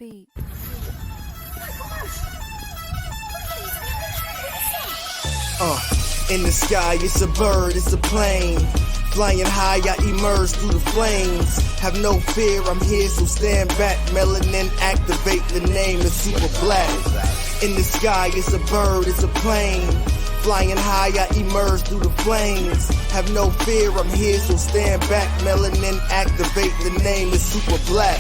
Speaks. In the sky, it's a bird, it's a plane. Flying high, I emerge through the flames. Have no fear, I'm here, so stand back. Melanin activate, the name is super black. In the sky, it's a bird, it's a plane. Flying high, I emerge through the flames. Have no fear, I'm here, so stand back. Melanin activate, the name is super black.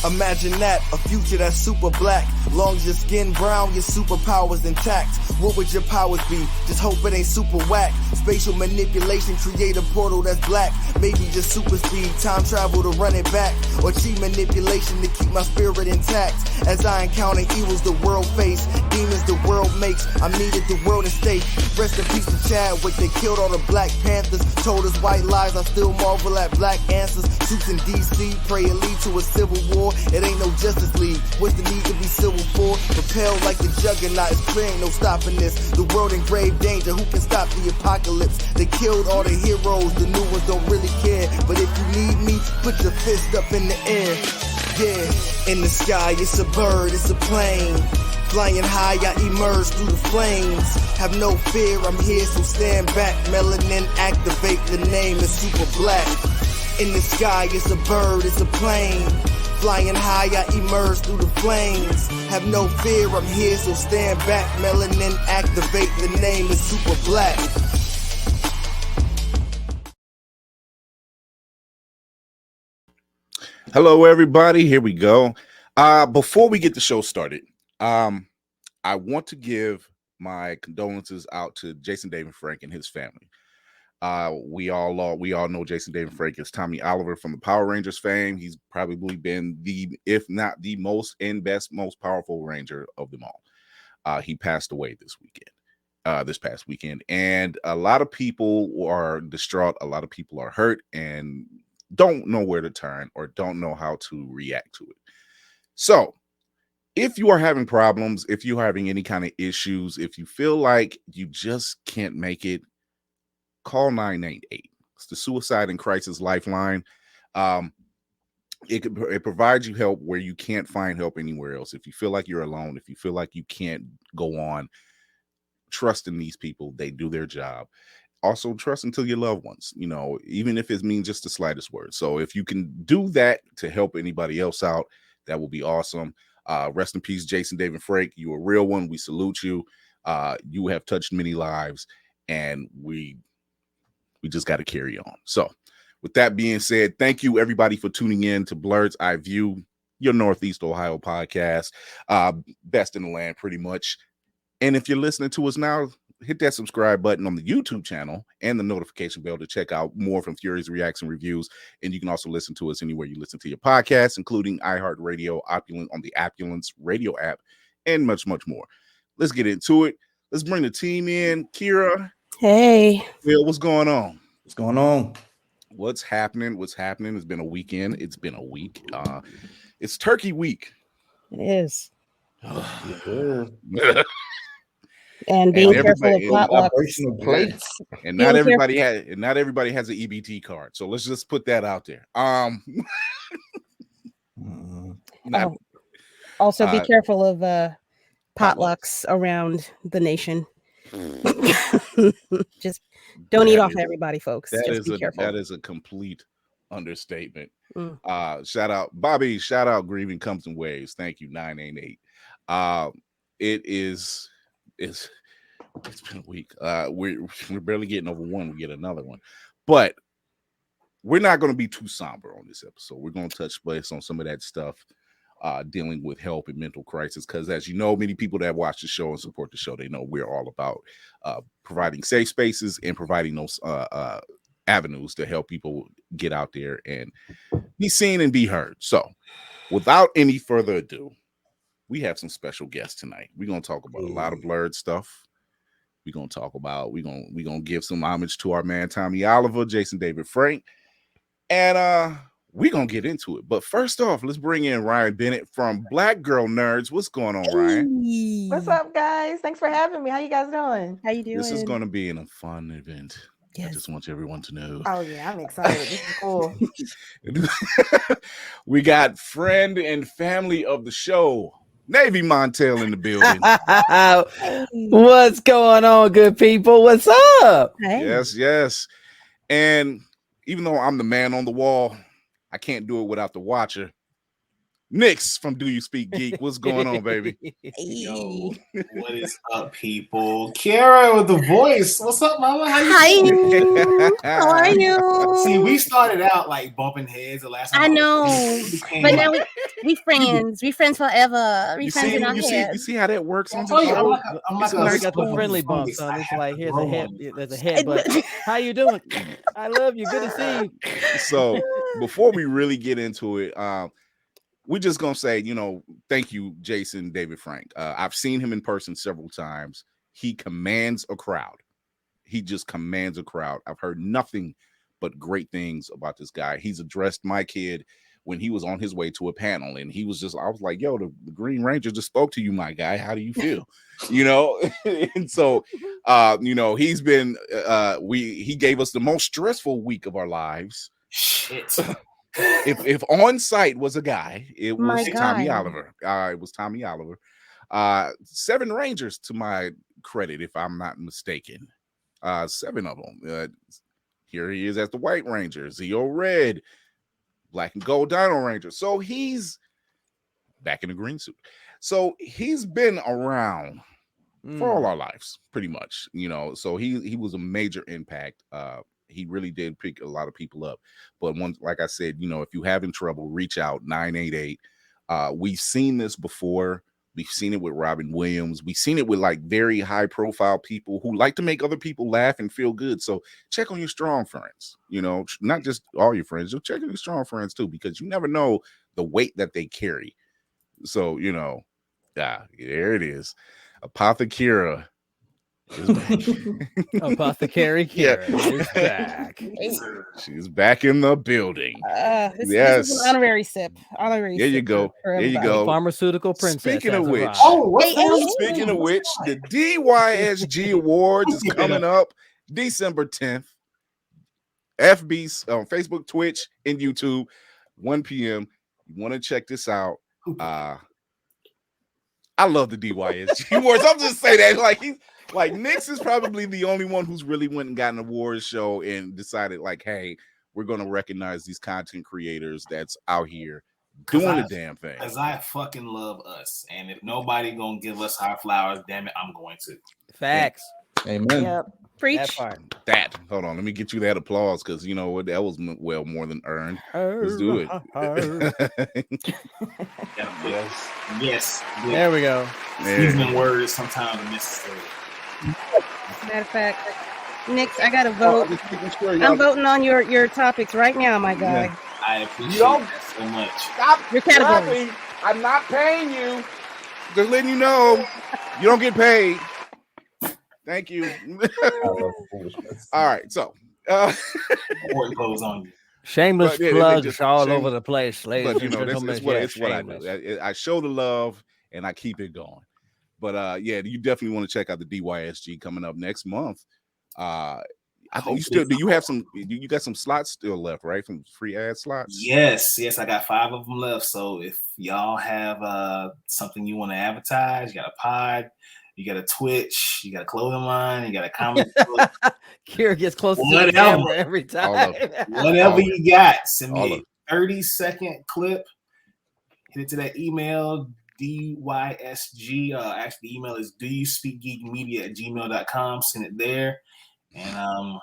Imagine that, a future that's super black. Long as your skin brown, your superpowers intact. What would your powers be? Just hope it ain't super whack. Spatial manipulation, create a portal that's black. Maybe just super speed, time travel to run it back. Or cheat manipulation to keep my spirit intact. As I encounter evils the world face, demons the world makes, I needed the world to stay. Rest in peace to Chadwick, they killed all the Black Panthers. Told us white lies, I still marvel at black answers. Suits in DC, pray it lead to a civil war. It ain't no Justice League, what's the need to be civil for? Propelled like the juggernaut, it's clear ain't no stopping this. The world in grave danger, who can stop the apocalypse? They killed all the heroes, the new ones don't really care. But if you need me, put your fist up in the air. Yeah, in the sky, it's a bird, it's a plane. Flying high, I emerge through the flames. Have no fear, I'm here, so stand back. Melanin activate, the name is super black. In the sky, it's a bird, it's a plane. Flying high, I emerge through the flames. Have no fear, I'm here, so stand back. Melanin activate, the name is super black. Hello, everybody. Here we go. Before we get the show started, I want to give my condolences out to Jason David Frank and his family. We all know Jason David Frank is Tommy Oliver from the Power Rangers fame. He's probably been if not the most and best, most powerful Ranger of them all. He passed away this past weekend, and a lot of people are distraught. A lot of people are hurt and don't know where to turn or don't know how to react to it. So if you are having problems, if you're having any kind of issues, if you feel like you just can't make it, call 988. It's the Suicide and Crisis Lifeline. It provides you help where you can't find help anywhere else. If you feel like you're alone, if you feel like you can't go on, trust in these people. They do their job. Also, trust until your loved ones, even if it means just the slightest word. So if you can do that to help anybody else out, that will be awesome. Rest in peace, Jason David Frank. You a real one. We salute you. You have touched many lives, and we just got to carry on. So with that being said, thank you everybody for tuning in to Blerd's Eye View, your Northeast Ohio podcast, best in the land pretty much. And if you're listening to us now, hit that subscribe button on the YouTube channel and the notification bell to check out more from Fury's Reacts and Reviews. And you can also listen to us anywhere you listen to your podcasts, including iHeartRadio, Opulent on the Opulence radio app, and much, much more. Let's get into it. Let's bring the team in. Kira. Hey. Will, what's going on? What's going on? What's happening? It's been a weekend. It's been a week. It's Turkey Week. It is. Yeah. And being careful of potlucks. Plates. And not everybody has an EBT card. So let's just put that out there. Also be careful of potlucks around the nation. Just don't eat off everybody, folks. Just be careful. That is a complete understatement. Shout out Bobby, shout out Grieving Comes in Waves. Thank you, 988. It's been a week. We're barely getting over one. We get another one, but we're not going to be too somber on this episode. We're going to touch base on some of that stuff dealing with help and mental crisis, because as you know, many people that watch the show and support the show, they know we're all about providing safe spaces and providing those avenues to help people get out there and be seen and be heard. So without any further ado, we have some special guests tonight. We're going to talk about a lot of Blerd stuff. We're going to talk about, we're going to give some homage to our man, Tommy Oliver, Jason David Frank, and we're going to get into it. But first off, let's bring in Ryanne Bennett from Black Girl Nerds. What's going on, Ryanne? What's up, guys? Thanks for having me. How you guys doing? How you doing? This is going to be a fun event. I just want everyone to know. Oh yeah, I'm excited. This is cool. We got friend and family of the show, NavyMontel in the building. What's going on, good people? What's up? Hey. Yes. And even though I'm the man on the wall, I can't do it without the watcher. Nix from DoYouSpeakGeek. What's going on, baby? Yo, what is up, people? Kara with the voice. What's up, mama? How you doing? Hi. How are you? See, we started out like bumping heads the last time. I know, but now we friends. We friends forever. We friends in our You heads. see how that works on I'm the like show? I'm like I a got the friendly bump, fungus. son. I It's have like to here's grow a head. on it. There's a head, but how you doing? I love you. Good to see you. So before we really get into it, we're just gonna say, thank you, Jason David Frank. I've seen him in person several times. He commands a crowd. He just commands a crowd. I've heard nothing but great things about this guy. He's addressed my kid when he was on his way to a panel, and I was like, yo, the Green Ranger just spoke to you, my guy. How do you feel? And so he's been he gave us the most stressful week of our lives. Shit. If on site was a guy, it My was guy. Tommy Oliver. It was Tommy Oliver. 7 Rangers, to my credit, if I'm not mistaken. 7 of them. Here he is as the White Ranger, Zeo Red, Black and Gold Dino Ranger. So he's back in the green suit. So he's been around for all our lives, pretty much. So he was a major impact. He really did pick a lot of people up. But like I said, if you're having trouble, reach out, 988. We've seen this before. We've seen it with Robin Williams. We've seen it with like very high profile people who like to make other people laugh and feel good. So check on your strong friends, not just all your friends. You'll check on your strong friends too, because you never know the weight that they carry. So, there it is. Apothecary is back. Apothecary Kara is back. She's back in the building. This is an honorary sip. Honorary. There you sip go. for There you everybody. go. Pharmaceutical princess. Speaking of has which, arrived. Speaking of which, the DYSG Awards is coming up December 10th. FB on Facebook, Twitch, and YouTube, 1 p.m. You want to check this out? I love the DYSG Awards. I'm just saying that like Nix is probably the only one who's really went and got an awards show and decided like, hey, we're going to recognize these content creators that's out here doing the damn thing. Because I fucking love us. And if nobody going to give us our flowers, damn it, I'm going to. Facts. Amen. Yep. Preach. That part. Hold on, let me get you that applause, because you know what, that was well more than earned. Let's do it. Yes. There we go. Seasoning words sometimes are necessary. Matter of fact, Nix, I gotta vote. I'm voting on your topics right now, my guy. Yeah. I appreciate that so much. Stop your category. laughing. I'm not paying you. Just letting you know, you don't get paid. Thank you. All right, so Goes on you. Shameless But, plugs all over the place, ladies but and gentlemen. it's what I do. I show the love and I keep it going. But you definitely want to check out the DYSG coming up next month. I think you got some slots still left, right? From free ad slots? Yes, I got 5 of them left. So if y'all have something you want to advertise, you got a pod, you got a Twitch, you got a clothing line, you got a comic book. Kira gets close to the camera every time. Whatever you got, send me a 30-second clip. Hit it to that email, DYSG. Actually, the email is DoYouSpeakGeekMedia@gmail.com. Send it there. And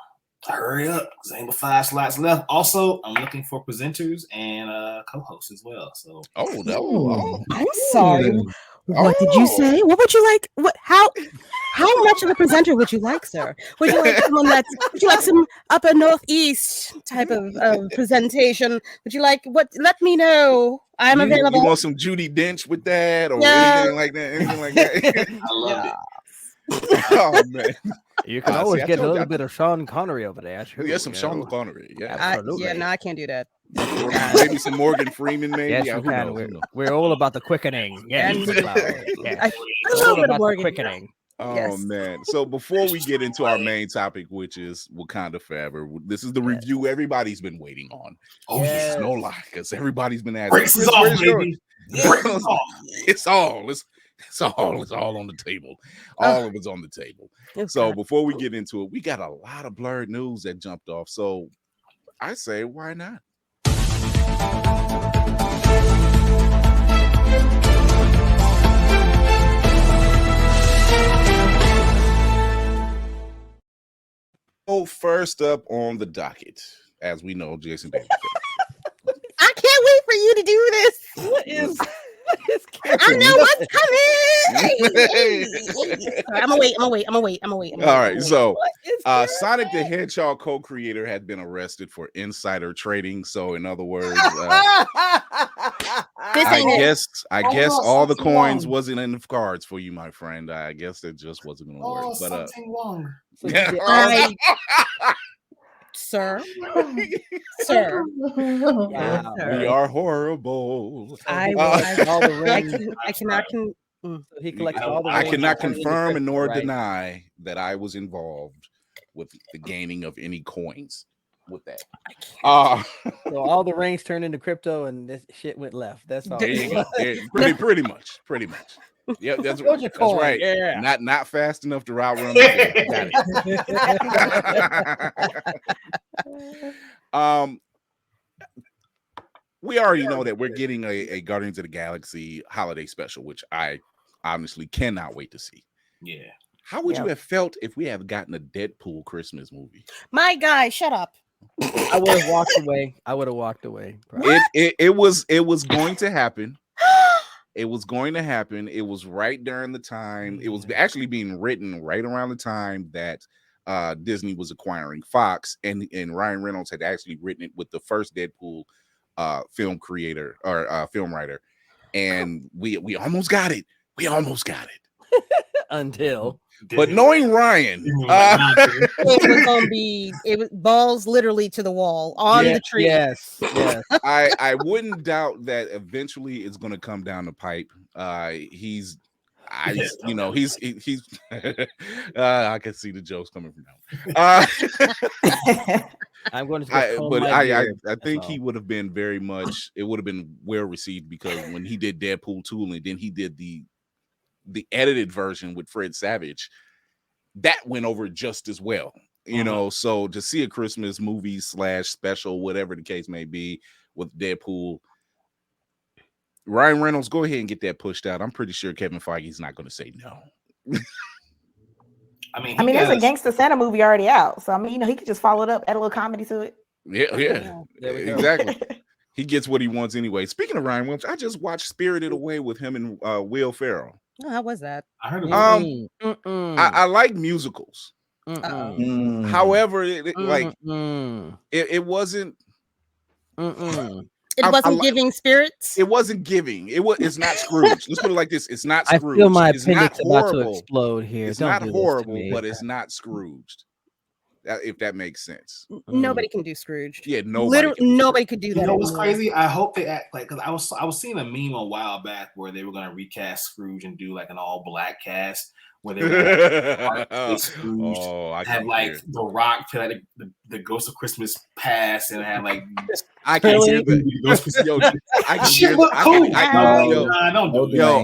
hurry up, because ain't but 5 slots left. Also, I'm looking for presenters and co-hosts as well. So I'm sorry. What did you say? What would you like? How much of a presenter would you like, sir? Would you like someone would you like some upper northeast type of presentation? Would you like what? Let me know. I'm available. You want some Judi Dench with that or anything like that? I love it. Oh man. You can always get a little bit of Sean Connery over there. Yeah, some Sean Connery. Yeah, absolutely. No, I can't do that. Maybe some Morgan Freeman, maybe. Yes, yeah, you can. We're all about the quickening. Yes. A little bit of Morgan. Quickening. Oh Yes. man. So before we get into our main topic, which is Wakanda Forever, this is the review everybody's been waiting on. Oh It's yeah. no lie, because everybody's been asking. Brace is Chris, off, where's your- baby. Brace is off. It's all on the table. All of it's on the table. Oh, So God. before we get into it, we got a lot of blurred news that jumped off. So I say, why not? Oh, first up on the docket, as we know, Jason Davis. I can't wait for you to do this. What is I know what's coming. I'm gonna wait. All right, so Sonic the Hedgehog co-creator had been arrested for insider trading. So, in other words, This ain't it. I guess all the coins wasn't in the cards for you, my friend. I guess it just wasn't going to work. Oh, But something wrong. Sir, sir, Wow. we are horrible. I cannot. So he collected all the I rings cannot and turned it into confirm crypto, nor right? deny that I was involved with the gaining of any coins with that. So all the rings turned into crypto and this shit went left. That's all. pretty much. Yeah, that's Dogecoin, right. yeah. Not fast enough to outrun the got it. We already know that we're getting a Guardians of the Galaxy holiday special, which I honestly cannot wait to see. Yeah. How would you have felt if we had gotten a Deadpool Christmas movie? My guy, shut up. I would have walked away. probably. It was going to happen. It was going to happen. It was right during the time. It was actually being written right around the time that Disney was acquiring Fox, and Ryan Reynolds had actually written it with the first Deadpool film creator or film writer, and we almost got it. Until But knowing Ryan, It was gonna be balls literally to the wall on the tree. Yes. I wouldn't doubt that eventually it's going to come down the pipe. He's I can see the jokes coming from now. I'm going to. I think he would have been very much. It would have been well received because when he did Deadpool 2 and then he did the edited version with Fred Savage, that went over just as well. You know, so to see a Christmas movie / special, whatever the case may be, with Deadpool, Ryan Reynolds, go ahead and get that pushed out. I'm pretty sure Kevin Feige's not going to say no. I mean, there's a Gangsta Santa movie already out, so I mean, he could just follow it up, add a little comedy to it. Yeah, exactly. He gets what he wants anyway. Speaking of Ryan Reynolds, I just watched Spirited Away with him and Will Ferrell. Oh, how was that? I heard I like musicals. However, it wasn't. It wasn't giving spirits. It wasn't giving. It's not Scrooge. Let's put it like this: it's not Scrooge. I feel my it's not appendix about to horrible. explode here. It's Don't not do this to horrible, me. but it's not Scrooged. If that makes sense. Nobody can do Scrooge. Yeah, nobody could do that. You know what's crazy? I hope they act like, because I was seeing a meme a while back where they were going to recast Scrooge and do like an all black cast where they were Scrooge, have like The Rock play like the Ghost of Christmas Past, and have like I can hear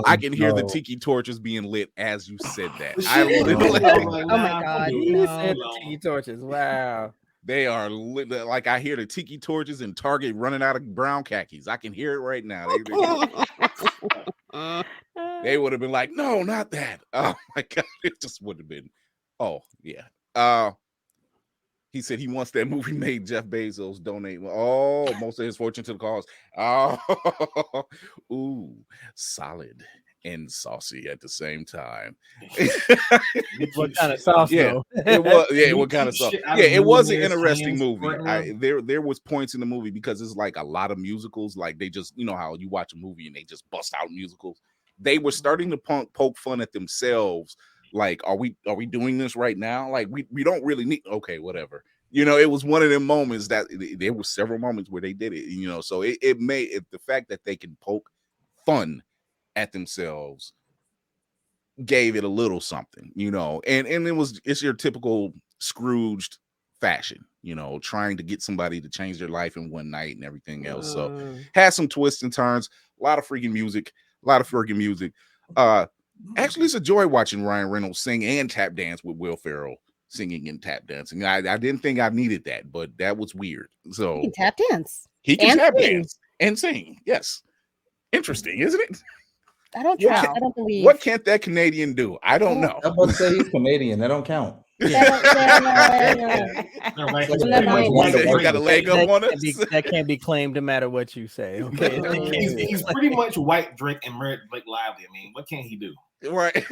I can hear the tiki torches being lit as you said that. Oh my god! You said the tiki torches. Wow. They are lit, like I hear the tiki torches and Target running out of brown khakis. I can hear it right now. They would have been like, no, not that. Oh my god, it just would have been. Oh yeah. He said he wants that movie made. Jeff Bezos donate most of his fortune to the cause. Oh, ooh, solid and saucy at the same time. What kind of sauce? Yeah, it was. Yeah, what kind of sauce? Yeah, it was an interesting movie. There was points in the movie because it's like a lot of musicals. Like they just, you know how you watch a movie and they just bust out musicals. They were starting to poke fun at themselves. Like, are we doing this right now? Like, we don't really need. Okay, whatever. You know, it was one of them moments that there were several moments where they did it. You know, so it made the fact that they can poke fun at themselves gave it a little something, you know, and it's your typical Scrooged fashion, you know, trying to get somebody to change their life in one night and everything else. So has some twists and turns, a lot of freaking music. Actually, it's a joy watching Ryan Reynolds sing and tap dance with Will Ferrell singing and tap dancing. I didn't think I needed that, but that was weird. So He can tap dance. He can tap sing. dance and sing. Yes. Interesting, isn't it? I don't trust. I don't believe. What can't that Canadian do? I don't know. I'm about to say he's Canadian. That don't count. He got a leg up on us. That can't be claimed no matter what you say. Okay, he's pretty much white Drake and married Blake Lively. I mean, what can he do? Right.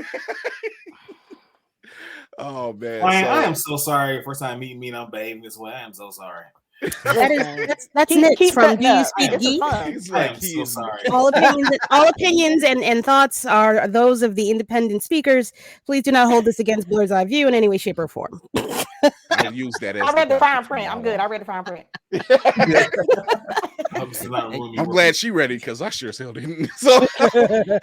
Oh man, I am so sorry. First time meeting me, and I'm behaving this way. I am so sorry. That's Nick from Do You Speak Geek? I am so sorry. All opinions and thoughts are those of the independent speakers. Please do not hold this against Blur's Eye View in any way, shape, or form. I use that as I read the fine print. I'm good. I read the fine print. I'm glad she read it because I sure as hell didn't. So the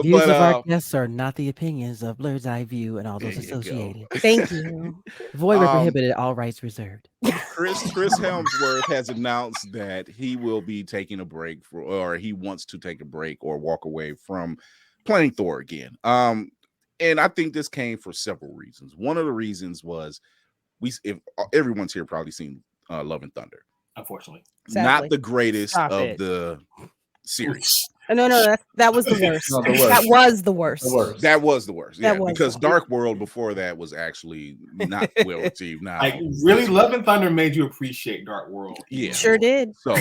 views of our guests are not the opinions of Blur's Eye View and all those associated. Thank you. Void prohibited, all rights reserved. Chris Helmsworth has announced that he will be taking a break or he wants to take a break or walk away from playing Thor again. And I think this came for several reasons. One of the reasons was if everyone's here probably seen Love and Thunder. Unfortunately, not the greatest of the series. No, that was the worst. That was the worst. That was the worst. Yeah, because Dark World before that was actually not well received. Now, like really, Love and Thunder made you appreciate Dark World. Yeah, sure did. So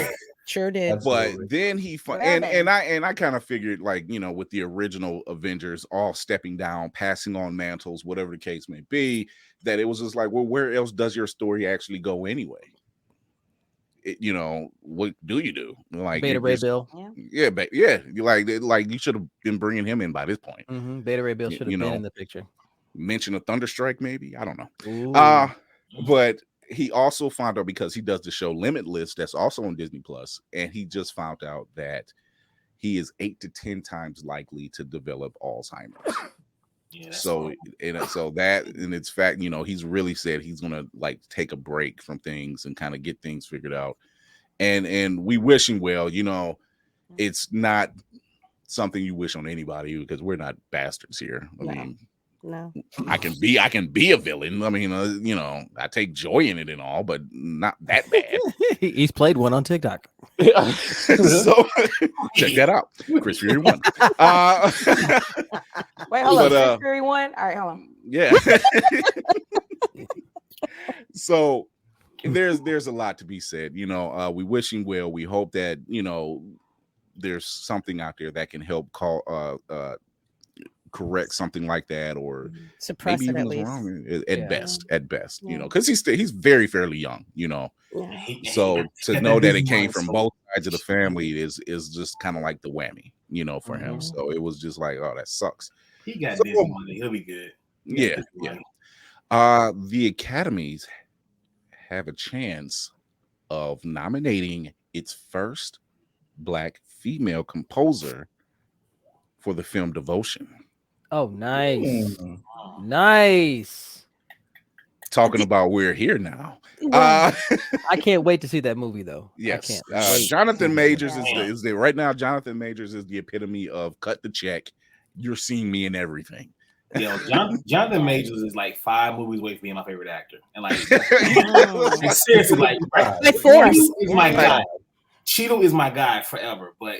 sure did. But then he and I kind of figured, like, you know, with the original Avengers all stepping down, passing on mantles, whatever the case may be, that it was just like, well, where else does your story actually go anyway? You know, what do you do? Like Beta Ray Bill. Yeah, like you should have been bringing him in by this point. Beta Ray Bill should have been in the picture. Mention a Thunderstrike, maybe, I don't know. But he also found out, because he does the show Limitless, that's also on Disney Plus, and he just found out that he is 8 to 10 times likely to develop Alzheimer's. Yeah, so that, and it's fact, you know, he's really said he's gonna like take a break from things and kind of get things figured out, and we wish him well. You know, it's not something you wish on anybody because we're not bastards here. I mean, no, I can be a villain. I mean, you know, I take joy in it and all, but not that bad. He's played one on TikTok. So check that out. Chris Fury 1. Wait, hold on. Chris Fury 1. All right, hold on. Yeah. So there's a lot to be said. You know, we wish him well. We hope that, you know, there's something out there that can help correct something like that, or suppress it at least. Wrong at best, you know, because he's very fairly young, you know. So to know that it came from both sides of the family is just kind of like the whammy, you know, for him. So it was just like, oh, that sucks. He got Disney money. He'll be good. Yeah. The Academies have a chance of nominating its first Black female composer for the film Devotion. Oh, nice. Nice. Talking about We're Here Now. I can't wait to see that movie, though. Yes. Jonathan Majors is the right now. Jonathan Majors is the epitome of cut the check. You're seeing me in everything. Yo, Jonathan Majors is like 5 movies away from being my favorite actor. And like, seriously, like Force is my guy. Cheeto is my guy forever. But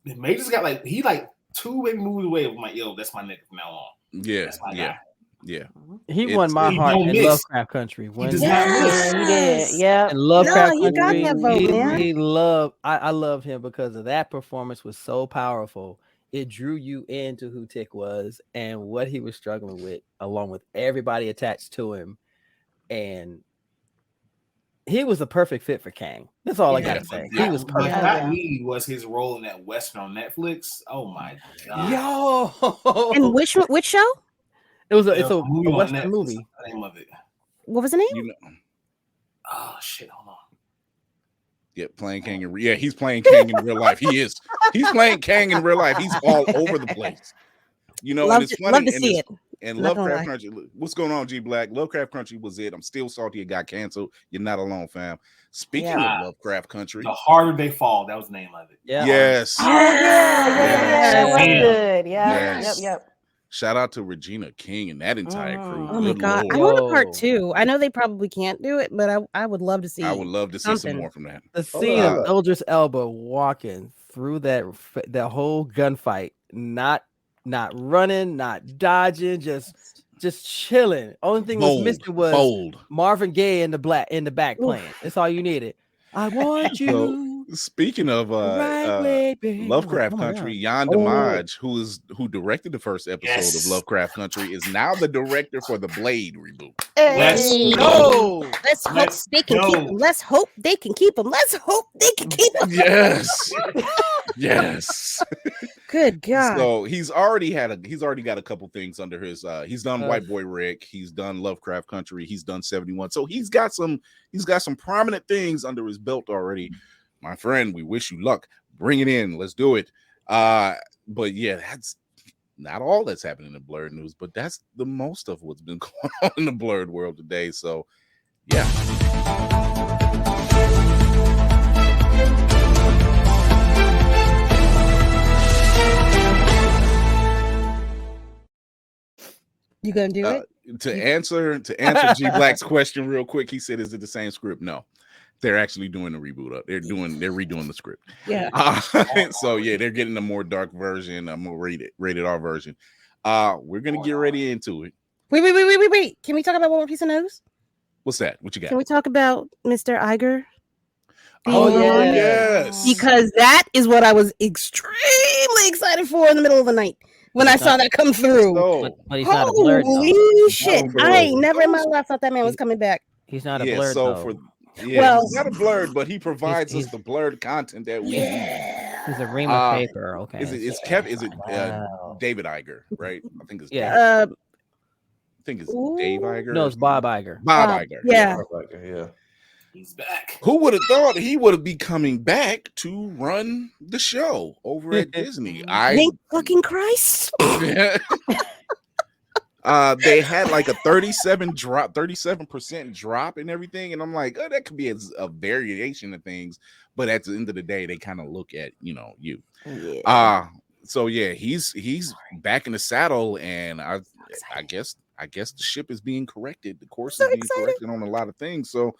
Majors got like 2 maybe movies away from that's my nigga from now on. Yeah, yeah. He won my heart in Lovecraft Country. He did. Yeah. In Lovecraft Country, got that vote, I love him because of that performance was so powerful. It drew you into who Tick was and what he was struggling with, along with everybody attached to him. And he was a perfect fit for Kang. That's all I gotta say. He was perfect. What got me was his role in that Western on Netflix. Oh my god! Yo, and which show? It was a Western movie. What's the name of it? What was the name? You know. Oh shit! Hold on. Yeah, playing Kang. He's playing Kang in real life. He is He's playing Kang in real life. He's all over the place. You know, and it's funny. Love to see it. And Lovecraft Country, what's going on, G Black? Lovecraft Country was it. I'm still salty it got canceled. You're not alone, fam. Speaking of Lovecraft Country, The Harder They Fall, that was the name of it. Yeah. Yes. That was good. Yeah. Yes. Yep. Shout out to Regina King and that entire crew. Oh my Good God. Lord. I want a part 2. I know they probably can't do it, but I would love to see. I would love to see some more from that. The scene of Idris Elba walking through that whole gunfight, not running, not dodging, just chilling. Only thing was missing was Marvin Gaye in the back playing. That's all you needed. I want you. So, speaking of Lovecraft Country, Yann Dimage, who directed the first episode of Lovecraft Country, is now the director for the Blade reboot. Let's go. Let's hope they can keep him. Let's hope they can keep him. Let's hope they can keep him. Yes. Yes. Good God. So he's already got a couple things under his he's done White Boy Rick, he's done Lovecraft Country, he's done 71. So he's got some prominent things under his belt already. My friend, we wish you luck. Bring it in. Let's do it. But yeah, that's not all that's happening in the Blurred news, but that's the most of what's been going on in the Blurred world today. So yeah. You gonna do it? To answer G Black's question real quick, he said, "Is it the same script?" No, they're actually doing the reboot up. They're redoing the script. Yeah. So yeah, they're getting a more dark version, a more rated R version. We're gonna get ready into it. Wait. Can we talk about one more piece of news? What's that? What you got? Can we talk about Mr. Iger? Oh yes. Because that is what I was extremely excited for in the middle of the night. When I saw that come through, but he's not a Blurred. Holy shit! I ain't never in my life thought that man was coming back. He's not a Blurred. So he's not a Blurred, but he provides us the Blurred content that we need. He's a ream of paper. Okay. Is it David Iger? Right? I think it's yeah. I think it's Dave Iger. No, it's Bob Iger. Bob Iger. Yeah. Yeah. He's back. Who would have thought he would be coming back to run the show over at Disney? Thank fucking Christ. They had like a 37% drop and everything, and I'm like, oh, that could be a variation of things, but at the end of the day, they kind of look at you. Yeah. So yeah, he's back in the saddle, and I guess the ship is being corrected. The course is being corrected on a lot of things. So.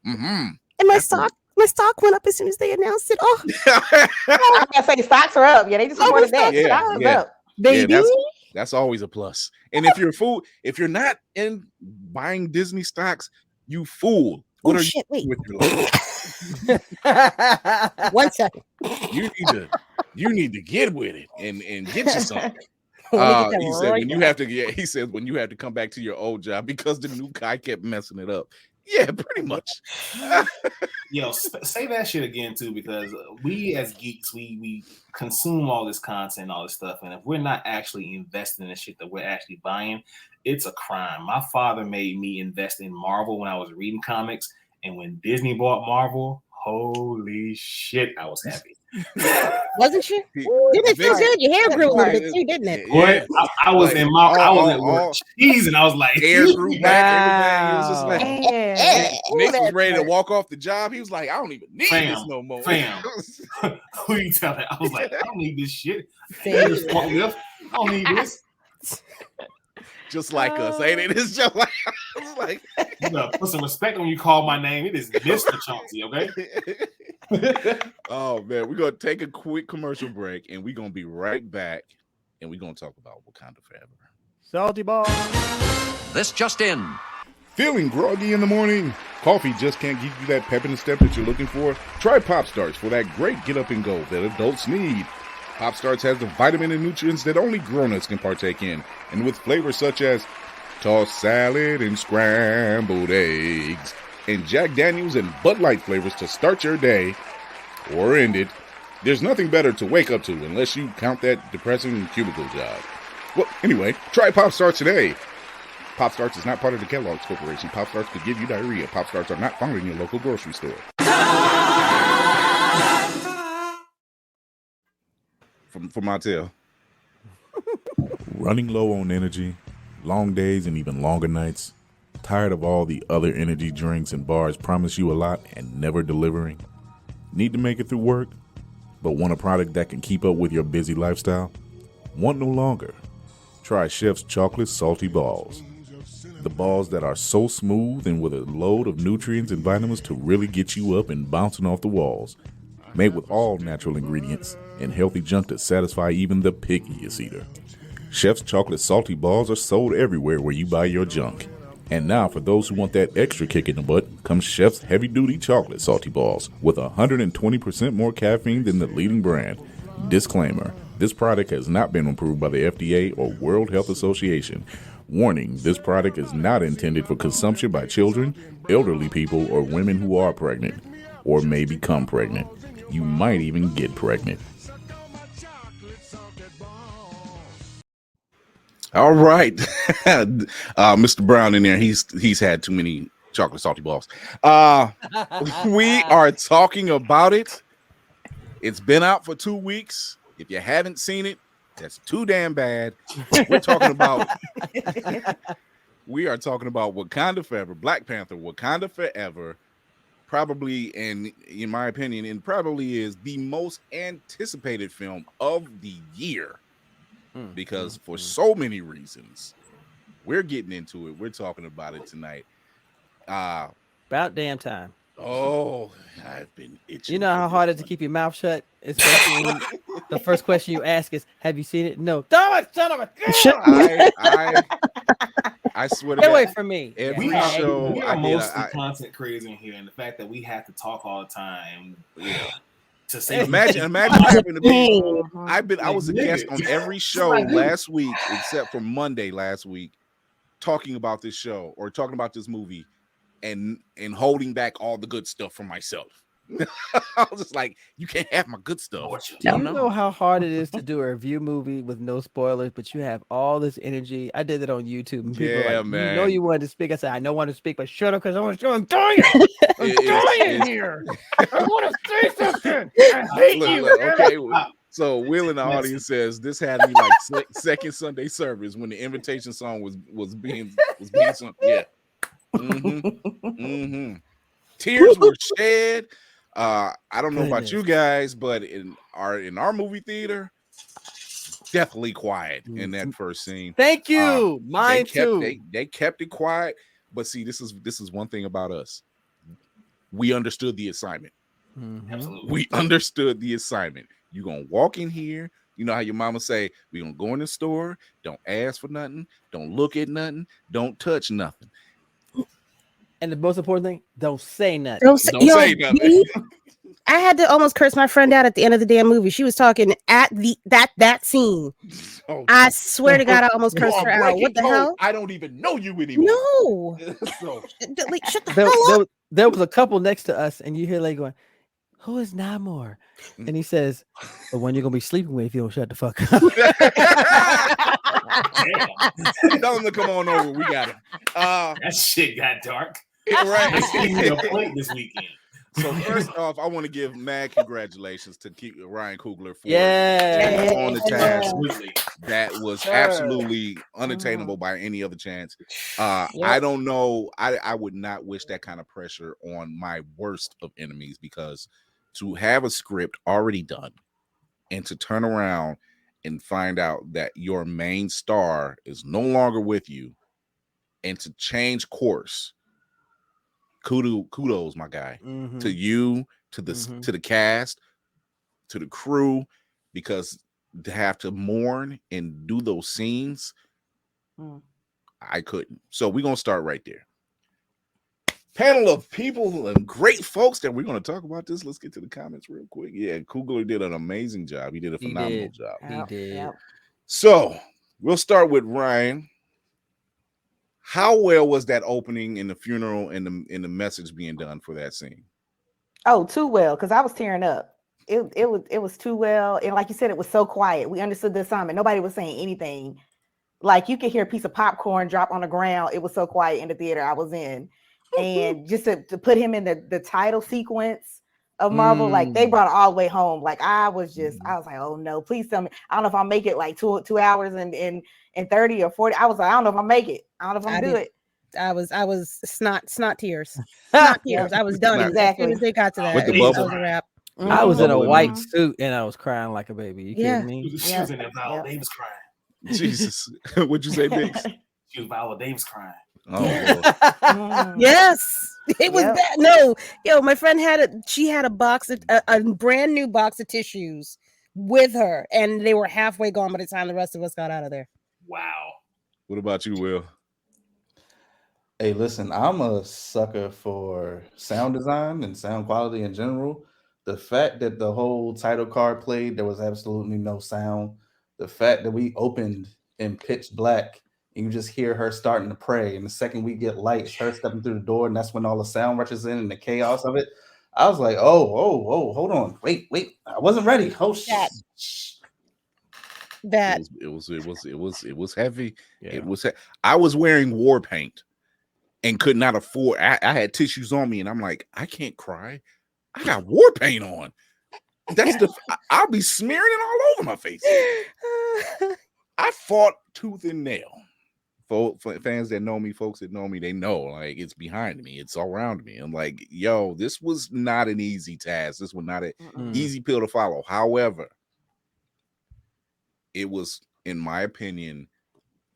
And my stock went up as soon as they announced it. Oh, I'm gonna say stocks are up. Yeah, they just reported that. Stocks up. Baby. That's always a plus. And if you're a fool, if you're not in buying Disney stocks, you fool. What are you doing with your life? 1 second. You need to get with it and get you something. He said when you have to come back to your old job because the new guy kept messing it up. Yeah, pretty much. Yo, say that shit again too, because we as geeks, we consume all this content, all this stuff, and if we're not actually investing in the shit that we're actually buying, it's a crime. My father made me invest in Marvel when I was reading comics, and when Disney bought Marvel, holy shit, I was happy. Wasn't you? Didn't it feel good? Your hair grew a little bit too, didn't it? Yeah. I was at work cheese, and I was like, hair grew back. Everything. It was just like, Nick was ready to walk off the job. He was like, I don't even need this no more. Fam, who you telling? I was like, I don't need this shit. I don't need this. Just like us, ain't it? It's just like, put some respect when you call my name. It is Mr. Chauncey, okay? Oh man, we're gonna take a quick commercial break and we're gonna be right back and we're gonna talk about Wakanda Forever. Salty ball. This just in. Feeling groggy in the morning? Coffee just can't give you that pep in the step that you're looking for? Try Pop Starts for that great get up and go that adults need. Pop Starts has the vitamin and nutrients that only grown-ups can partake in, and with flavors such as tossed salad and scrambled eggs, and Jack Daniels and Bud Light flavors to start your day or end it. There's nothing better to wake up to unless you count that depressing cubicle job. Well, anyway, try Pop Starts today. Pop Starts is not part of the Kellogg's Corporation. Pop Starts could give you diarrhea. Pop Starts are not found in your local grocery store. from Montel. Running low on energy, long days and even longer nights. Tired of all the other energy drinks and bars promise you a lot and never delivering? Need to make it through work, but want a product that can keep up with your busy lifestyle? Want no longer? Try Chef's Chocolate Salty Balls. The balls that are so smooth and with a load of nutrients and vitamins to really get you up and bouncing off the walls. Made with all natural ingredients and healthy junk to satisfy even the pickiest eater. Chef's Chocolate Salty Balls are sold everywhere where you buy your junk. And now for those who want that extra kick in the butt, comes Chef's Heavy Duty Chocolate Salty Balls with 120% more caffeine than the leading brand. Disclaimer, this product has not been approved by the FDA or World Health Association. Warning, this product is not intended for consumption by children, elderly people, or women who are pregnant or may become pregnant. You might even get pregnant. All right. Mr. Brown in there, he's had too many chocolate salty balls. We are talking about it. It's been out for 2 weeks. If you haven't seen it, that's too damn bad. We are talking about Wakanda Forever, Black Panther, Wakanda Forever. Probably, in my opinion, and probably is the most anticipated film of the year. Because for so many reasons, we're getting into it. We're talking about it tonight. About damn time. Oh, I've been itching. You know how hard it is to keep your mouth shut? Especially when the first question you ask is, have you seen it? No. Son of a I swear to Get God. away from me. Every We show are mostly content crazy in here, and the fact that we have to talk all the time. Yeah. To say imagine having to be. I was a guest on every show last week, except for Monday last week, talking about this show or talking about this movie, and holding back all the good stuff for myself. I was just like, you can't have my good stuff. Do you know how hard it is to do a review movie with no spoilers, but you have all this energy? I did it on YouTube, and people were like, man. You know you wanted to speak. I said, I don't want to speak, but shut up because I'm doing it. I'm dying here. I want to say something. I hate you. Okay. So Will in the audience says this had me like second Sunday service when the invitation song was being sung. Yeah. Tears were shed. I don't know about you guys, but in our movie theater, definitely quiet in that first scene. Thank you. Mine too. They kept it quiet, but see, this is one thing about us. We understood the assignment. Absolutely. We understood the assignment. You're gonna walk in here. You know how your mama say, we're gonna go in the store, don't ask for nothing, don't look at nothing, don't touch nothing. And the most important thing, don't say nothing. Don't say nothing. I had to almost curse my friend out at the end of the damn movie. She was talking at that scene. Oh, I swear to God, I almost cursed her out. What the hell? I don't even know you anymore. No. Like, shut the hell up. There was a couple next to us, and you hear like going, "Who is Namor?" And he says, "The one you're gonna be sleeping with if you don't shut the fuck up." Tell him to come on over. We got him. That shit got dark. Right. Your point this weekend. So first off, I want to give mad congratulations to Ryan Coogler for on the task that was absolutely unattainable by any other chance. I don't know. I would not wish that kind of pressure on my worst of enemies, because to have a script already done and to turn around and find out that your main star is no longer with you and to change course. Kudos, my guy, to you, to the cast, to the crew, because to have to mourn and do those scenes, I couldn't. So we're gonna start right there. Panel of people and great folks that we're going to talk about this. Let's get to the comments real quick. Yeah, Coogler did an amazing job. He did a phenomenal job. He did. Yep. So we'll start with Ryan. How well was that opening in the funeral and the message being done for that scene? Oh, too well, because I was tearing up. It was too well. And like you said, it was so quiet. We understood the assignment. Nobody was saying anything. Like you could hear a piece of popcorn drop on the ground. It was so quiet in the theater I was in. And just to put him in the title sequence of Marvel. Like they brought it all the way home. Like I was like, oh no, please tell me. I don't know if I'll make it like 2 hours and 30 or 40. I was like, I don't know if I'll make it. I don't know if I'm gonna do it. I was snot tears. Snot tears. I was done. Exactly. As soon as they got to that, With the that was bubble. a wrap. I was in a white suit and I was crying like a baby. You kidding me? She was in there, Viola Davis crying. Jesus. What'd you say, Biggs? She was Viola Davis crying. Oh, yes. It was bad. No, my friend she had a box of a brand new box of tissues with her, and they were halfway gone by the time the rest of us got out of there. Wow. What about you, Will? Hey, listen, I'm a sucker for sound design and sound quality in general. The fact that the whole title card played, there was absolutely no sound. The fact that we opened in pitch black and you just hear her starting to pray, and the second we get lights, her stepping through the door, and that's when all the sound rushes in and the chaos of it. I was like, oh, hold on, wait, I wasn't ready. Oh shit. That it was heavy. Yeah. It was. I was wearing war paint and could not afford. I had tissues on me, and I'm like, I can't cry. I got war paint on. I'll be smearing it all over my face. I fought tooth and nail. For fans that know me, folks that know me, they know like it's behind me, it's around me. I'm like, yo, this was not an easy task. This was not an easy pill to follow. However, it was, in my opinion,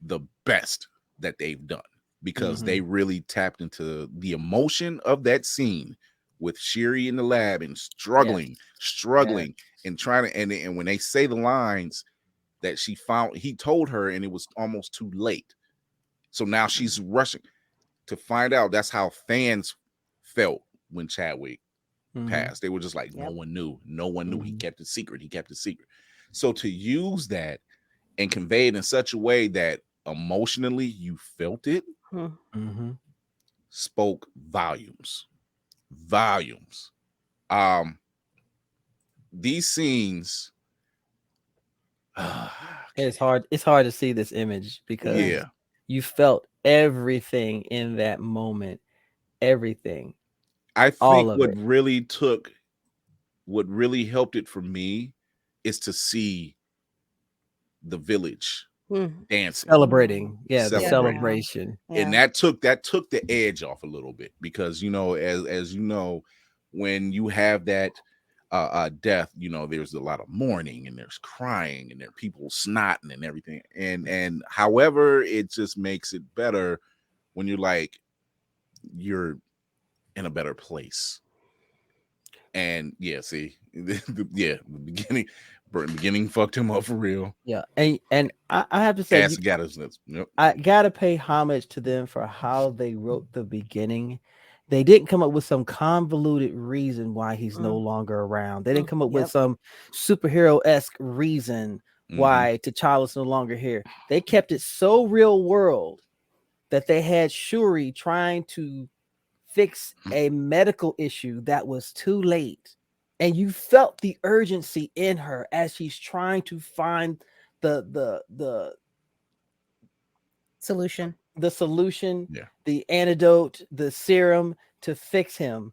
the best that they've done because they really tapped into the emotion of that scene with Shuri in the lab and struggling and trying to, and when they say the lines that he told her, and it was almost too late. So now she's rushing to find out. That's how fans felt when Chadwick passed. They were just like, no one knew. No one knew. He kept it secret. So to use that and convey it in such a way that emotionally you felt it, spoke volumes. These scenes, it's hard to see this image because you felt everything in that moment. Everything. I think what really helped it for me is to see the village dancing, celebrating, the celebration, and that took the edge off a little bit because as you know, when you have that death, there's a lot of mourning and there's crying and there are people snotting and everything, and however, it just makes it better when you're in a better place. And the beginning fucked him up for real. And I have to say, I gotta pay homage to them for how they wrote the beginning. They didn't come up with some convoluted reason why he's no longer around. They didn't come up with some superhero-esque reason why T'Challa's no longer here. They kept it so real world that they had Shuri trying to fix a medical issue that was too late. And you felt the urgency in her as she's trying to find the solution, the antidote, the serum to fix him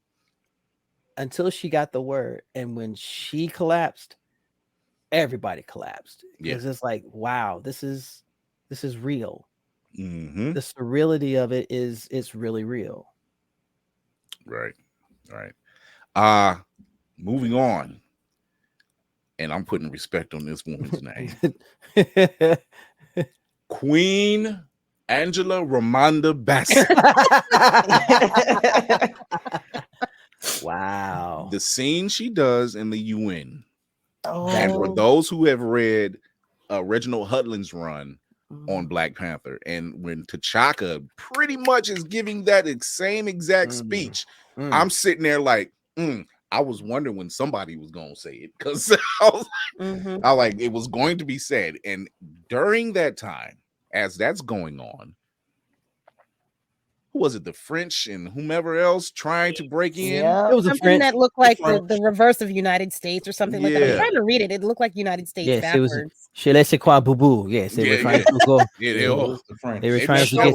until she got the word. And when she collapsed, everybody collapsed. It's just like, wow, this is real. The surreality of it it's really real. Right. Moving on, and I'm putting respect on this woman's name. Queen Angela Ramonda Bassett. Wow. The scene she does in the UN. And for those who have read Reginald Hudlin's run on Black Panther, and when T'Chaka pretty much is giving that same exact speech, I'm sitting there like, I was wondering when somebody was going to say it because I like it was going to be said. And during that time, as that's going on, who was it? The French and whomever else trying to break in. It was something that looked like the reverse of United States or something like that. I'm trying to read it. It looked like United States backwards. It was Chez les quoi boubou. Yes, they were trying to go. They were trying to get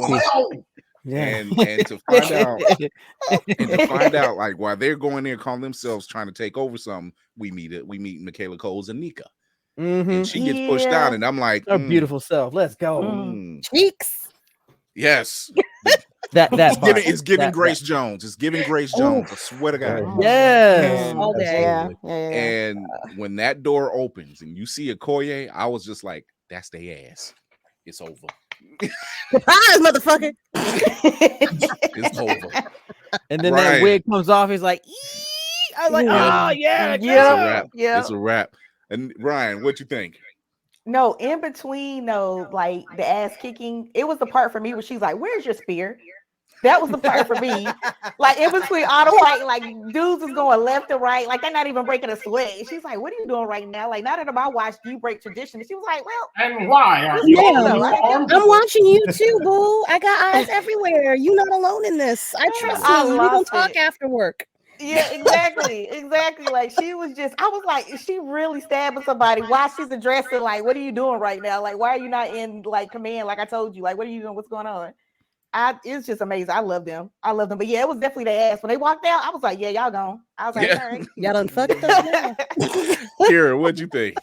And to find out like while they're going there calling themselves trying to take over something, we meet Michaela Coles and Nika. And she gets pushed out, and I'm like, her beautiful self. Let's go. Cheeks. Yes. It's giving Grace Jones. It's giving Grace Jones. I swear to God. Yes. All day. And when that door opens and you see Okoye, I was just like, that's their ass. It's over. Surprise, motherfucker. It's over. And then that wig comes off. He's like, ee! I was like, oh yeah, it's a wrap. It's a wrap. And Ryan, what you think? No, in between though, like the ass kicking, it was the part for me where she's like, "Where's your spear?" That was the part for me. Like in between all the fight, like dudes is going left and right, like they're not even breaking a sweat. She's like, "What are you doing right now?" Like, not that I watched you break tradition. And she was like, "Well, and why are you? I'm watching you too, boo. I got eyes everywhere. You're not alone in this. I trust you. We gonna talk after work." Yeah, exactly. Like she was just, I was like, is she really stabbing somebody while she's addressing, like, what are you doing right now? Like, why are you not in like command? Like I told you, like, what are you doing? What's going on? It's just amazing. I love them. But yeah, it was definitely their ass. When they walked out, I was like, yeah, y'all gone. I was like, all right. Y'all done fucked up. Kira, what'd you think?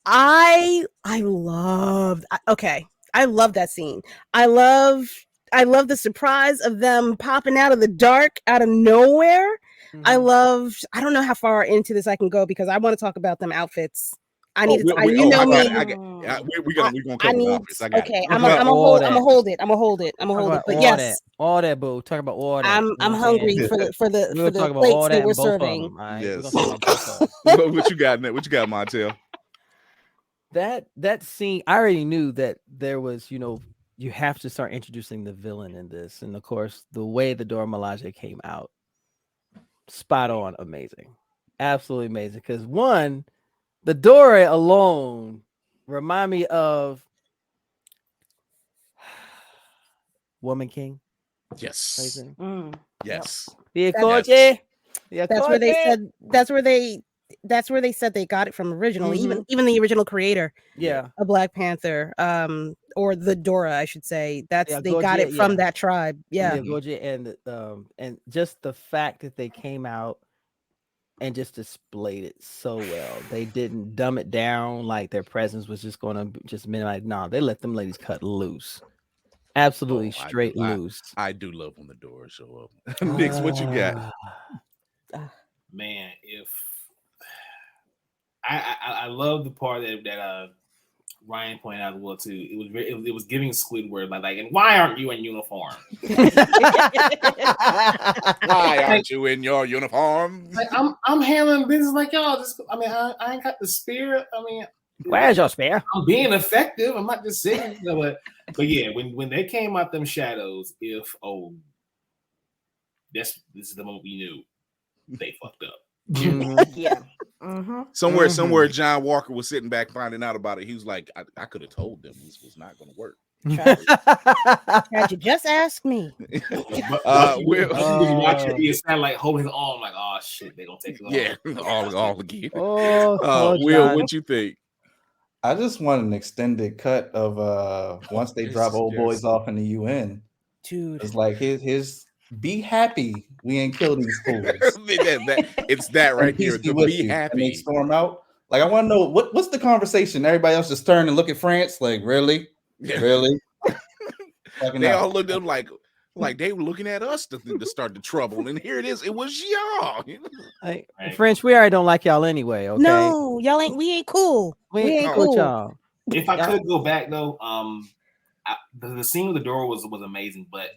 I love that scene. I love the surprise of them popping out of the dark, out of nowhere. I don't know how far into this I can go because I want to talk about them outfits. I need to, we're gonna cover the outfits. Okay, I'm gonna hold it. But yes, all that, boo. Talk about all that. I'm hungry for the plates that we're serving. Yes. What you got, Montel? That scene, I already knew that there was, you have to start introducing the villain in this. And of course, the way the Dora Milaje came out, spot on, amazing. Absolutely amazing. Because one, the Dora alone remind me of Woman King. Yes. Yes. That's where they said they got it from originally. Even the original creator of Black Panther, or the Dora, I should say, they got it from that tribe. And just the fact that they came out and just displayed it so well. They didn't dumb it down like their presence was just going to just minimize. No, they let them ladies cut loose. Absolutely straight loose. I do love when the doors show up. Nix, what you got? Man, if I love the part that Ryan pointed out as well too. It was giving Squidward like, and why aren't you in uniform? Why aren't you in your uniform? Like, I'm handling business like y'all. I ain't got the spirit. Where's your spear? I'm being effective. I'm not just sitting. But yeah, when they came out them shadows, this is the moment we knew they fucked up. Yeah. Somewhere John Walker was sitting back finding out about it. He was like, I could have told them this was not going to work. Had you just asked me. Watching the satellite holding his arm like, oh shit, they gonna take it off. all again. Will, what you think? I just want an extended cut of once they drop old boys off in the UN. Dude, it's like his be happy we ain't killed these fools. It's that right here. To be happy. And they storm out. Like, I want to know what's the conversation. Everybody else just turn and look at France. Like, really? Yeah. Really? They all looked at them like they were looking at us to start the trouble. And here it is. It was y'all. French, we already don't like y'all anyway. Okay. No, y'all ain't. We ain't cool. We ain't cool. Y'all. If I could go back though, the scene with the door was amazing, but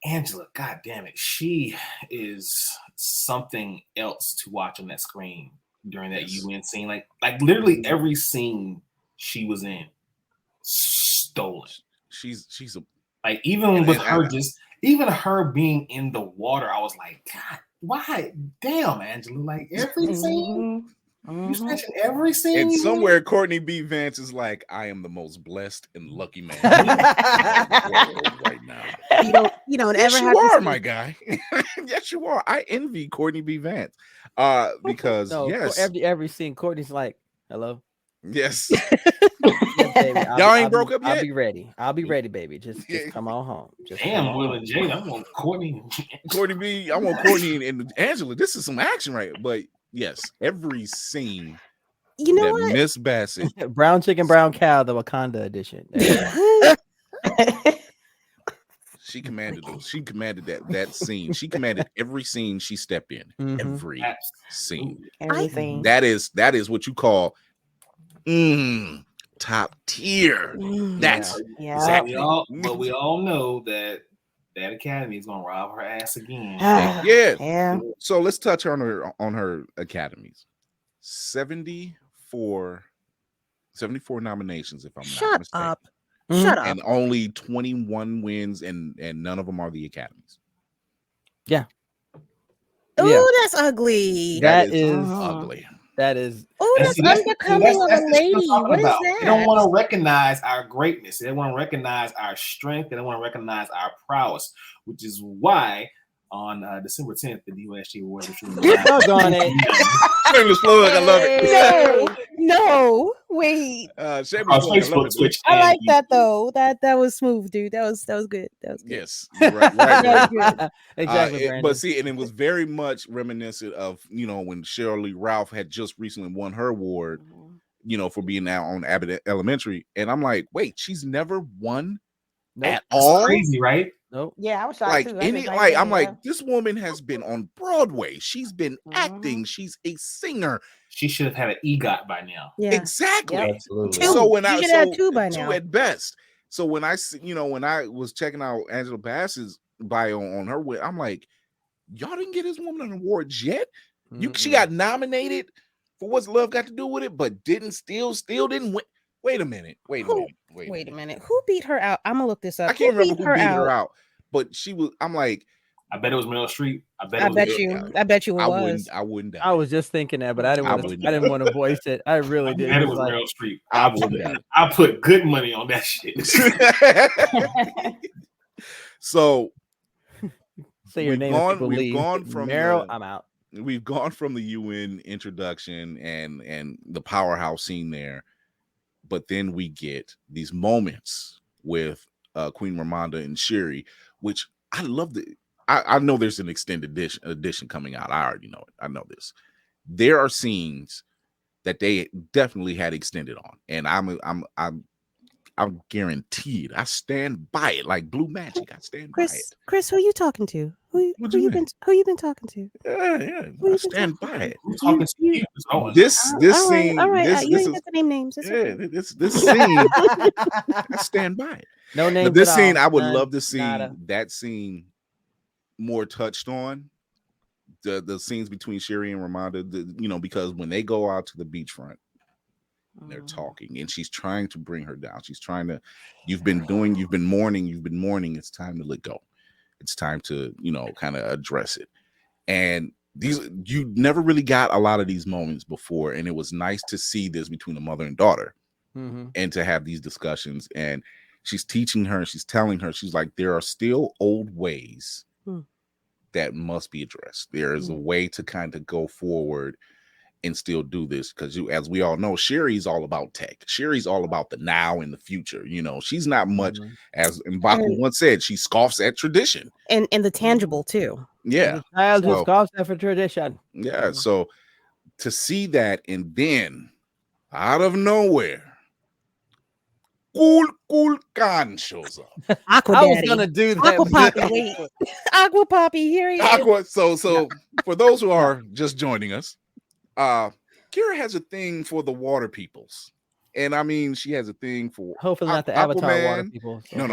Angela, god damn it, she is something else to watch on that screen during that UN scene. Like literally every scene she was in, stolen. She's a like even with her even her being in the water, I was like, God, why? Damn, Angela, like every scene. You snatching every scene. And somewhere Courtney B. Vance is like, I am the most blessed and lucky man right now. You don't yes, ever you have are, to my guy. Yes, you are. I envy Courtney B. Vance. Because yes, every scene, Courtney's like, hello. Yes. Yes, Baby, Y'all ain't broke up yet? I'll be ready. I'll be ready, baby. Just come on home. Damn, Will and Jay. I want Courtney. Courtney B. I want Courtney and Angela. This is some action, right? But yes, every scene. You know that what? Miss Bassett, brown chicken, brown cow, the Wakanda edition. She commanded those. She commanded that scene. She commanded every scene she stepped in. Every scene. Everything. That is what you call top tier. That's exactly. But we all know that academy is gonna rob her ass again. Yeah. So let's touch on her academies. 74 nominations, if I'm not mistaken. Up. Shut up. And only 21 wins, and none of them are the academies. Yeah. Oh, that's ugly. That is ugly. That is. Oh, that's unbecoming of a lady. What is that? They don't want to recognize our greatness. They want to recognize our strength. They don't want to recognize our prowess, which is why on December 10th, the DOSG Awards. On it. Shameless plug. I love it. No, wait. Facebook, Twitch. I like that though. That was smooth, dude. That was good. That was good. Yes, right. Exactly. But see, and it was very much reminiscent of when Cheryl Lee Ralph had just recently won her award, for being now on Abbott Elementary, and I'm like, wait, she's never won at all. Crazy, right? Nope. Yeah, I was shocked too. I'm like, this woman has been on Broadway. She's been acting. She's a singer. She should have had an EGOT by now. Yeah. Exactly. Yep. Absolutely. So when I had two by now. two at best. So when I when I was checking out Angela Bassett's bio on her, I'm like, y'all didn't get this woman an award yet. She got nominated for What's Love Got to Do with It, but still didn't win. Wait a minute. Wait a minute. Who beat her out? I'm gonna look this up. I can't remember who beat her out, but she was. I'm like, I bet it was Meryl Streep. I bet you it was. I wouldn't. I was just thinking that, but I didn't want to voice it. I really did. It was Meryl Streep. I put good money on that shit. So say your name. We've gone from Meryl. I'm out. We've gone from the UN introduction and the powerhouse scene there. But then we get these moments with Queen Ramonda and Shuri, which I love. I know there's an extended edition coming out. I already know it. I know this. There are scenes that they definitely had extended on, and I'm guaranteed. I stand by it like blue magic. I stand by it. Chris, who are you talking to? Who you been talking to? Yeah. I stand by it. I'm talking to you. This scene. All right. This you ain't is got to name names. this scene. I stand by it. No names. This scene, I would love to see that scene more touched on. The scenes between Shuri and Ramonda, because when they go out to the beachfront, they're talking, and she's trying to bring her down. She's trying to. You've been mourning. It's time to let go. It's time to, kind of address it. And you never really got a lot of these moments before, and it was nice to see this between a mother and daughter, and to have these discussions. And she's teaching her, she's telling her, she's like, there are still old ways that must be addressed. There is a way to kind of go forward and still do this, because as we all know, Shuri's all about tech. Shuri's all about the now and the future. She's not much, as M'Baku once said, she scoffs at tradition and the tangible too. Yeah, the child who scoffs at tradition. Yeah, so to see that, and then out of nowhere, Cool Khan shows up. Aqua I was Daddy. gonna do that. Aqua Poppy, wait. Aqua Poppy, here he is. So for those who are just joining us, Kira has a thing for the water peoples. And I mean, she has a thing for hopefully not the Avatar water people. So. No.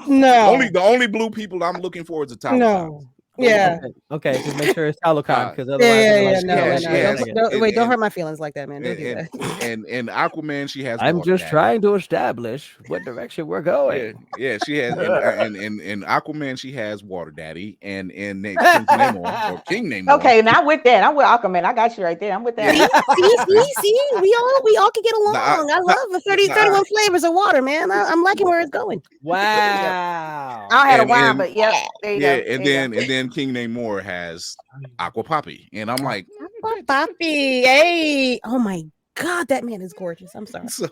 No. The only blue people I'm looking for is the Taliban. No. Yeah. Okay. Just make sure it's Talokan, because otherwise, no. Don't hurt my feelings like that, man. Don't do that. And Aquaman, she has. I'm just trying to establish what direction we're going. Yeah, she has. And Aquaman, she has Water Daddy, and King Namor. Okay, now with that, I'm with Aquaman. I got you right there. I'm with that. See, we all can get along. I love the 31 flavors of water, man. I'm liking where it's going. Wow. I had a wine, but yeah, there you go. And then King Namor has Aqua Poppy, and I'm like, Aqua Poppy, hey, oh my God, that man is gorgeous. I'm sorry.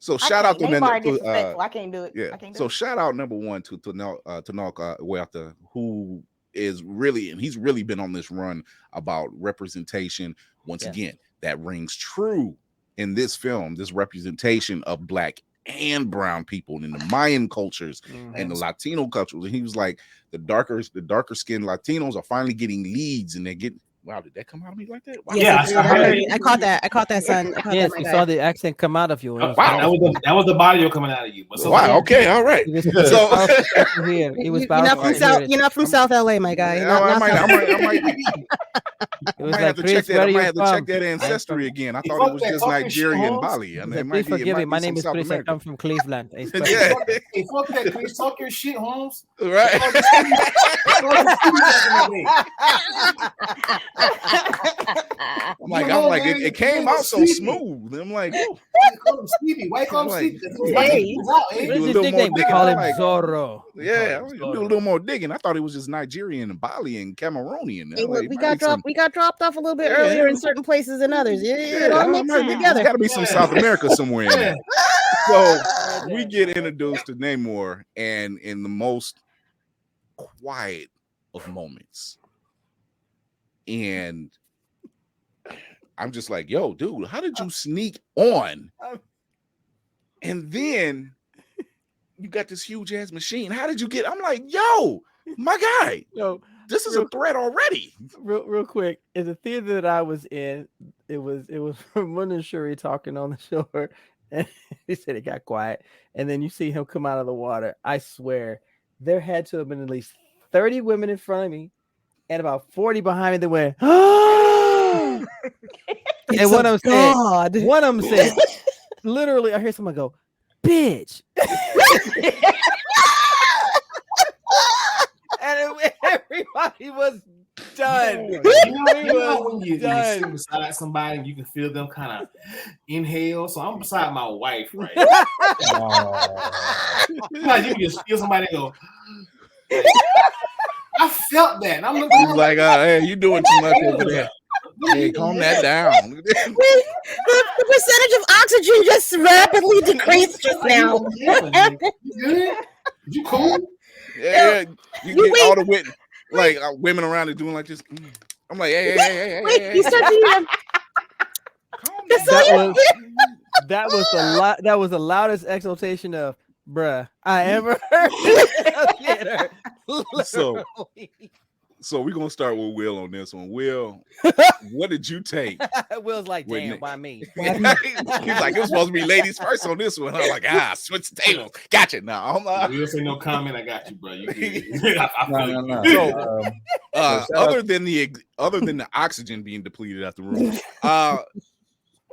So shout out to Neymar disrespectful. I can't do it. Yeah. I can't do So it. shout out number one to Tanaka Huerta, who is really, and he's really been on this run about representation. Once again, that rings true in this film, this representation of Black and brown people in the Mayan cultures and the Latino cultures. And he was like, the darker skinned Latinos are finally getting leads, and they're getting. Wow, did that come out of me like that? Wow. Yes, I caught that, son. Yes, we saw the accent come out of you. Wow, that was the body coming out of you. But wow, okay, all right. You're not from South LA, my guy. I might have to check that ancestry again. I thought it was just Nigeria and Bali. Please forgive me. My name is Chris. I come from Cleveland. Hey, fuck that, Chris. Talk your shit, Holmes. Right. I'm like, it came out so smooth. I'm like, Stevie. Why call him Stevie? We call him Zorro. Yeah, do a little more digging. I thought it was just Nigerian and Bali and Cameroonian. Hey, look, we got dropped off a little bit earlier in certain places than others. It all makes it together. There's got to be some South America somewhere in there. So we get introduced to Namor, and in the most quiet of moments, and I'm just like, yo, dude, how did you sneak on? And then you got this huge ass machine. How did you get? I'm like, yo, my guy, this is a threat already. Real quick, in the theater that I was in, it was Mun and Shuri talking on the shore, and he said it got quiet, and then you see him come out of the water. I swear, there had to have been at least 30 women in front of me, and about 40 behind me that went, and one of them said, literally, I hear someone go, bitch. And everybody was done. When you sit beside somebody, you can feel them kind of inhale. So I'm beside my wife, right? You can just feel somebody go. I felt that. And I'm looking. He's like, hey, you doing too much over there. Hey, calm that down. The percentage of oxygen just rapidly decreased just now. You good? You cool? Yeah, you get all the women around it doing like this. I'm like, hey. You start to that was the loudest exultation of bruh I ever heard. So we're gonna start with Will on this one. Will, what did you take? Will's like, damn, why me? He's like, it was supposed to be ladies first on this one. I'm like, switch the tables. Gotcha. No, We'll say no comment. I got you, bro. You No. So, other than the oxygen being depleted out the room,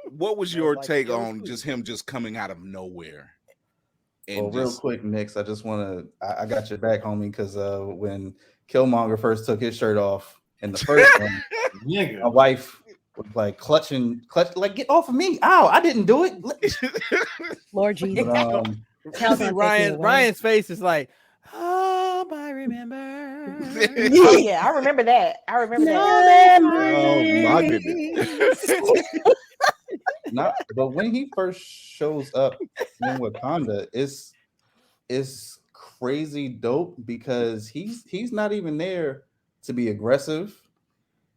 what was your take on just him just coming out of nowhere? And real quick, Nix, I just want to, I got your back, homie, because when Killmonger first took his shirt off in the first one, my wife was like clutch, like, get off of me. Ow, I didn't do it. Lord Jesus. Ryan's face is like, oh, I remember. Oh, yeah, I remember that. Oh, my goodness. But when he first shows up in Wakanda, it's crazy dope because he's not even there to be aggressive,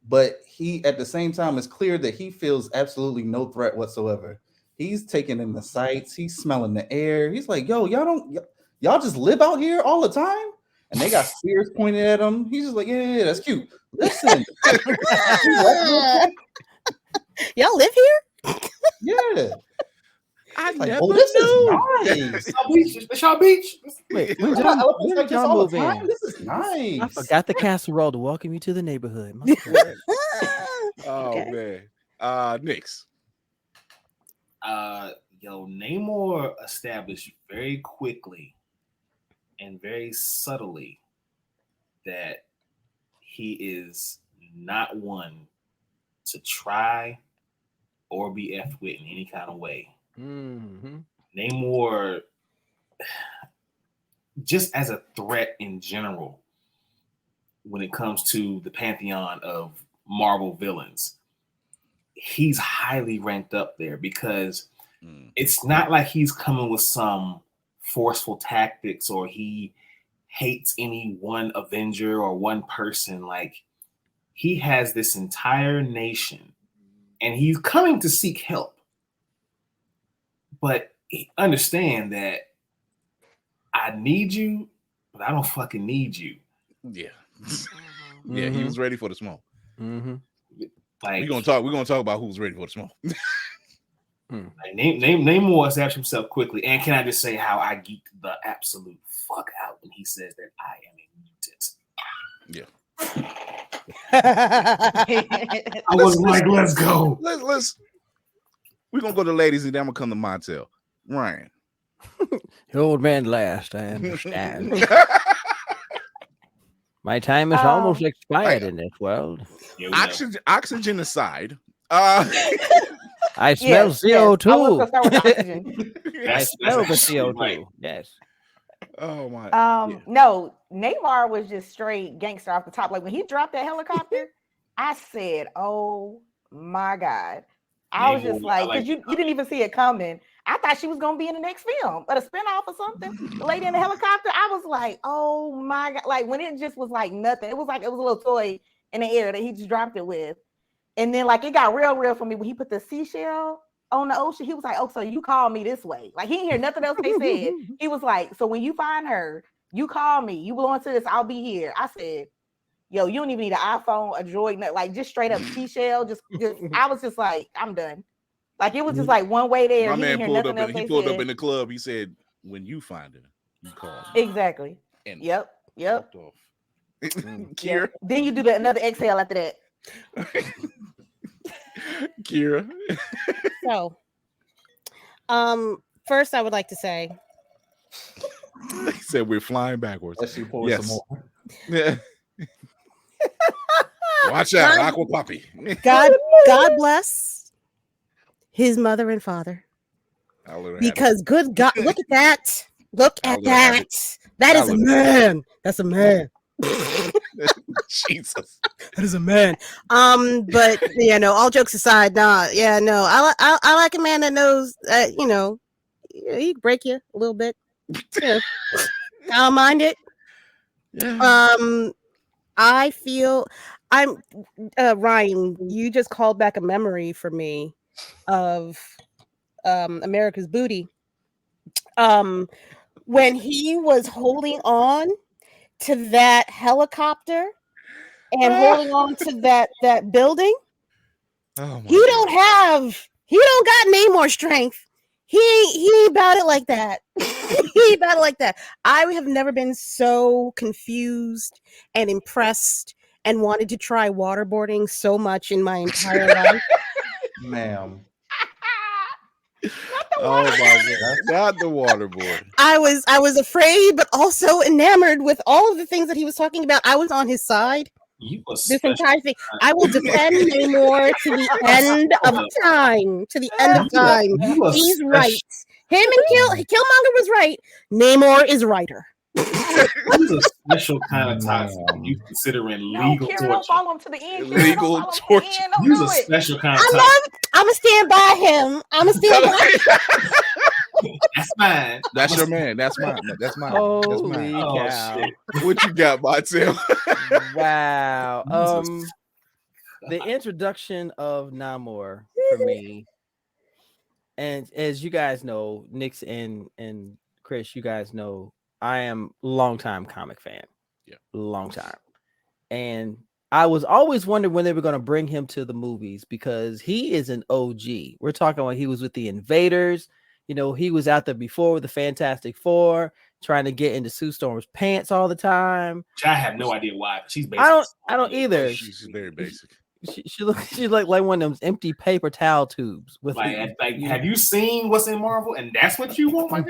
but he at the same time is clear that he feels absolutely no threat whatsoever. He's taking in the sights, he's smelling the air. He's like, yo, y'all just live out here all the time? And they got spears pointed at him. He's just like, yeah, that's cute. Listen. Y'all live here? Yeah. I like, never this knew. is nice. That's y'all beach. Wait, This is nice. I forgot the casserole to welcome you to the neighborhood. Man. Nix. Namor established very quickly and very subtly that he is not one to try or be effed with in any kind of way. Mm-hmm. Namor, just as a threat in general, when it comes to the pantheon of Marvel villains, he's highly ranked up there because It's not like he's coming with some forceful tactics or he hates any one Avenger or one person. Like, he has this entire nation and he's coming to seek help. But understand that I need you, but I don't fucking need you. Yeah. Yeah, he was ready for the smoke. Like, we're gonna talk about who's ready for the smoke. Like, Namor established himself quickly. And can I just say how I geeked the absolute fuck out when he says that I am a mutant? Yeah. I was like, let's go. We're gonna go to ladies and then I'm gonna come to Montel. Ryan. The old man last, I understand. My time is almost expired in this world. Oxygen aside. I smell CO2. I was gonna start with oxygen. I smell the CO2. Right. Yes. Oh my. No, Neymar was just straight gangster off the top. Like when he dropped that helicopter, I said, "Oh my god!" I was just like, because you didn't even see it coming. I thought she was gonna be in the next film, but a spinoff or something. The lady in the helicopter. I was like, "Oh my god!" Like when it just was like nothing. It was like it was a little toy in the air that he just dropped it with. And then like it got real for me when he put the seashell on the ocean. He was like, "Oh, so you call me this way." Like he didn't hear nothing else they said. He was like, "So when you find her, you call me. You belong to this. I'll be here." I said, "Yo, you don't even need an iPhone, a Droid, like just straight up seashell." Just I was just like, "I'm done." Like it was just like one way there. My man pulled up. He pulled up in the club. He said, "When you find her, you call me." Exactly. And yep. Off. Kira. Then you do another exhale after that. Kira. So, first I would like to say, they said we're flying backwards. Yes. Some more. Yeah. Watch out, Aqua Puppy. God bless his mother and father. Because good God, look at that. Look at that. That is a man. That's a man. Jesus, that is a man. But yeah, no. All jokes aside, I like a man that knows that he can break you a little bit. I don't mind it. Yeah. I feel Ryan. You just called back a memory for me of America's Booty. When he was holding on to that helicopter and holding on to that building. He don't got Namor strength. He about it like that. He about it like that. I have never been so confused and impressed and wanted to try waterboarding so much in my entire life. Ma'am. Oh my god, not the waterboard. I was afraid, but also enamored with all of the things that he was talking about. I was on his side. This entire thing. I will defend Namor to the end of time. To the end of time. He's right. Him and Killmonger was right. Namor is righter. He's a special kind of toxic. You considering legal torture? Don't follow him to the end. Legal torture. He's a special kind of toxic. I'm gonna stand by him. I'm gonna stand by him. That's mine. That's your man. That's mine. That's mine. Holy cow. What you got, Montel? Wow. The introduction of Namor for me, and as you guys know, Nix and Chris, you guys know, I am a longtime comic fan. Yeah. Long time. And I was always wondering when they were going to bring him to the movies because he is an OG. We're talking about he was with the Invaders. He was out there before with the Fantastic Four, trying to get into Sue Storm's pants all the time. I have no idea why. She's basic. I don't either. She's very basic. She looks like one of those empty paper towel tubes with have you seen what's in Marvel and that's what you want? Like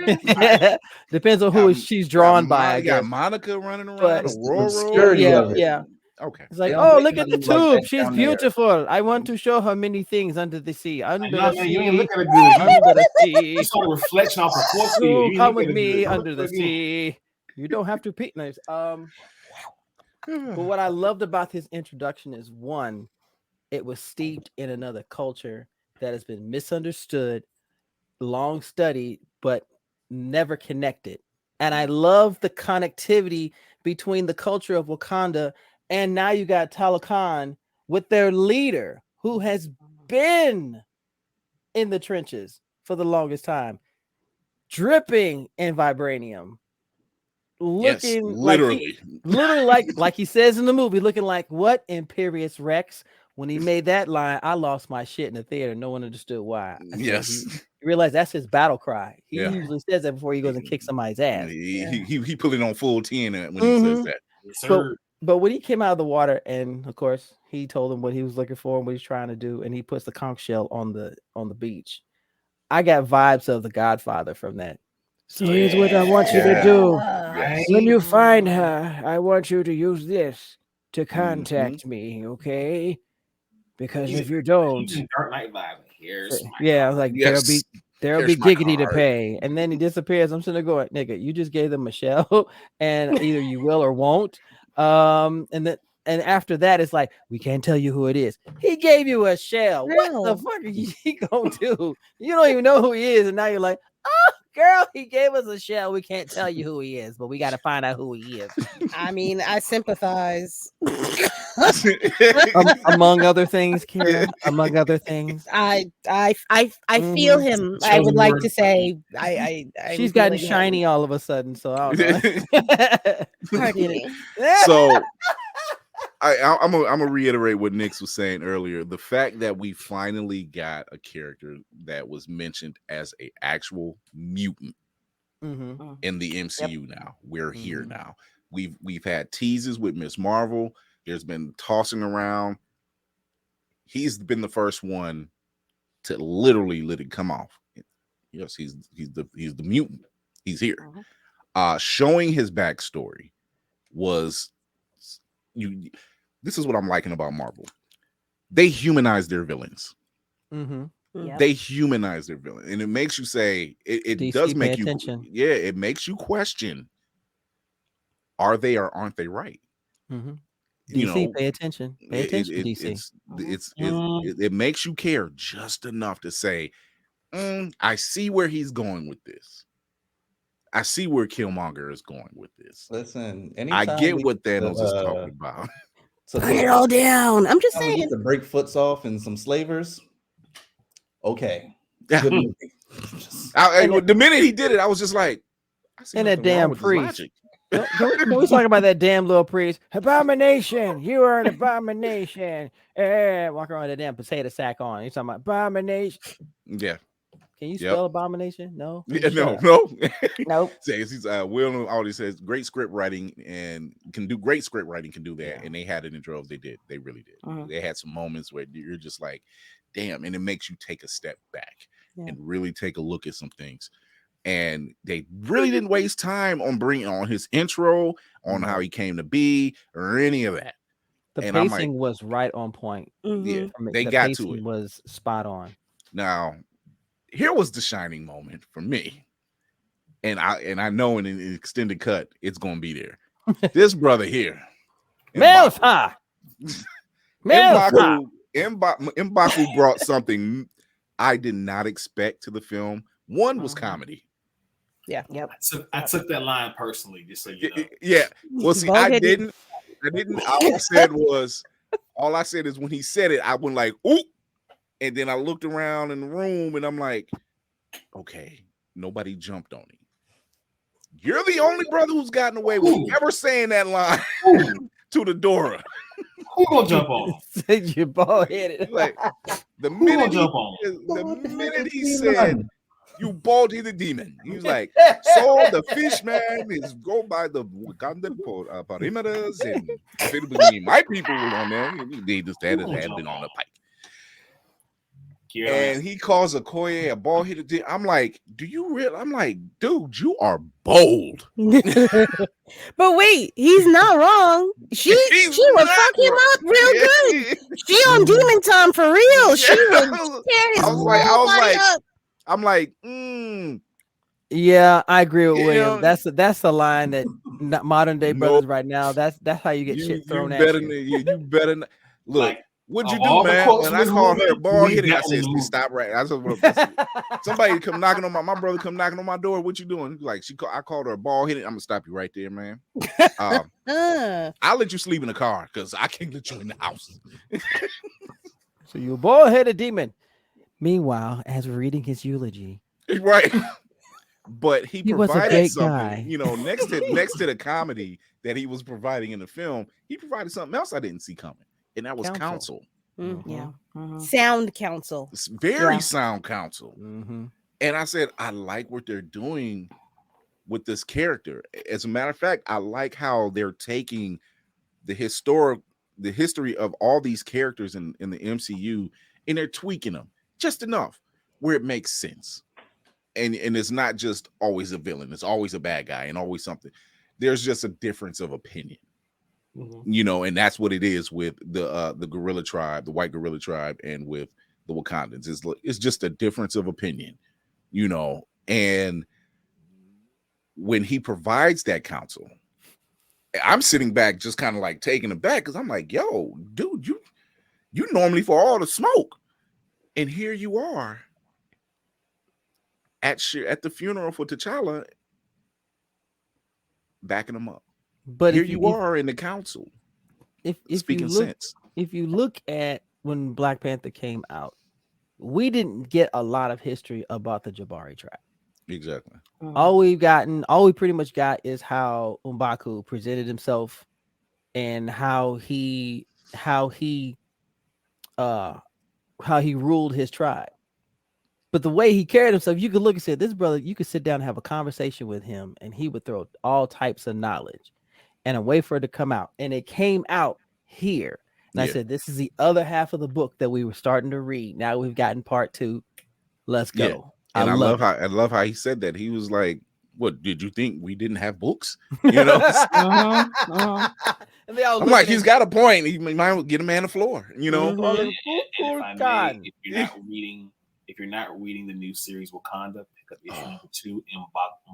depends on who she's drawn by. I got Monica running around. Aurora. Yeah. Okay. It's like, oh, look at the tube. She's beautiful. I want to show her many things under the sea. Under the sea. You ain't look at it good. Under the sea. You saw the reflection off the force field. Come with me under the sea. You don't have to peek nice. But what I loved about his introduction is one, it was steeped in another culture that has been misunderstood long studied, but never connected. And I love the connectivity between the culture of Wakanda, and now you got Talokan with their leader who has been in the trenches for the longest time, dripping in vibranium, looking literally like he says in the movie, looking like what? Imperious Rex. When he made that line, I lost my shit in the theater. No one understood why. Yes. He realized that's his battle cry. He usually says that before he goes and kicks somebody's ass. He put it on full 10 when he says that. Yes, but when he came out of the water, and of course he told him what he was looking for and what he's trying to do, and he puts the conch shell on the beach. I got vibes of The Godfather from that. So here's what I want you to do. When you find her, I want you to use this to contact me, okay? Because if you don't, Dark Knight vibe. Here's I was like, there'll be giggity to pay, and then he disappears. I'm sitting there going, nigga, you just gave them a shell, and either you will or won't. And after that, it's like, we can't tell you who it is. He gave you a shell. What the fuck are you gonna do? You don't even know who he is, and now you're like, oh, girl, he gave us a shell. We can't tell you who he is, but we got to find out who he is. I mean, I sympathize. Among other things, Kira. Among other things, I feel him. I would like to say, she's gotten shiny all of a sudden. So I don't know. Pardon me. So I'm gonna reiterate what Nix was saying earlier. The fact that we finally got a character that was mentioned as an actual mutant in the MCU. Now we're here. Now we've had teases with Ms. Marvel. There's been tossing around. He's been the first one to literally let it come off. Yes, he's the mutant. He's here. Showing his backstory was this is what I'm liking about Marvel. They humanize their villains. They humanize their villain, and it makes you say it does make you attention. It makes you question: are they or aren't they right? DC, pay attention. Pay attention, DC. It makes you care just enough to say, I see where he's going with this. I see where Killmonger is going with this. Listen, I get what Thanos is talking about. Put it all down. I'm just saying. Get the break foots off and some slavers. Okay. The minute he did it, I was just like, and a damn priest. Can we talk about that damn little priest? Abomination! You are an abomination. Walk around with a damn potato sack on. You're talking about abomination. Yeah. Can you spell abomination? No. No. Nope. Will always says great script writing and can do great script writing can do that, and they had it in droves. They did. They really did. They had some moments where you're just like, damn, and it makes you take a step back and really take a look at some things. And they really didn't waste time on bringing on his intro, on how he came to be, or any of that. The pacing was right on point. Yeah, they got to it. Was spot on. Now, here was the shining moment for me, and I know in an extended cut it's gonna be there. This brother here, M'Baku brought something I did not expect to the film. One was comedy. Yeah. Yep. I took that line personally, just so you know. Yeah. Well, see, I didn't. All I said is when he said it, I went like, ooh. And then I looked around in the room and I'm like, okay, nobody jumped on him. You're the only brother who's gotten away with never saying that line to the Dora. Who gonna jump on? You bald headed. Like the minute he said, "You bald-headed demon," he was like, "So the fish man is go by the Wakanda perimeters, and if it was me, my people were on there. They just had been on the pike." And he calls Okoye a bald-headed demon. I'm like, "Do you really?" I'm like, "Dude, you are bold." But wait, he's not wrong. She would fuck him up real good. She on demon time for real. She would tear his whole body up. I'm like, yeah, I agree with William. That's the line that modern day brothers right now. That's how you get shit thrown at you. You better not. Look, What'd you do, man? When I called her bald headed, I said, "Stop right." I said, "Somebody come knocking on my brother come knocking on my door. What you doing?" Like I called her bald headed. I'm gonna stop you right there, man. I'll let you sleep in the car because I can't let you in the house. So you bald headed demon. Meanwhile, as we're reading his eulogy, right? But he provided something, guy. you know, next to the comedy that he was providing in the film, he provided something else I didn't see coming, and that was counsel. Mm-hmm. Yeah, sound counsel. It's very sound counsel. Mm-hmm. And I said, I like what they're doing with this character. As a matter of fact, I like how they're taking the history of all these characters in the MCU, and they're tweaking them just enough where it makes sense. And it's not just always a villain, it's always a bad guy and always something. There's just a difference of opinion. You know, and that's what it is with the gorilla tribe, the white gorilla tribe, and with the Wakandans. It's just a difference of opinion, you know. And when he provides that counsel, I'm sitting back just kind of like taken aback because I'm like, yo, dude, you normally for all the smoke, and here you are at the funeral for T'Challa, backing him up. But here you are in the council. If speaking sense. If you look at when Black Panther came out, we didn't get a lot of history about the Jabari tribe. Exactly. All we pretty much got is how M'Baku presented himself and how he ruled his tribe. But the way he carried himself, you could look and say, this brother, you could sit down and have a conversation with him, and he would throw all types of knowledge and a way for it to come out. And it came out here. And I said, this is the other half of the book that we were starting to read. Now we've gotten part 2. Let's go. Yeah. And I love how he said that. He was like, what, did you think we didn't have books? You know? And they all I'm like, he's got a point. He might get a man the floor, you know? If you're not reading the new series Wakanda, pick up issue number 2.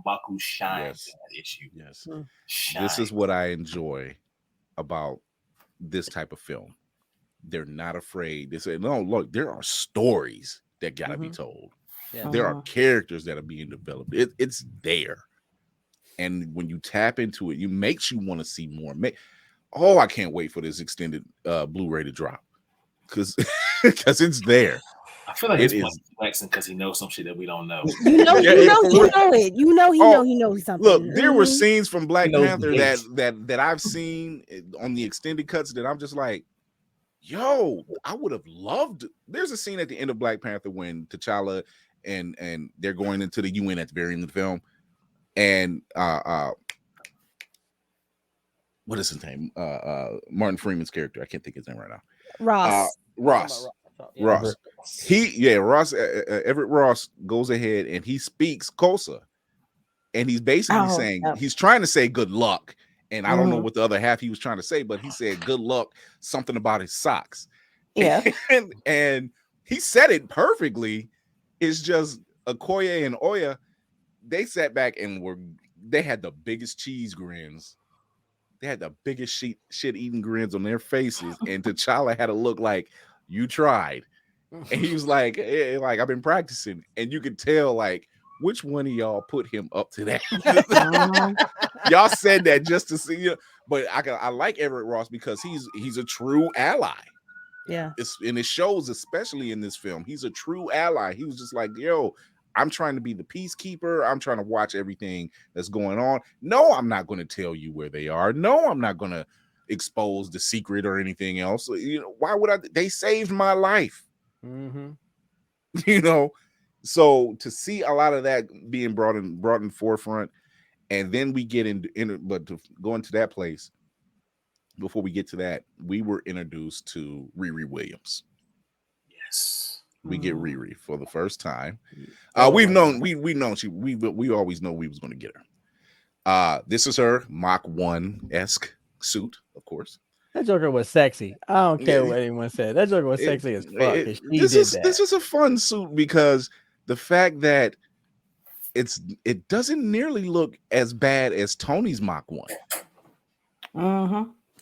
M'Baku shines in that issue. Yes. This is what I enjoy about this type of film. They're not afraid. They say, no, look, there are stories that gotta be told. Yeah. There are characters that are being developed. It's there. And when you tap into it, it makes you want to see more. I can't wait for this extended Blu-ray to drop. Because it's there. I feel like he's flexing because he knows some shit that we don't know. You know it. You know he knows something. Look, there were scenes from Black Panther that I've seen on the extended cuts that I'm just like, yo, I would have loved. There's a scene at the end of Black Panther when T'Challa and they're going into the UN at the very end of the film, and what is his name? Martin Freeman's character. I can't think of his name right now. Ross. Everett Ross goes ahead and he speaks Kosa, and he's basically saying he's trying to say good luck, and I don't know what the other half he was trying to say, but he said good luck, something about his socks. Yeah, and he said it perfectly. It's just Okoye and Oya, they sat back and they had the biggest cheese grins. They had the biggest shit eating grins on their faces, and T'Challa had a look like, you tried. And he was like, hey, like, I've been practicing. And you could tell, like, which one of y'all put him up to that? Y'all said that just to see you. But I like Everett Ross because he's a true ally. Yeah. And it shows, especially in this film. He's a true ally. He was just like, yo, I'm trying to be the peacekeeper. I'm trying to watch everything that's going on. No, I'm not going to tell you where they are. No, I'm not going to expose the secret or anything else. You know, why would I? They saved my life. You know, so to see a lot of that being brought in forefront, and then we get but to go into that place, before we get to that, we were introduced to Riri Williams. Yes, we get Riri for the first time. We always know we was going to get her. This is her Mach 1-esque suit, of course. That Joker was sexy. I don't care what anyone said. That Joker was sexy as fuck. This is a fun suit because the fact that it doesn't nearly look as bad as Tony's Mach 1.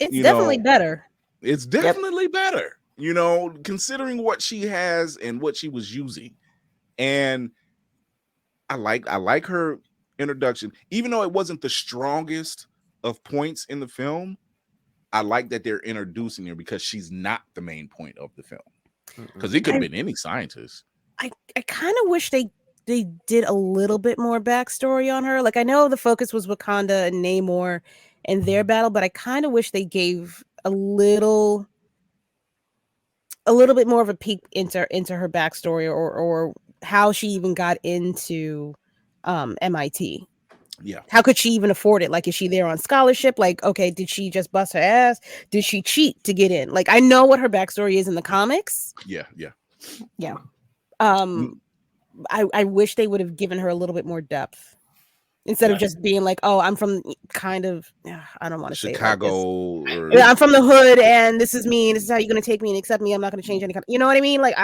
It's definitely better. It's definitely better. you know, considering what she has and what she was using. And I like her introduction, even though it wasn't the strongest of points in the film. I like that they're introducing her because she's not the main point of the film. Because it could have been any scientist. I kind of wish they did a little bit more backstory on her. Like, I know the focus was Wakanda and Namor and their battle, but I kind of wish they gave a little bit more of a peek into her backstory or how she even got into MIT. Yeah. How could she even afford it? Like, is she there on scholarship? Like, okay, did she just bust her ass? Did she cheat to get in? Like, I know what her backstory is in the comics. Yeah. I wish they would have given her a little bit more depth instead of just being like, oh, I'm from kind of, I don't want to say Chicago. I'm from the hood and this is me and this is how you're going to take me and accept me. I'm not going to change any kind of, you know what I mean? Like,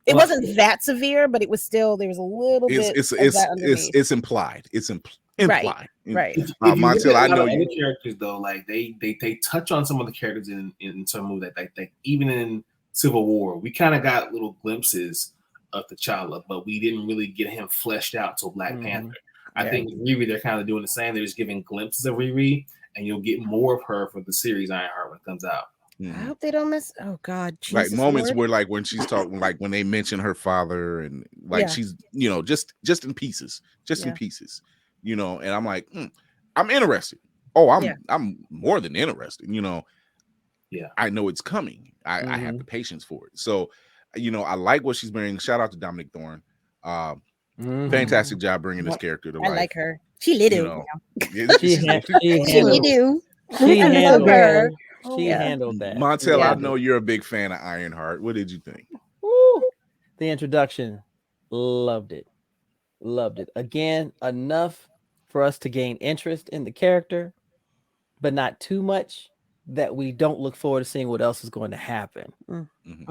it wasn't that severe, but it was still, there was a little bit. It's implied. It's implied. Right. Montel, I know you. Characters though, like they touch on some of the characters in some movie that like even in Civil War, we kind of got little glimpses of T'Challa, but we didn't really get him fleshed out till Black Panther. I think with Riri, they're kind of doing the same. They're just giving glimpses of Riri, and you'll get more of her for the series Ironheart when it comes out. I hope they don't miss. Oh God, Jesus like moments Lord. where, like, when she's talking, like when they mention her father, and like she's, you know, just in pieces, in pieces, you know. And I'm like, I'm interested. Oh, I'm more than interested. You know, I know it's coming. I have the patience for it. So, you know, I like what she's bringing. Shout out to Dominic Thorne. Fantastic job bringing this character to life. I like her. She little. You know? She handled her. She handled that. Montel, I know you're a big fan of Ironheart. What did you think? Woo. The introduction, loved it. Again, enough for us to gain interest in the character, but not too much that we don't look forward to seeing what else is going to happen.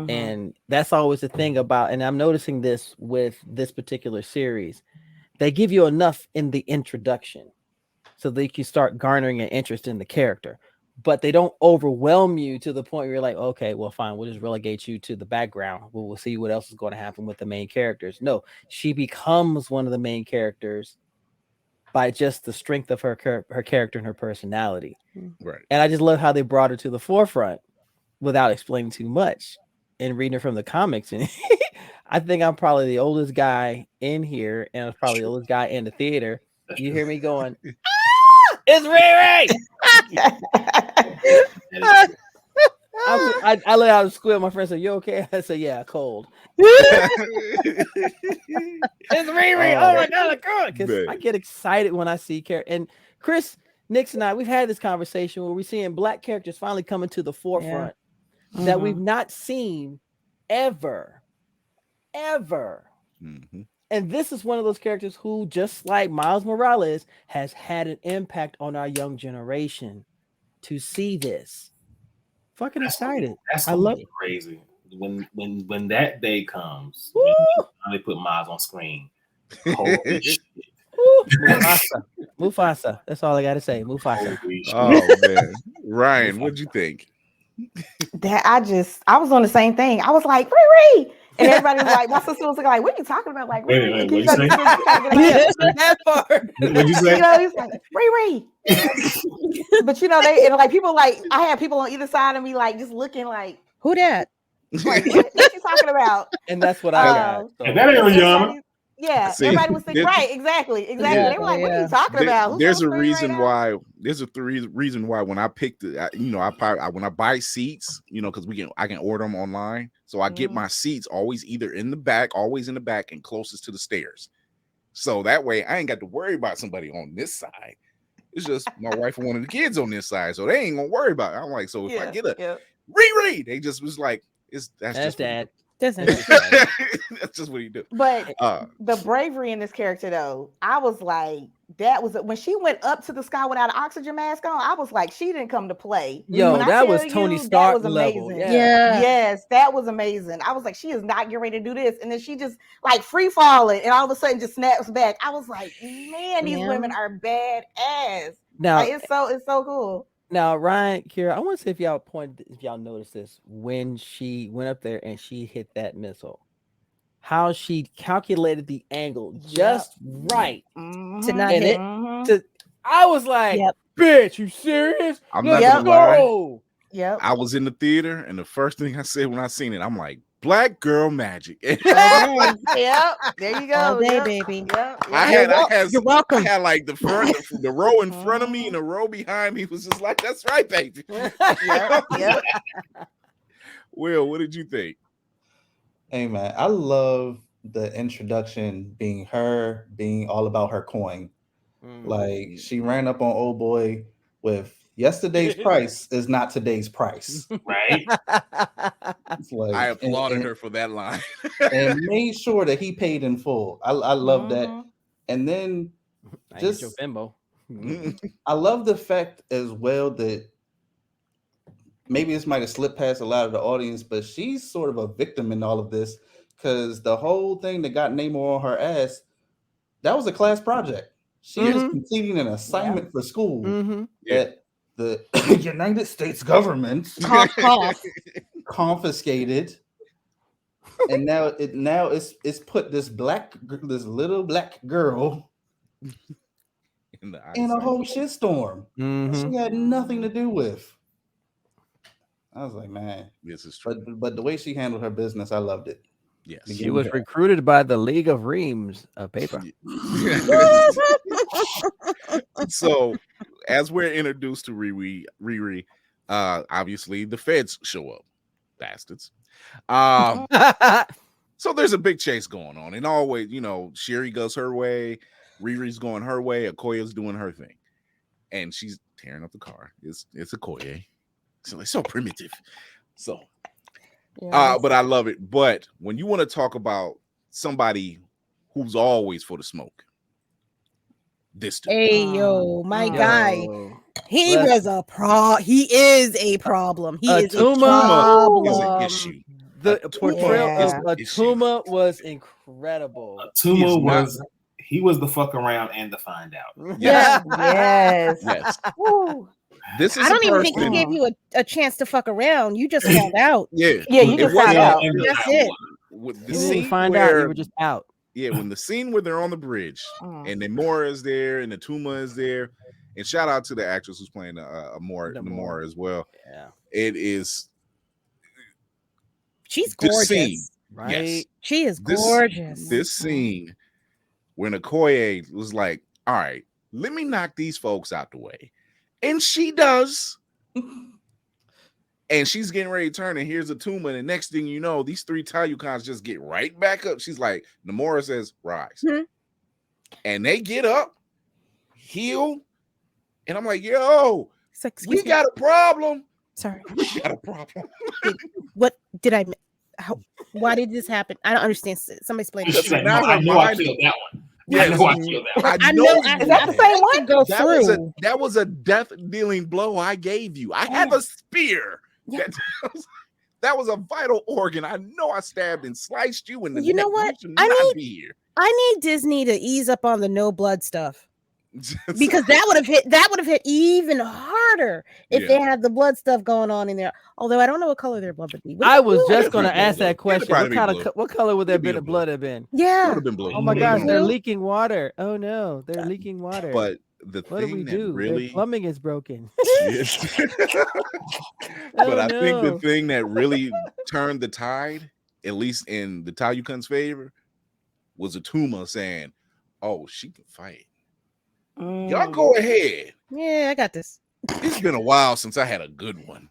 And that's always the thing about, and I'm noticing this with this particular series, they give you enough in the introduction so that you can start garnering an interest in the character, but they don't overwhelm you to the point where you're like, okay, well, fine, we'll just relegate you to the background. We'll see what else is going to happen with the main characters. No, she becomes one of the main characters by just the strength of her character and her personality. Right. And I just love how they brought her to the forefront without explaining too much and reading her from the comics. And I think I'm probably the oldest guy in here, and I'm probably the oldest guy in the theater. You hear me going, it's Riri! I let out a squeal. My friend said, "You okay?" I said, "Yeah, cold." It's Riri. Oh my God, because I get excited when I see characters. And Chris, Nix, and I, we've had this conversation where we're seeing Black characters finally coming to the forefront that we've not seen ever. And this is one of those characters who, just like Miles Morales, has had an impact on our young generation. To see this, fucking excited. That's I love it. Crazy when that day comes. They put Miles on screen. Holy shit. Mufasa. That's all I gotta say. Mufasa. Oh man, Ryan, what'd you think? That I was on the same thing. I was like, Riri. And everybody was like, my sister was like, what are you talking about? Like, wait, what you say? That part. What'd you say? You know, he's like, Riri. But you know, like people, like, I had people on either side of me, like, just looking like, who that? Like, what you talking about? And that's what I got. So. And that ain't Rihanna. Yeah, everybody was thinking, right, exactly. Yeah. They were like, what are you talking about? There's a reason why. There's a reason why when I picked it, you know, when I buy seats, you know, because I can order them online, so I get my seats always either in the back, and closest to the stairs, so that way I ain't got to worry about somebody on this side. It's just my wife and one of the kids on this side, so they ain't gonna worry about it. I'm like, so if I get a Riri, they just was like, that's just dad. That's just what you do. But the bravery in this character, though, I was like, that was when she went up to the sky without an oxygen mask on. I was like, she didn't come to play. Yo, that was Tony Stark level. Yeah. Yes, that was amazing. I was like, she is not getting ready to do this, and then she just like free falling, and all of a sudden just snaps back. I was like, man, these women are badass. Now like, it's so cool. Now, Ryan, Kira, I want to see if y'all noticed this when she went up there and she hit that missile. How she calculated the angle just right to not hit. I was like, bitch, you serious? I'm not gonna lie. Yep. I was in the theater, and the first thing I said when I seen it, I'm like, black girl magic. Yep. There you go. All day, baby. Yep. You're welcome. I had like the front, the row in front of me and the row behind me was just like, that's right, baby. Yep. Will, what did you think? Hey man, I love the introduction being all about her coin. Like she ran up on old boy with yesterday's price is not today's price. Right. Like, I applauded her for that line. And made sure that he paid in full. I love that. And then just your bimbo. I love the fact as well that maybe this might have slipped past a lot of the audience, but she's sort of a victim in all of this because the whole thing that got Namor on her ass, that was a class project. She is completing an assignment for school that the United States government confiscated, and now it's put this little black girl in a whole shitstorm. She had nothing to do with. I was like, man, this is true. But the way she handled her business, I loved it. Yes, she was recruited by the League of Reams of Paper. So, as we're introduced to Riri, obviously the feds show up, bastards. So there's a big chase going on, and always, Sherry goes her way, Riri's going her way, Okoye's doing her thing, and she's tearing up the car. It's Okoye. So it's so primitive. So, but I love it. But when you want to talk about somebody who's always for the smoke, this dude. Hey yo, my guy. He was a He is a problem. He is a problem. Is an issue. The portrayal of Atuma was incredible. Atuma was. He was the fuck around and the find out. Yes. This is I don't even think he gave you a chance to fuck around. You just found out. You just found out. That's it. With the you scene didn't find out, you were just out. Yeah, when the scene where they're on the bridge and Namora is there and Atuma is there, and shout out to the actress who's playing Namora as well. Yeah, it is. She's gorgeous, scene, right? Yes. She is gorgeous. This scene when Okoye was like, "All right, let me knock these folks out the way." And she does. And she's getting ready to turn, and here's Atuma. And the next thing you know, these three Tayukans just get right back up. She's like, Namora says, rise. And they get up, heal. And I'm like, yo, we got a problem. Sorry. We got a problem. What did I why did this happen? I don't understand. Somebody explain it. Like, no, I know I killed that one. Yes. I know. Is that the same one? Go through. That was a death-dealing blow I gave you. I have a spear. Yeah. That was a vital organ. I know I stabbed and sliced you in the neck. You know what? I need Disney to ease up on the no blood stuff. Because that would have hit even harder if they had the blood stuff going on in there. Although I don't know what color their blood would be. I was just going to ask that question. What color would their bit of blood have been? Yeah. It would have been blue. Oh my gosh, they're leaking water. Oh no, they're leaking water. But what do we do? Really, their plumbing is broken. But I think the thing that really turned the tide, at least in the Tayukan's favor, was Atuma saying, "Oh, she can fight. Y'all go ahead. Yeah, I got this. It's been a while since I had a good one,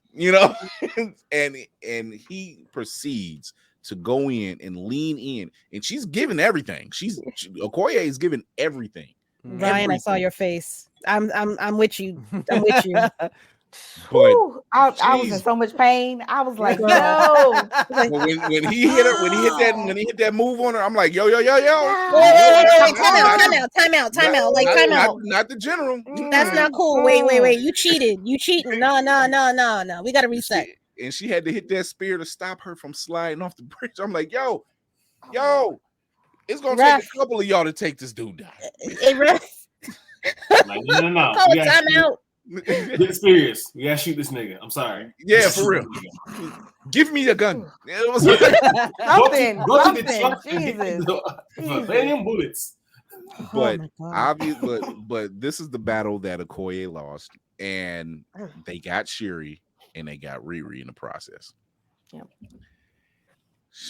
and he proceeds to go in and lean in, and she's giving everything. Okoye is giving everything. Ryan, I saw your face. I'm with you. I'm with you. But I was in so much pain. I was like, no. when he hit her, when he hit that move on her, I'm like, yo. Wait, time out. Like time out. Not the general. That's not cool. Wait. You cheated. You cheating. No. We gotta reset. And she had to hit that spear to stop her from sliding off the bridge. I'm like, yo, it's gonna take a couple of y'all to take this dude down. Hey, ref. Like, no. Call it time out. Get serious. We gotta shoot this nigga. I'm sorry. Yeah, for real. Give me a gun. It was something. Jesus. Bullets. But obviously, but this is the battle that Okoye lost, and they got Shuri and they got Riri in the process. Yep.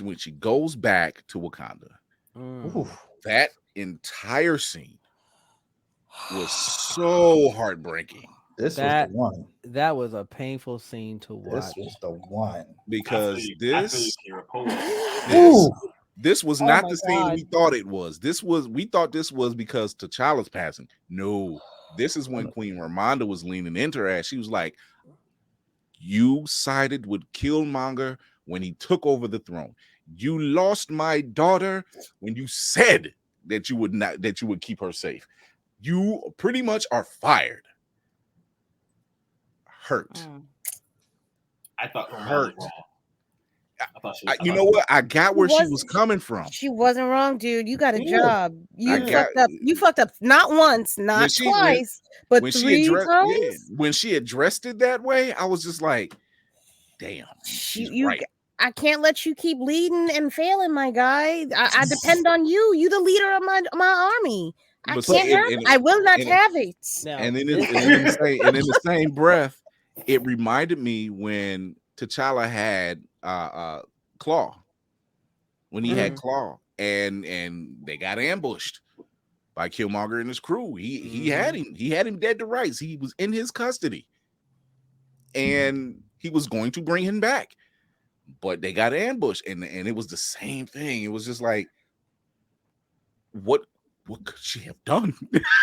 When she goes back to Wakanda, that entire scene was so heartbreaking. This was the one. That was a painful scene to watch. This was the one. Because this was not the scene we thought it was. We thought this was because T'Challa's passing. No, this is when Queen Ramonda was leaning into her ass. She was like, you sided with Killmonger when he took over the throne. You lost my daughter when you said that you would keep her safe. You pretty much are fired. Hurt. I thought hurt. I thought you know what? I got where she was coming from. She wasn't wrong, dude. You got a job. You fucked up not once, not twice, but 3 times. Yeah, when she addressed it that way, I was just like, damn, she's right. I can't let you keep leading and failing, my guy. I depend on you. You the leader of my army. I can't have it. I will not have it. And in the same breath, it reminded me when T'Challa had Claw, when he had Claw, and they got ambushed by Killmonger and his crew. He had him dead to rights. He was in his custody, and he was going to bring him back, but they got ambushed, and it was the same thing. It was just like, what could she have done?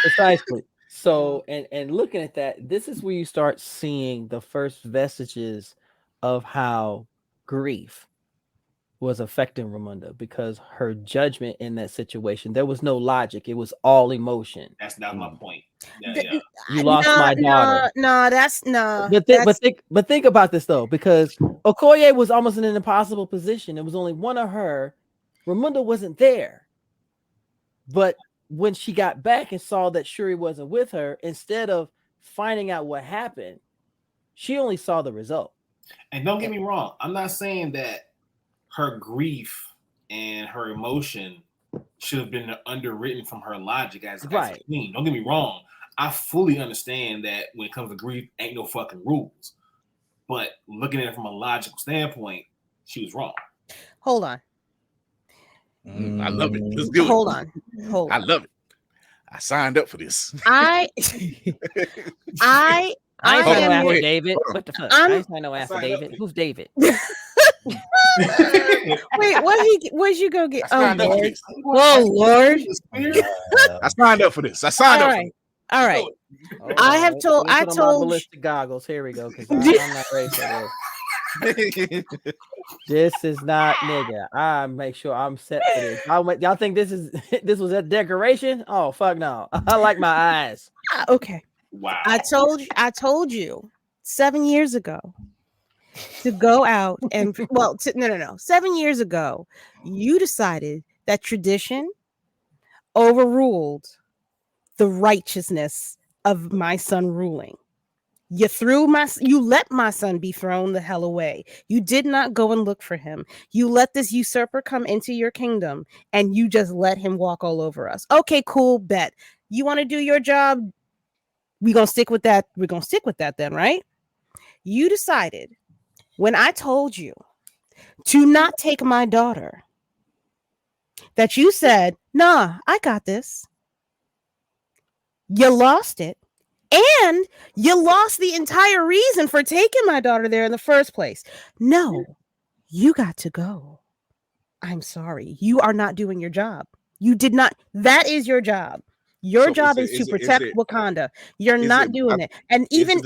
Precisely. So, and looking at that, this is where you start seeing the first vestiges of how grief was affecting Ramonda, because her judgment in that situation, there was no logic. It was all emotion. That's not my point. Yeah. You lost my daughter. But think about this though, because Okoye was almost in an impossible position. It was only one of her. Ramonda wasn't there. But when she got back and saw that Shuri wasn't with her, instead of finding out what happened, she only saw the result. And don't get me wrong, I'm not saying that her grief and her emotion should have been underwritten from her logic as a queen. Don't get me wrong. I fully understand that when it comes to grief, ain't no fucking rules. But looking at it from a logical standpoint, she was wrong. Hold on. I love it. Let's do it. Hold on. I love it. I signed up for this. I ain't no affidavit. What the fuck? I ain't no affidavit. Who's David? Wait, where'd you go get? Oh Lord! Whoa, Lord! I signed up for this. I signed up. All right. I told ballistic goggles. Here we go. Because I'm not ready for this. This is not nigga. I make sure I'm set for this. Y'all think this was a decoration? Oh fuck no! I like my eyes. Okay. Wow. I told you 7 years ago to go out and no. 7 years ago, you decided that tradition overruled the righteousness of my son ruling. You let my son be thrown the hell away. You did not go and look for him. You let this usurper come into your kingdom and you just let him walk all over us. Okay, cool, bet. You want to do your job? We're going to stick with that. We're going to stick with that then, right? You decided when I told you to not take my daughter that you said, nah, I got this. You lost it. And you lost the entire reason for taking my daughter there in the first place. No, you got to go. I'm sorry. You are not doing your job. You did not. That is your job. Your job is to protect Wakanda. You're not doing it. And even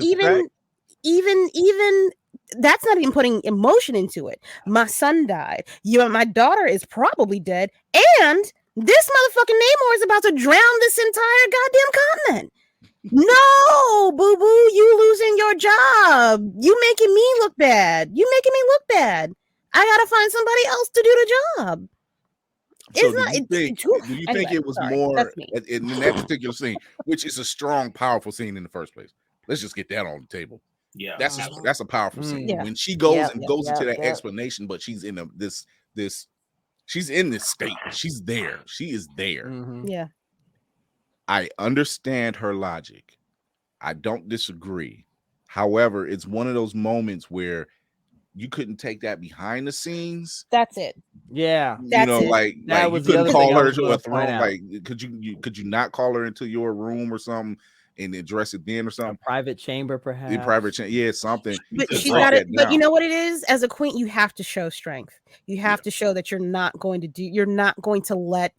that's not even putting emotion into it. My son died. My daughter is probably dead. And this motherfucking Namor is about to drown this entire goddamn continent. No, boo boo, you losing your job. You making me look bad. I gotta find somebody else to do the job. So do you think it was more in that particular scene, which is a strong, powerful scene in the first place? Let's just get that on the table. Yeah, that's a powerful scene. Yeah. When she goes Yep, into that yep. explanation, but she's in this she's in this state. She's there. She is there. Mhm. Yeah. I understand her logic. I don't disagree. However, it's one of those moments where you couldn't take that behind the scenes. That's it. Yeah. You That's know, it. like That you was the couldn't other thing call I her was to gonna a point throne. out. Like, could you not call her into your room or something and address it then or A something? private chamber, perhaps. In private chamber, yeah, something. But Just she's break got it. that But you down. know what it is? As a queen, you have to show strength. You have to show that you're not going to let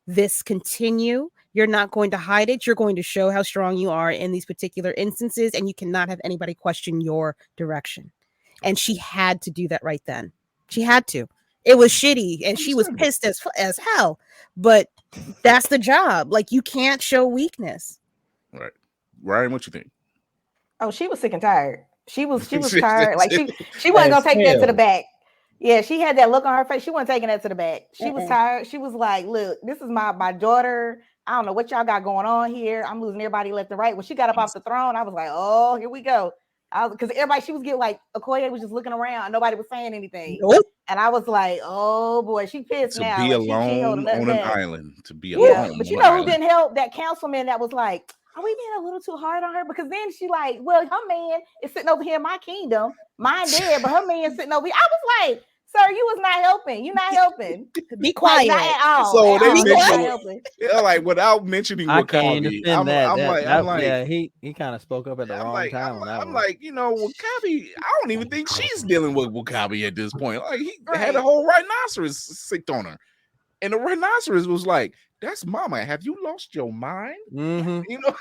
this continue. You're not going to hide it. You're going to show how strong you are in these particular instances, and you cannot have anybody question your direction. And she had to do that right then. She had to. It was shitty, and she was pissed as hell. But that's the job. Like, you can't show weakness. Right, Ryan, what you think? Oh, she was sick and tired. She was tired. Like she wasn't gonna take that to the back. Yeah, she had that look on her face. She wasn't taking that to the back. She was tired. She was like, "Look, this is my daughter. I don't know what y'all got going on here. I'm losing everybody left and right." When she got up off the throne, I was like, "Oh, here we go." Because everybody, she was getting like, Okoye was just looking around and nobody was saying anything. Nope. And I was like, "Oh boy, she pissed To now." be Like, she alone holding on nothing an back. island. To be Yeah, alone. but you on know an who island. didn't help? That councilman that was like, "Are we being a little too hard on her?" Because then she like, well, her man is sitting over here in my kingdom, mine dead, but her man sitting over here. I was like, "Sir, you was not helping. You're not helping. Be quiet. Like, not at all. So at they all. You're mentioned- not helping." Yeah, like without mentioning I can't Wakabi, defend I'm that. like, Yeah, he kind of spoke up at the I'm wrong like, time on that I'm one. like, you know, Wakabi. I don't even think she's dealing with Wakabi at this point. Like, he had Right. a whole rhinoceros sicked on her, and the rhinoceros was like, "That's mama. Have you lost your mind?" Mhm. You know.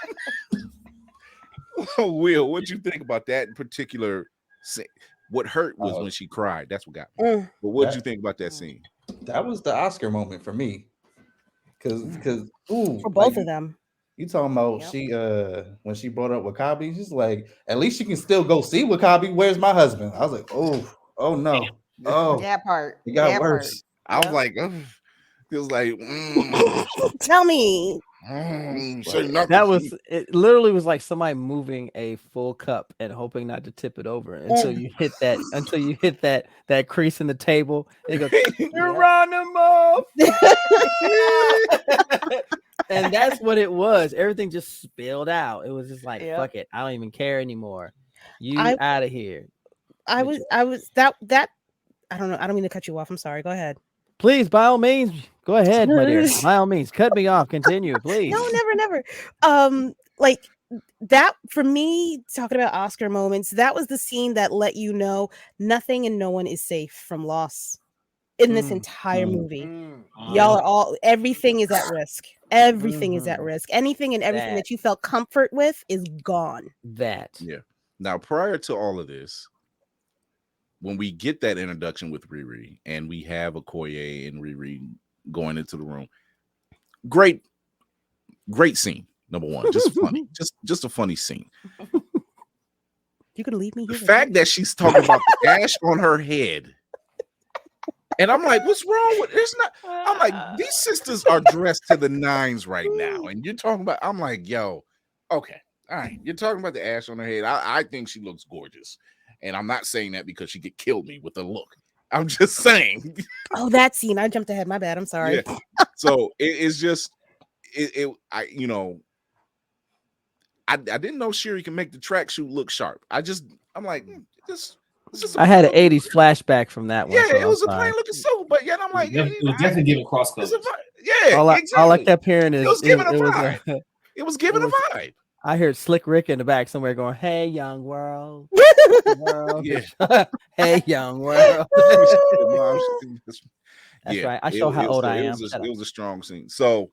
Will, what'd you think about that in particular scene? What hurt was when she cried. That's what got me. But what'd you think about that scene? That was the Oscar moment for me. Because For both of them. You talking about she when she brought up Wakabi, she's like, at least she can still go see Wakabi. Where's my husband? I was like, oh no. Oh, That part. it got that worse. Part. I was like, it was like, Tell me. say nothing. That was it. Literally was like somebody moving a full cup and hoping not to tip it over until you hit that crease in the table. They go, Geronimo. And that's what it was. Everything just spilled out. It was just like, fuck it. I don't even care anymore. You out of here. I was that I don't know. I don't mean to cut you off. I'm sorry. Go ahead. Please, by all means, go ahead, my dear. By all means, cut me off. Continue, please. No, never. Like that for me, talking about Oscar moments, that was the scene that let you know nothing and no one is safe from loss in this entire movie. Y'all are everything is at risk. Everything is at risk. Anything and everything that you felt comfort with is gone. Yeah. Now, prior to all of this, when we get that introduction with Riri and we have Okoye and Riri going into the room, great scene. Number one, just funny, just a funny scene. You could leave me the here. fact that she's talking about the ash on her head, and I'm like, what's wrong with it's not? I'm like, these sisters are dressed to the nines right now, and you're talking about. I'm like, yo, okay, all right, you're talking about the ash on her head. I think she looks gorgeous. And I'm not saying that because she could kill me with a look. I'm just saying. Oh, that scene. I jumped ahead. My bad. I'm sorry. Yeah. So it's just I didn't know Shuri can make the tracksuit look sharp. I'm like, this I had an 80s flashback from that one. Yeah, so it was I'm a plain sorry. looking suit, but yet I'm like, it was definitely giving cross colors. Yeah, all exactly. I kept hearing is it was giving a vibe. It was giving a vibe. I heard Slick Rick in the back somewhere going, "Hey, young world, yeah, hey, young world." That's right. I show how old I am. It was a strong scene. So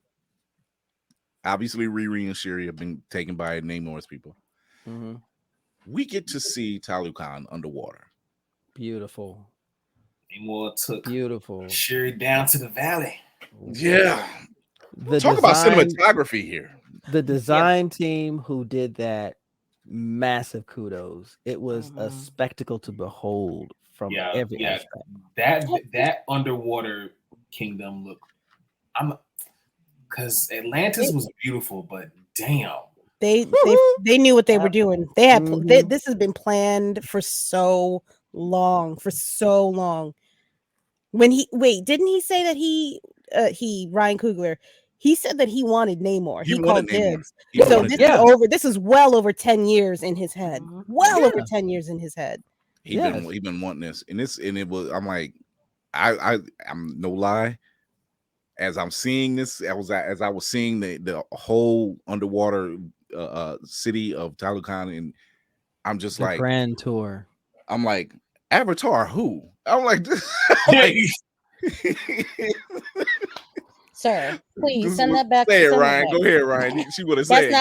obviously, Riri and Shuri have been taken by Namor's people. Mm-hmm. We get to see Talokan underwater. Beautiful. Namor took Shuri down to the valley. Yeah. Talk about cinematography here. The design team who did that, massive kudos. It was a spectacle to behold from every aspect. That underwater kingdom look. Because Atlantis was beautiful, but damn, They knew what they were doing. They had this has been planned for so long. When didn't he say that Ryan Coogler, he said that he wanted Namor. He called dibs. So this is over. This is well over 10 years in his head. Well over 10 years in his head. He been wanting this, and it was. I'm like, I'm no lie. As I'm seeing this, as I was seeing the whole underwater city of Talokan, and I'm just the like grand tour. I'm like, Avatar who? I'm like, Sir, please send that back. Say it, Ryan. Go ahead, Ryan. She would have said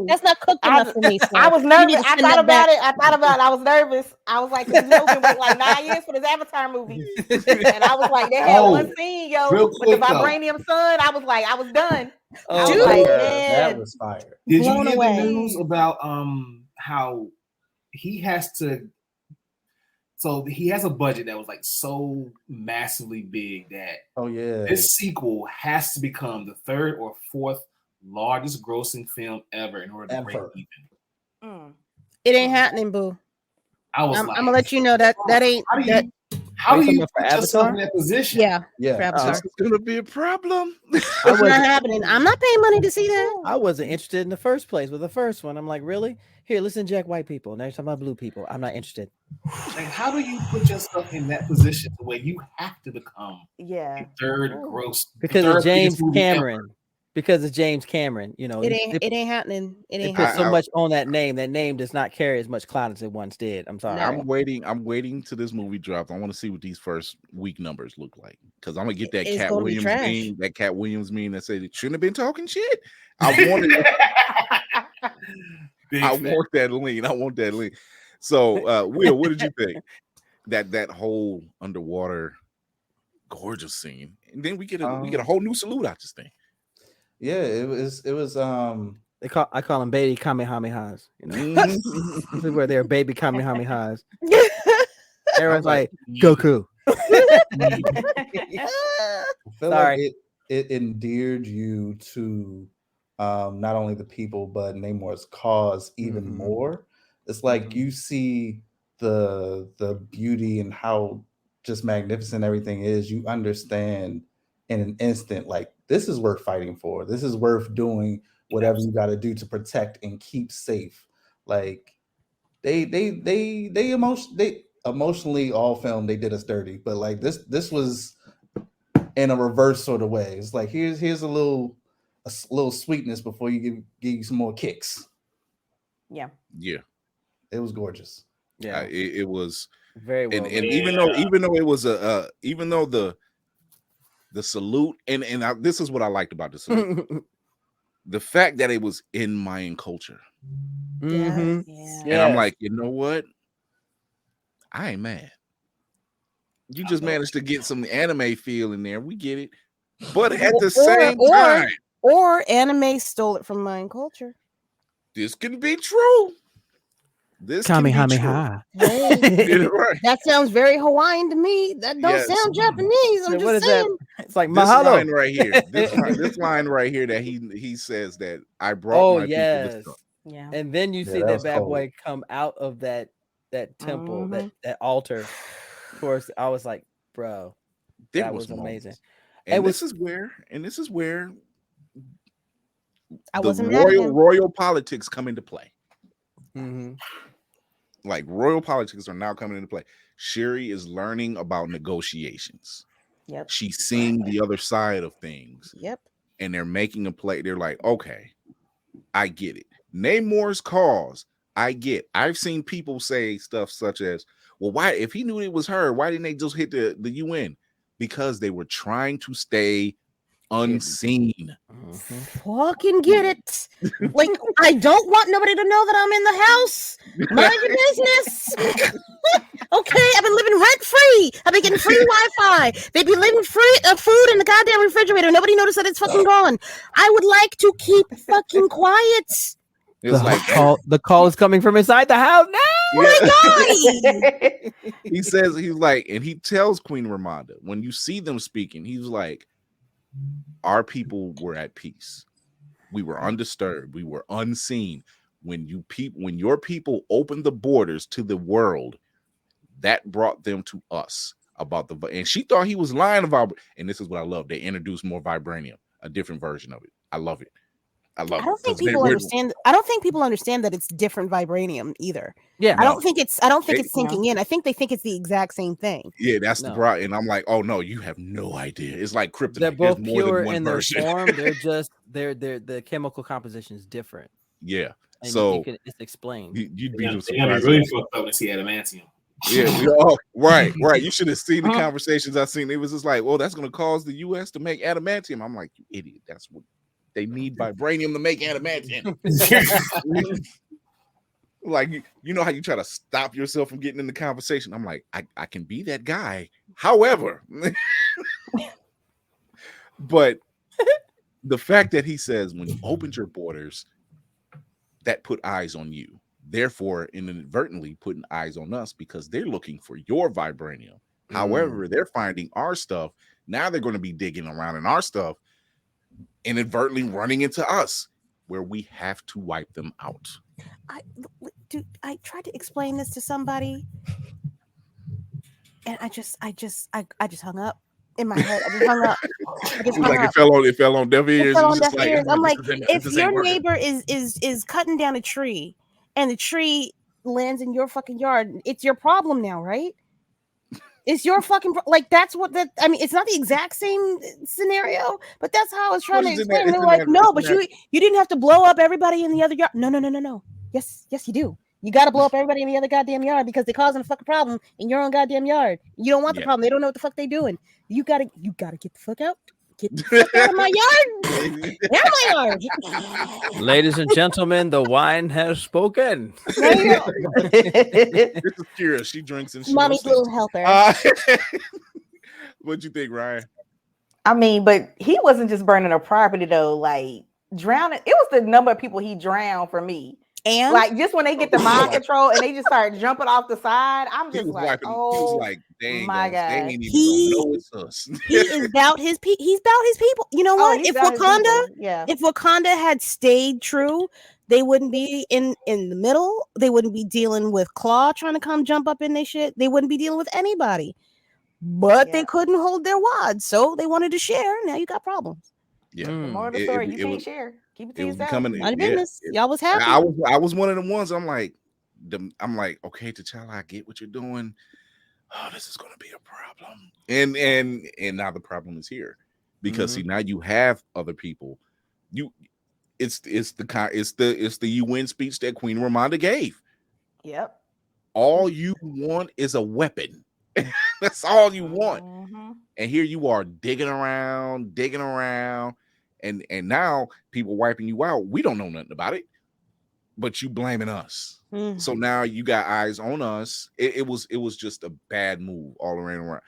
that's not cooked enough for me. Sir. I was nervous. I thought about it. I was nervous. I was like, this movie went like 9 years for this Avatar movie, and I was like, they had one scene, with the vibranium sun. I was like, I was done. Oh, dude, that was fire. Did you hear the news about how he has to? So he has a budget that was like so massively big that this sequel has to become the third or fourth largest grossing film ever in order to break even. It ain't happening, boo. I'm gonna let you know that ain't How do you put yourself in that position? Yeah. This is gonna be a problem. It's not happening. I'm not paying money to see that. I wasn't interested in the first place with the first one. I'm like, really? Here, let's inject white people. Now you're talking about blue people. I'm not interested. Like, how do you put yourself in that position the way you have to become a third gross? Because of James Cameron. Because of James Cameron, you know, it ain't happening. It ain't put so much on that name. That name does not carry as much clout as it once did. I'm sorry. I'm waiting till this movie drops. I want to see what these first week numbers look like, because I'm gonna get that Cat Williams meme. That Cat Williams meme that said it shouldn't have been talking shit. I wanted. I want that lean. So, Will, what did you think? That whole underwater gorgeous scene, and then we get a whole new salute out this thing. Yeah, it was. I call them baby kamehamehas. You know, this is where they're baby kamehamehas. Everyone's like Goku. I feel like it endeared you to not only the people but Namor's cause even more. It's like you see the beauty and how just magnificent everything is. You understand in an instant, like, this is worth fighting for. This is worth doing whatever you got to do to protect and keep safe. Like, they emotionally all film, they did us dirty, but like this was in a reverse sort of way. It's like, here's a little sweetness before you give you some more kicks. Yeah. It was gorgeous. Yeah, it was very well. And even though it was even though the salute and this is what I liked about the salute. The fact that it was in Mayan culture. Mm-hmm. And I'm like, you know what? I ain't mad. You just managed to get some anime feel in there. We get it. But at the same time. Or anime stole it from Mayan culture. This can be true. This Kamehameha. That sounds very Hawaiian to me. That don't sound Japanese. I'm just saying. It's like this mahalo. Line right here. This line right here that he says that I brought my people this stuff. Yeah. And then you see that bad boy come out of that temple, that altar. Of course, I was like, bro, that was amazing. And this is where the royal politics come into play. Mm-hmm. Like, royal politics are now coming into play. Shuri is learning about negotiations. Yep. She's seeing the other side of things. Yep. And they're making a play. They're like, okay, I get it. Namor's cause, I get. I've seen people say stuff such as, well, why, if he knew it was her, why didn't they just hit the UN? Because they were trying to stay unseen. Fucking get it. Like, I don't want nobody to know that I'm in the house. Mind your business. Okay, I've been living rent free. I've been getting free Wi-Fi. They be living free food in the goddamn refrigerator. Nobody noticed that it's fucking gone. I would like to keep fucking quiet. The call is coming from inside the house now. He says, he's like, and he tells Queen Ramonda, when you see them speaking, he's like, our people were at peace. We were undisturbed. We were unseen. When your people opened the borders to the world, that brought them to us about and she thought he was lying about. And this is what I love. They introduced more vibranium, a different version of it. I love it. I don't think people understand. I don't think people understand that it's different vibranium either. Yeah, I don't think it's sinking in. I think they think it's the exact same thing. Yeah, that's the problem. And I'm like, oh no, you have no idea. It's like kryptonite. They're both pure in their form. They're just the chemical composition is different. Yeah, and so it's explained. You'd be really fucked up to see adamantium. Yeah, right. You should have seen the conversations I seen. It was just like, well, that's going to cause the U.S. to make adamantium. I'm like, you idiot. That's what they need, vibranium to make adamantium. Like, you know how you try to stop yourself from getting in the conversation. I'm like, I can be that guy. However, but the fact that he says when you opened your borders, that put eyes on you. Therefore, inadvertently putting eyes on us because they're looking for your vibranium. However, they're finding our stuff. Now they're going to be digging around in our stuff, inadvertently running into us, where we have to wipe them out. I tried to explain this to somebody, and I just hung up in my head. I just hung up. It fell on deaf ears. I'm like, if your neighbor is cutting down a tree, and the tree lands in your fucking yard, it's your problem now, right? It's your fucking that's what that. I mean, it's not the exact same scenario, but that's how I was trying to explain. They're like, no, but you didn't have to blow up everybody in the other yard. No. Yes, you do. You got to blow up everybody in the other goddamn yard because they're causing a fucking problem in your own goddamn yard. You don't want the problem. They don't know what the fuck they're doing. You gotta get the fuck out. Get the fuck out of my yard. Out of my yard. Ladies and gentlemen, the wine has spoken. This is Kira. She drinks and she Mommy's little helper. What'd you think, Ryan? I mean, but he wasn't just burning a property though, like drowning. It was the number of people he drowned for me. And like just when they get the mind control and they just start jumping off the side, I'm just like, oh my God, they ain't even know it's us. He is about his people. He's about his people. You know what? If Wakanda had stayed true, they wouldn't be in the middle. They wouldn't be dealing with Claw trying to come jump up in their shit. They wouldn't be dealing with anybody. But they couldn't hold their wads, so they wanted to share. Now you got problems. Yeah, the more of the story, you can't share. Keep it to yourself. None of business. Y'all was happy. I was one of the ones. I'm like, okay, T'Challa, I get what you're doing. Oh, this is going to be a problem. And now the problem is here because see now you have other people. It's the UN speech that Queen Ramonda gave. Yep. All you want is a weapon. That's all you want. And here you are digging around. And now people wiping you out. We don't know nothing about it, but you blaming us. So now you got eyes on us. It was just a bad move all around.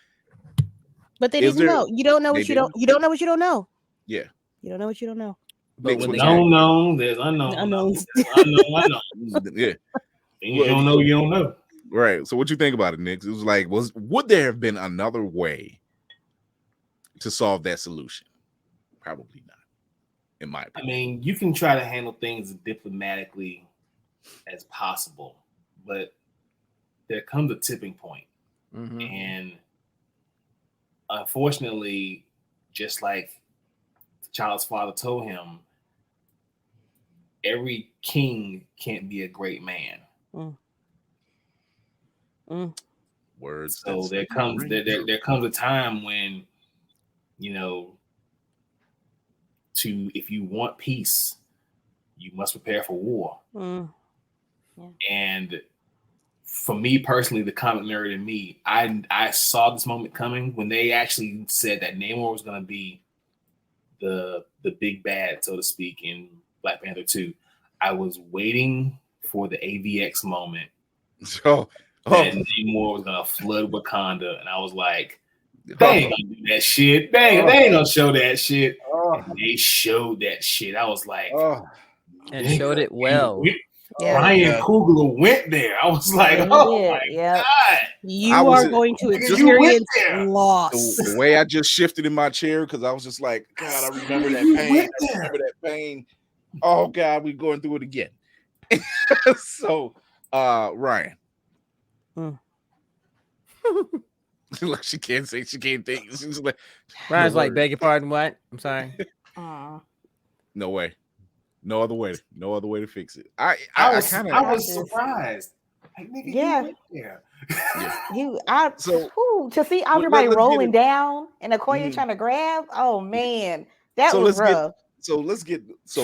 But they didn't know. You don't know what you don't. You don't know what you don't know. Yeah. You don't know what you don't know. But when unknown, there's unknowns. Unknown. Yeah. You don't know. You don't know. Right. So what you think about it, Nick? It was like, would there have been another way to solve that solution? Probably not. In my opinion. I mean, you can try to handle things as diplomatically as possible, but there comes a tipping point. And unfortunately, just like T'Challa's father told him, every king can't be a great man. Words. So there comes a time when, if you want peace, you must prepare for war. And for me personally, the comic nerd in me, I saw this moment coming when they actually said that Namor was going to be the big bad, so to speak, in Black Panther 2. I was waiting for the AVX moment. That Namor was going to flood Wakanda, and I was like, they ain't gonna do that shit. They ain't gonna show that shit. And they showed that shit. I was like, and showed it well. Ryan Coogler went there. I was like, my God. You are going to experience loss. The way I just shifted in my chair because I was just like, God, I remember that pain. Oh God, we going through it again. So, Ryan. Like she can't say, she can't think. She's like, Ryan's like, beg your pardon, what? I'm sorry. No way. No other way. No other way to fix it. I was surprised. Like, nigga, yeah. To see everybody rolling down and Okoye trying to grab. Oh man, that was rough. So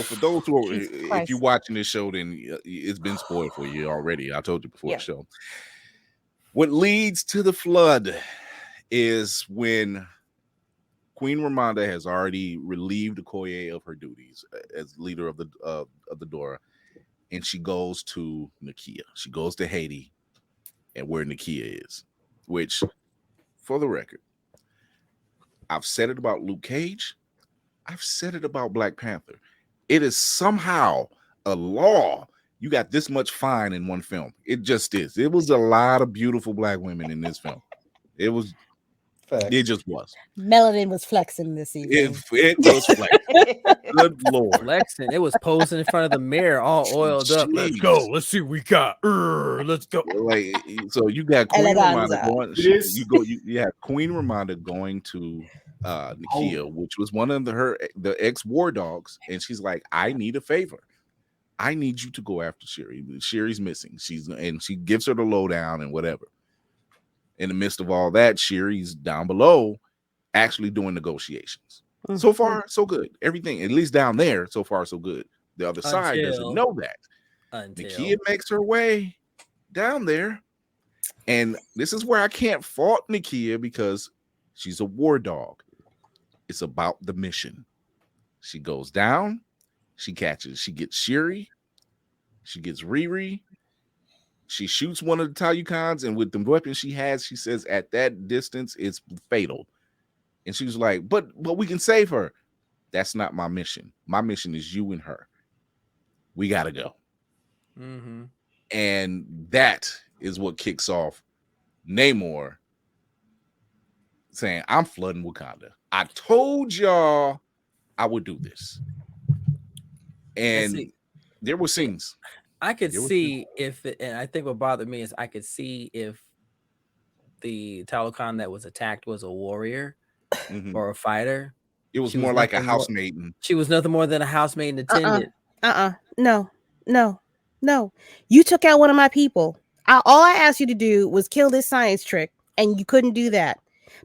for those who are, if you're watching this show, then it's been spoiled for you already. I told you before the show. What leads to the flood is when Queen Ramonda has already relieved Okoye of her duties as leader of the Dora, and she goes to Nakia. She goes to Haiti, and where Nakia is. Which, for the record, I've said it about Luke Cage. I've said it about Black Panther. It is somehow a law. You got this much fine in one film. It just is. It was a lot of beautiful black women in this film. It was. Fact. It just was. Melanin was flexing this evening. It was flexing. Good Lord. Flexing. It was posing in front of the mirror, all oiled up. Let's go. Let's see what we got. Let's go. Like, so you got Queen Ramonda going. You have Queen Ramonda going to Nakia, which was one of the ex-war dogs, and she's like, I need a favor. I need you to go after Sherry. Sherry's missing. She gives her the lowdown and whatever. In the midst of all that, Sherry's down below actually doing negotiations. Mm-hmm. So far, so good. Everything, at least down there, so far, so good. The other side doesn't know that. Nakia makes her way down there. And this is where I can't fault Nakia because she's a war dog. It's about the mission. She goes down. She gets Sherry. She gets Riri. She shoots one of the Tayukans, and with the weapon she has, she says at that distance, it's fatal. And she was like, but we can save her. That's not my mission. My mission is you and her. We got to go. Mm-hmm. And that is what kicks off Namor saying, I'm flooding Wakanda. I told y'all I would do this. And there were scenes. I could see and I think what bothered me is I could see if the Talokan that was attacked was a warrior or a fighter. It was more like a housemaiden. She was nothing more than a housemaiden attendant. No. You took out one of my people. All I asked you to do was kill this science trick, and you couldn't do that.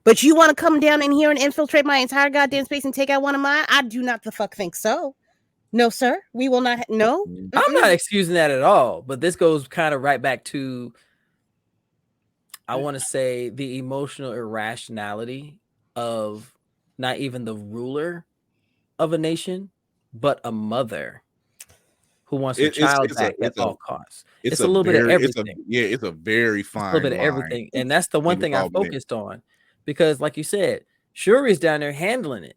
But you want to come down in here and infiltrate my entire goddamn space and take out one of mine? I do not the fuck think so. No, sir. We will not. No, I'm not excusing that at all. But this goes kind of right back to, I want to say, the emotional irrationality of not even the ruler of a nation, but a mother who wants her child back at all costs. It's a little bit of everything. It's a very fine. A little bit of everything, and that's the one thing I focused on, because, like you said, Shuri's down there handling it.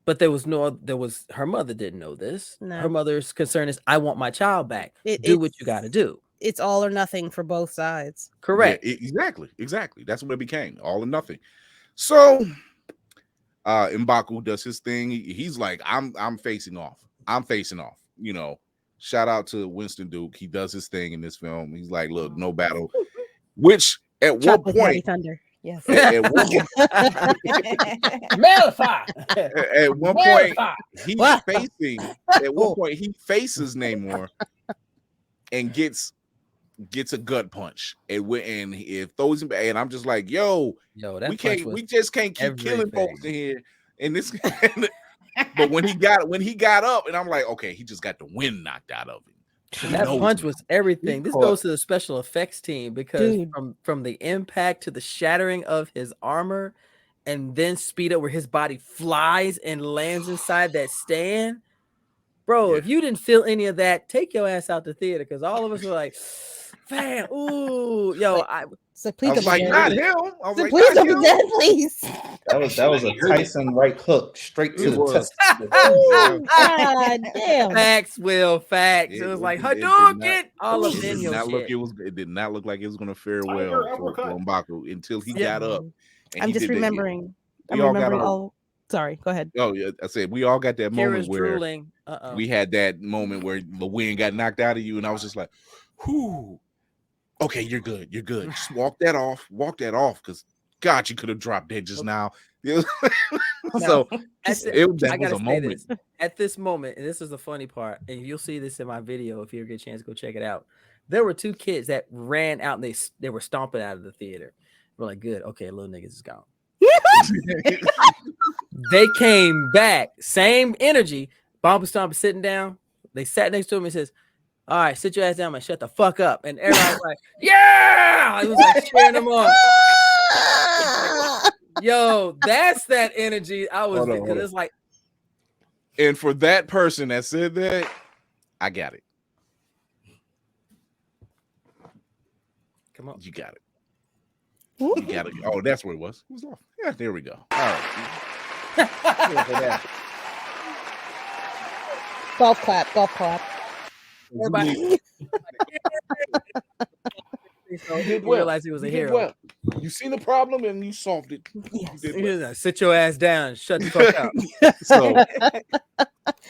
But her mother didn't know this. No. Her mother's concern is, I want my child back. Do what you got to do. It's all or nothing for both sides. Correct. Yeah, exactly. That's what it became. All or nothing. So M'Baku does his thing. He's like, I'm facing off. You know, shout out to Winston Duke. He does his thing in this film. He's like, look, no battle. Which at one point, Thunder. Yes. At one point, he faces Namor and gets a gut punch and it throws him back. And I'm just like, we just can't keep killing folks in here. And this, but when he got up, and I'm like, okay, he just got the wind knocked out of him. That punch was everything. This goes to the special effects team, because from the impact to the shattering of his armor, and then speed up where his body flies and lands inside that stand, bro. If you didn't feel any of that, take your ass out the theater, because all of us were like, "Man, ooh, yo!" Please, I was like, not him. I was like, please don't be dead, please. That was a Tyson right hook straight to the test. God damn. Facts. It was like Hadouken. All of them. It did not look like it was going to fare well for M'Baku until he got up. I'm just remembering. I'm remembering all Sorry, go ahead. Oh yeah, I said we all got that moment Kira's where drooling. we had that moment where the wind got knocked out of you, and I was just like, "Whoo, okay, you're good, you're good. Just walk that off, because God, you could have dropped dead just now." So that was a moment. At this moment, and this is the funny part, and you'll see this in my video if you ever get a chance, go check it out. There were 2 kids that ran out and they were stomping out of the theater. We're like, good, okay, little niggas is gone. They came back, same energy. Bumper Stomp sitting down. They sat next to him and says, "All right, sit your ass down and shut the fuck up." And everybody's like, "Yeah!" It was like cheering them on. Yo, that's that energy. I was because it's like, and for that person that said that, I got it. Come on, you got it. You got it. Oh, that's where it was. It was off. Yeah, there we go. All right. Golf clap. Everybody. You did well. Realized he was a hero. Well. You see the problem and you solved it. Yes. You did well. Sit your ass down. Shut the fuck up. So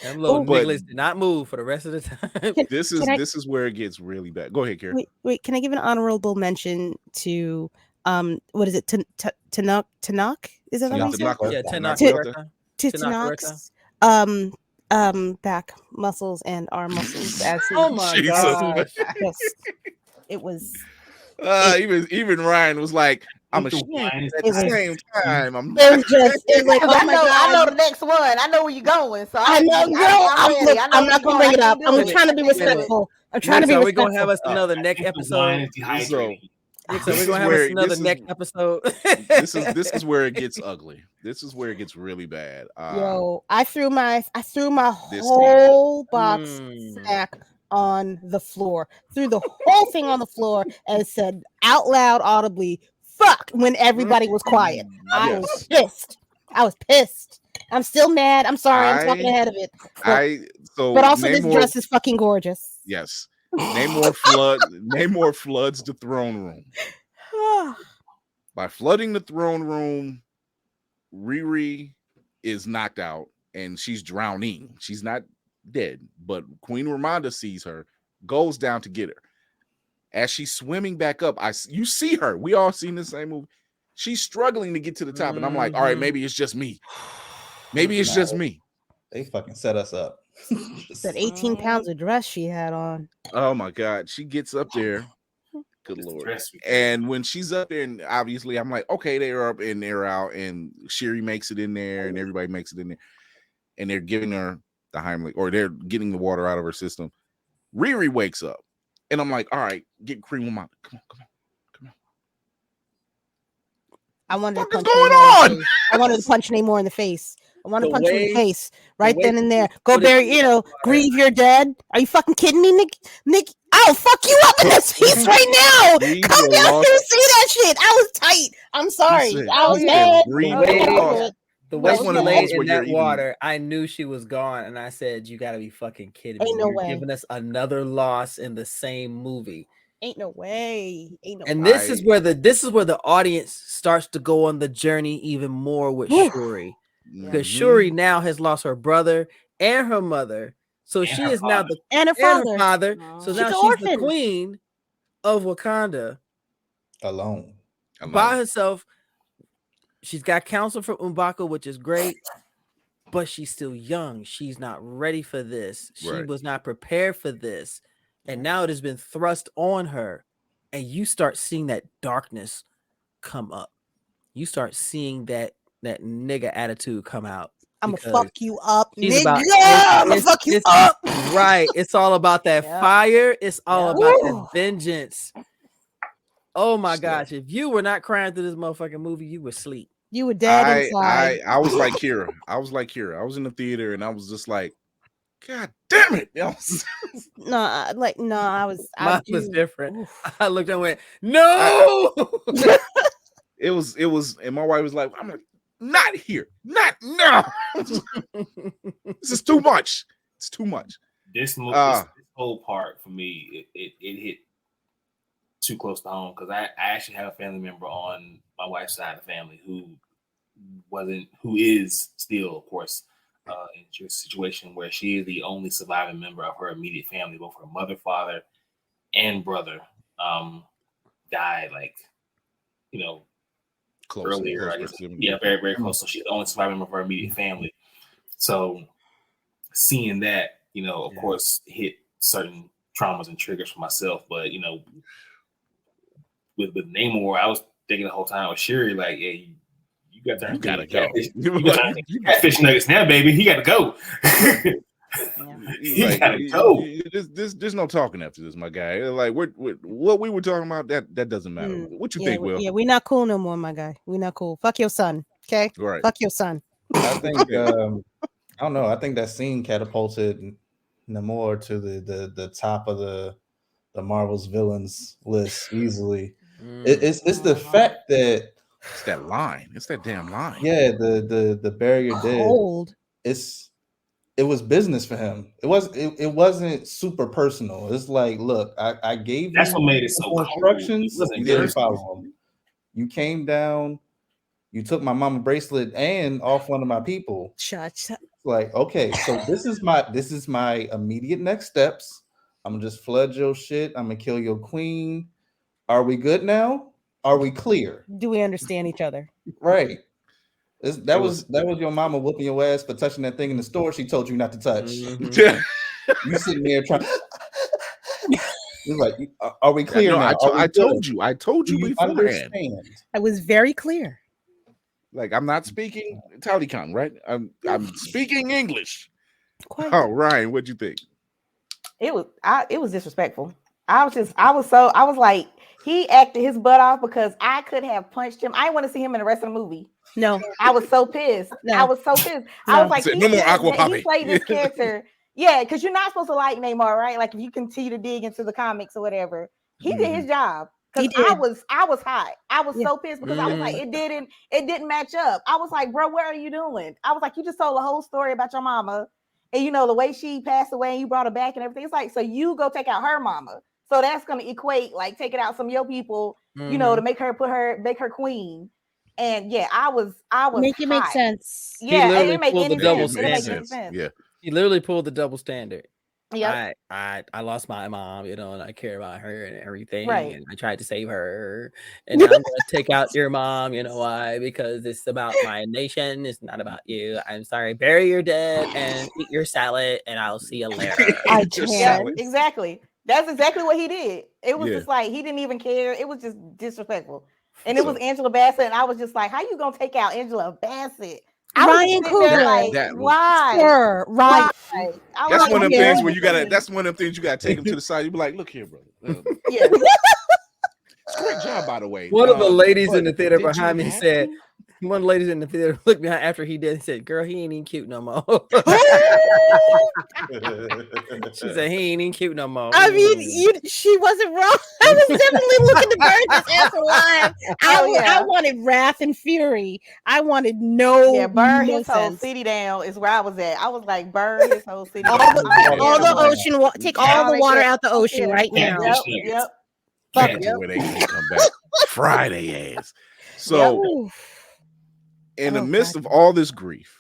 them little niggas did not move for the rest of the time. This is where it gets really bad. Go ahead, Karen. Wait, can I give an honorable mention to what is it? Tanakh? Is that what you said? Yeah, Tanakh. Back muscles and arm muscles. As oh my god! Yes, it was. Even Ryan was like, "I'm ashamed." At the same time, It was just. It was like, oh my god! I know the next one. I know where you're going. So I know, girl. I'm not gonna bring it up. I'm trying to be respectful. I'm trying to be respectful. We're gonna have us another next episode. So we're gonna have us another next episode. This is where it gets ugly. This is where it gets really bad. Yo, I threw my whole box sack on the floor. Threw the whole thing on the floor and said out loud, audibly, "Fuck!" when everybody was quiet. I was pissed. I'm still mad. I'm sorry. I'm talking ahead of it. But also, this dress is fucking gorgeous. Yes. Name more floods the throne room. By flooding the throne room, Riri is knocked out and she's drowning. She's not dead, but Queen Ramonda sees her, goes down to get her. As she's swimming back up, you see her. We all seen the same movie. She's struggling to get to the top, and I'm like, all right, maybe it's just me. Maybe it's just me. They fucking set us up. That 18 pounds of dress she had on. Oh my god, she gets up there. Good lord. And when she's up there, and obviously I'm like, okay, they're up and they're out, and Shiri makes it in there, and everybody makes it in there, and they're giving her the Heimlich, or they're getting the water out of her system. Riri wakes up, and I'm like, all right, get Queen Ramonda. Come on. I wanted to punch on? I wanted to punch Namor in the face. I want to punch him in the face right then and there. Go bury, grieve your dead. Are you fucking kidding me, Nick? I'll fuck you up in this piece right now. Come down here and see that shit. I was tight. I'm sorry. I was mad. The way she laid in that water, I knew she was gone, and I said, "You got to be fucking kidding me! Ain't no way. Giving us another loss in the same movie." Ain't no way. And this is where the audience starts to go on the journey even more with Shuri. Because Shuri now has lost her brother and her mother, so she is now her father. So now she's the queen of Wakanda alone by herself. She's got counsel from M'Baku, which is great, but she's still young. She's not ready for this. She was not prepared for this, and now it has been thrust on her. And you start seeing that darkness come up. You start seeing that nigga attitude come out. I'm gonna fuck you up, nigga. I'm gonna fuck you up. Right. It's all about that fire. It's all about that vengeance. Oh my gosh. If you were not crying through this motherfucking movie, you were asleep. You were dead inside. I was like Kira. I was in the theater and I was just like, God damn it. I was. Mine was different. Oof. I looked and went, no. It was, and my wife was like, I'm not here. Not now. This is too much. It's too much. This whole part for me, it hit too close to home because I actually have a family member on my wife's side of the family who who is still, of course, in a situation where she is the only surviving member of her immediate family. Both her mother, father, and brother died, like, earlier, I guess. Yeah, very, very close. So she's the only surviving member of her immediate family. So seeing that, of course, hit certain traumas and triggers for myself. But, with Namor, I was thinking the whole time with Shuri, like, hey, you gotta go. You got fish nuggets now, baby. He got to go. He gotta go. There's no talking after this, my guy. Like, what we were talking about, that doesn't matter. What you think, Will? Yeah, we're not cool no more, my guy. We're not cool. Fuck your son, okay? Right. Fuck your son. I think I don't know. I think that scene catapulted Namor to the top of the Marvel's villains list easily. It's the fact that it's that line. It's that damn line. Yeah, the barrier Cold. It was business for him. It wasn't super personal. It's like, look, I gave that's you what made it so instructions. You didn't follow them. You came down. You took my mama bracelet and off one of my people. Shut. Like, okay, so this is my immediate next steps. I'm gonna just flood your shit. I'm gonna kill your queen. Are we good now? Are we clear? Do we understand each other? Right. That was your mama whooping your ass for touching that thing in the store she told you not to touch. Mm-hmm. You sitting there trying. You're like, are we clear now? I told you beforehand. I was very clear. Like, I'm not speaking Talikon, right? I'm speaking English. Oh, Ryan, what'd you think? It was disrespectful. I was like, he acted his butt off because I could have punched him. I didn't want to see him in the rest of the movie. No, I was so pissed. No. I was so pissed. No. I was like, no more Aqua Poppy. He played this character. Yeah, because you're not supposed to like Namor, right? Like, if you continue to dig into the comics or whatever, he did his job. Because I was hot. I was so pissed because I was like, it didn't match up. I was like, bro, what are you doing? I was like, you just told the whole story about your mama, and the way she passed away, and you brought her back and everything. It's like, so you go take out her mama. So that's gonna equate like taking out some of your people, to make her queen. And yeah, I was make it make sense. Yeah, it make any sense. Yeah, he literally pulled the double standard. Yeah, I lost my mom, and I care about her and everything, right. And I tried to save her, and now I'm gonna take out your mom. You know why? Because it's about my nation. It's not about you. I'm sorry. Bury your dead and eat your salad, and I'll see you later. I can't. Exactly. That's exactly what he did. It was just like he didn't even care. It was just disrespectful. And it was Angela Bassett, and I was just like, "How you gonna take out Angela Bassett?" Ryan Coogler, like, why? Sure, right. That's one of them things where you gotta. That's one of them things you gotta take him to the side. You be like, "Look here, brother." Yeah. It's a great job, by the way. One of the ladies in the theater behind me said. One of the ladies in the theater looked behind after he did and said, "Girl, he ain't even cute no more." She said, "He ain't even cute no more." I mean, she wasn't wrong. I was definitely looking to burn this ass alive. I wanted wrath and fury. I wanted burn his whole city down is where I was at. I was like, burn his whole city. all the ocean, take all the water out the ocean right now. Yep. Where they can come back, Friday ass. So. In the midst of all this grief,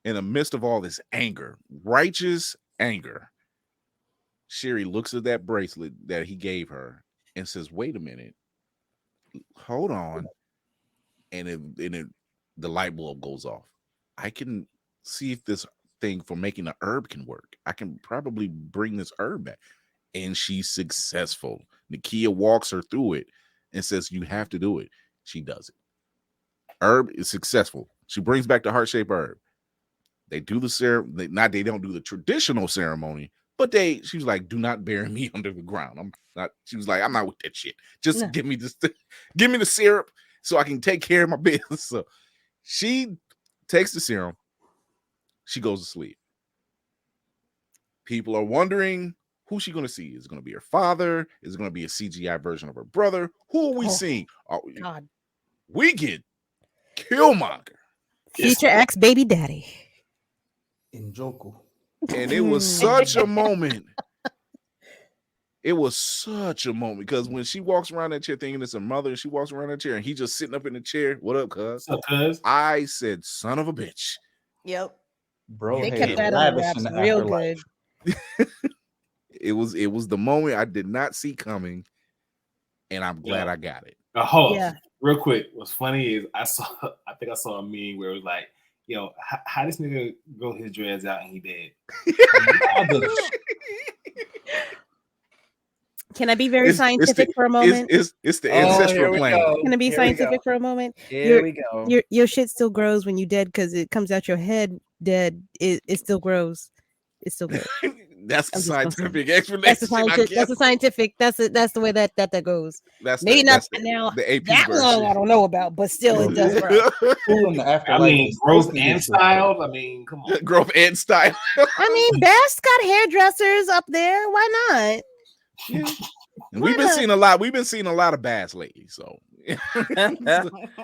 in the midst of all this anger, righteous anger, Shuri looks at that bracelet that he gave her and says, "Wait a minute, hold on," and the light bulb goes off. I can see if this thing for making the herb can work. I can probably bring this herb back, and she's successful. Nakia walks her through it and says, "You have to do it." She does it. Herb is successful. She brings back the heart-shaped herb. They do the ceremony. They don't do the traditional ceremony, but she was like, "Do not bury me under the ground." I'm not. She was like, "I'm not with that shit. Just give me this. Give me the syrup so I can take care of my business." So she takes the serum. She goes to sleep. People are wondering who's she going to see. Is it going to be her father? Is it going to be a CGI version of her brother? Who are we seeing? God. We get Killmonger, future ex baby daddy, in Joku, and it was such a moment It was such a moment because when she walks around that chair thinking it's her mother, and she walks around that chair and he just sitting up in the chair. What up, cuz? What's up, cuz? I said, son of a bitch. Yep. Bro, They had kept that on the wraps real good. It was the moment I did not see coming, and I'm glad I got it. Yeah. Real quick, what's funny is I think I saw a meme where it was like, yo, how this nigga grow his dreads out and he dead? Can I be very scientific for a moment? It's the ancestral plane. Can I be scientific for a moment? Here we go. Your shit still grows when you dead because it comes out your head dead. It still grows. It still grows. That's the scientific explanation. That's the scientific. That's the way that goes. That's maybe not the AP that version. one I don't know about, but still it does grow. I mean, growth and style. I mean, come on, growth and style. I mean, Best got hairdressers up there. Why not? Yeah. And we've been seeing a lot. We've been seeing a lot of Bass lately, so we've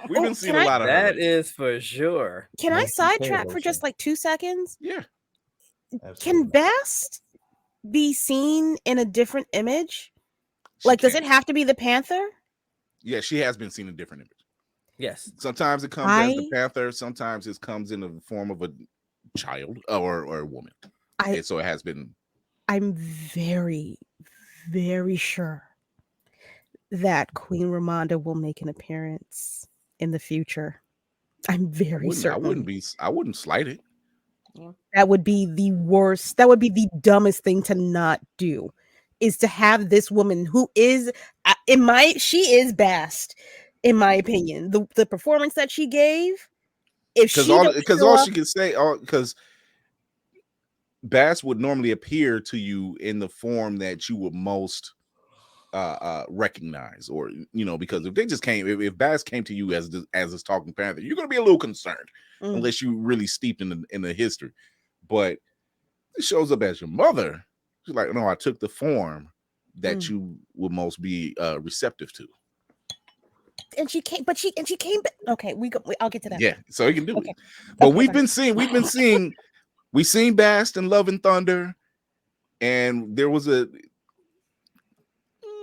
been seeing a lot of that. Is for sure. Can I sidetrack for just like 2 seconds? Yeah. Absolutely. Can Best be seen in a different image? Does it have to be the Panther? Yeah, she has been seen in different images. Yes. Sometimes it comes as the Panther. Sometimes it comes in the form of a child or a woman. So it has been. I'm very, very sure that Queen Ramonda will make an appearance in the future. I'm very certain. I wouldn't slight it. Yeah. That would be the worst. That would be the dumbest thing to not do, is to have this woman who is she is Bast, in my opinion. The performance that she gave, because all she can say, because Bass would normally appear to you in the form that you would most recognize, or because if they just came, if Bass came to you as this talking Panther, you're gonna be a little concerned unless you really steeped in the history. But it shows up as your mother. She's like, no, I took the form that you would most be receptive to. And she came, but she came. Okay, I'll get to that. Yeah, so he can do it. But we've seen Bast in Love and Thunder, and there was a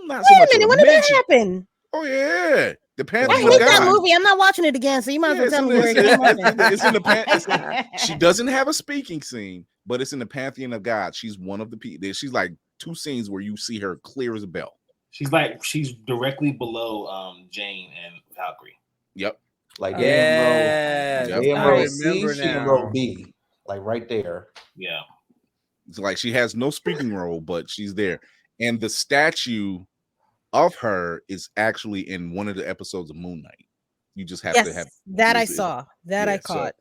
not so much. When did that happen? Oh yeah, the Panther. I hate that movie. I'm not watching it again, so you might as well tell me where it came from. It's in the she doesn't have a speaking scene, but it's in the Pantheon of God. She's one of the people. She's like 2 scenes where you see her clear as a bell. She's directly below Jane and Valkyrie. Yep. Like row C, she in row B, like right there. Yeah. It's like she has no speaking role, but she's there. And the statue of her is actually in one of the episodes of Moon Knight. You just have to have that. I saw that. I caught.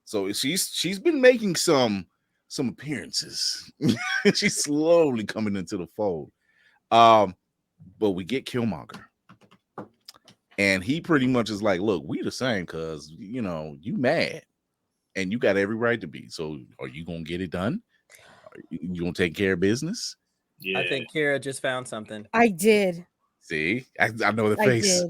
So she's been making some appearances. She's slowly coming into the fold. But we get Killmonger, and he pretty much is like, look, we the same, because you mad and you got every right to be. So are you gonna get it done? Are you gonna take care of business? Yeah. I think Kara just found something. I did. See, I know the face.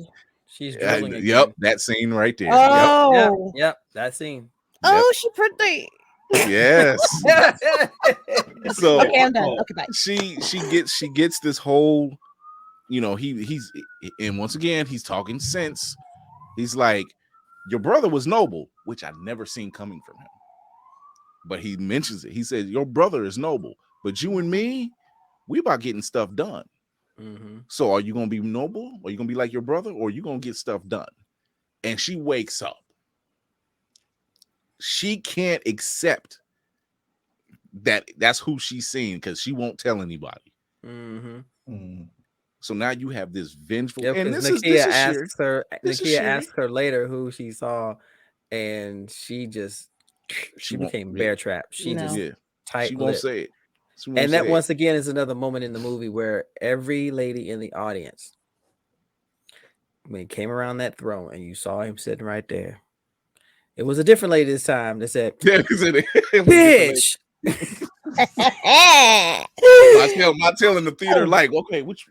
She's drilling again. Yep, that scene right there. Oh, yep, that scene. Oh, she pretty. Yes. So okay, I'm done. Okay, bye. She gets this whole, he's and once again he's talking sense. He's like, your brother was noble, which I've never seen coming from him. But he mentions it. He says, your brother is noble, but you and me, we about getting stuff done. Mm-hmm. So are you gonna be noble? Are you gonna be like your brother, or are you gonna get stuff done? And she wakes up. She can't accept that's who she's seeing, because she won't tell anybody. Mm-hmm. So now you have this vengeful. Yep, and Nakia asks her later who she saw, and she became bear trapped. She tight. She won't say it. And that once again is another moment in the movie where every lady in the audience, when he came around that throne and you saw him sitting right there, it was a different lady this time that said, "Bitch." My tail in the theater, like, okay, which?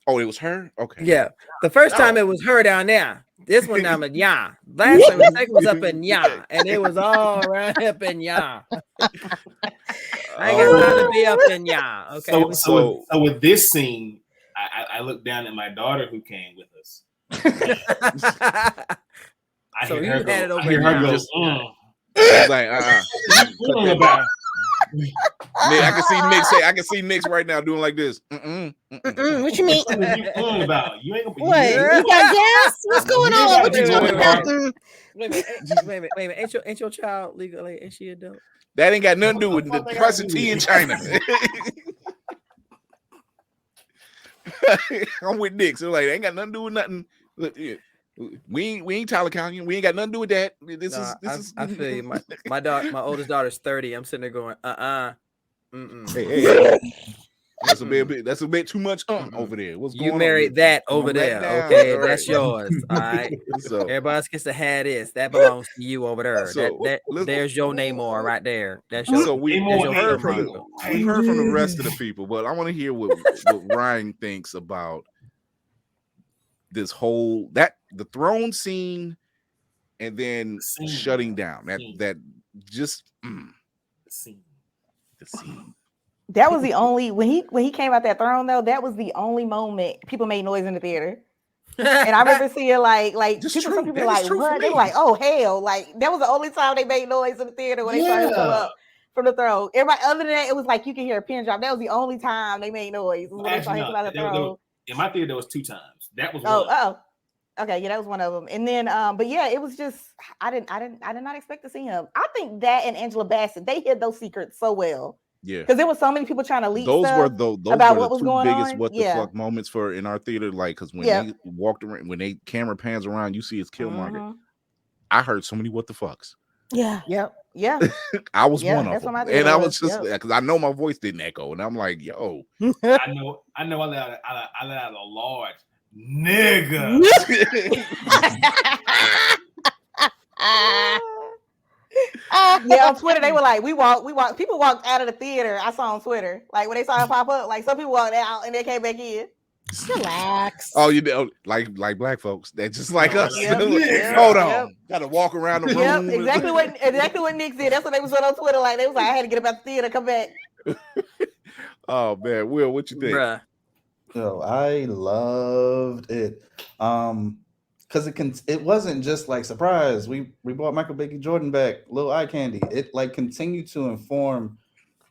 Oh, it was her. Okay, yeah. The first time it was her down there. This one I'm in ya. Last time it was up in ya, and it was all right up in ya. I ain't got time to be up in ya. Okay. So with this scene, I looked down at my daughter who came with us. I hear her go. It's like, I can see Nick's right now doing like this. What you mean? What you talking about? You ain't gonna be. What? You got gas? What's going on? What you talking about? Wait a minute. Ain't your child legal? Like, ain't she adult? That ain't got nothing to do with the price of tea in China. I'm with Nick. So like, ain't got nothing to do with nothing. Look, we ain't Tyler County. We ain't got nothing to do with that. This is. I feel you. My oldest daughter's 30. I'm sitting there going, Hey. That's a bit too much over there. What's going on? You married that over there. Okay, all that's yours. All right. So everybody else gets to have this. That belongs to you over there. So, there's your Namor right there. That's your. So we've heard from the rest of the people, but I want to hear what Ryan thinks about this whole the throne scene, and then shutting down the scene. That was the only when he came out that throne though. That was the only moment people made noise in the theater, and I remember seeing some people like what they were like, oh hell, like that was the only time they made noise in the theater when they started to come up from the throne. Everybody other than that, it was like you can hear a pin drop. That was the only time they made noise when they started to come out the throne. In my theater, there was 2 times. That was one. Okay, yeah, that was one of them. And then, but yeah, it was just I did not expect to see him. I think that and Angela Bassett, they hid those secrets so well. Yeah, because there was so many people trying to leak those stuff about what was going on. What the fuck moments for in our theater, like because when they walked around, when they camera pans around, you see it's Killmonger. I heard so many what the fucks. Yeah. I was one of them, and I was just because I know my voice didn't echo, and I'm like, yo, I know, I let out a large nigga. On Twitter they were like, we walked. People walked out of the theater. I saw on Twitter, like when they saw it pop up, like some people walked out and they came back in. Relax. Oh, you know, like black folks. They're just like us. Hold on, gotta walk around the room. Exactly what Nick did. That's what they was on Twitter. Like they was like, I had to get about the theater, come back. Oh man, Will, what you think? Bruh. Yo, I loved it. Because it wasn't just like surprise. We brought Michael Baker Jordan back, little eye candy. It like continued to inform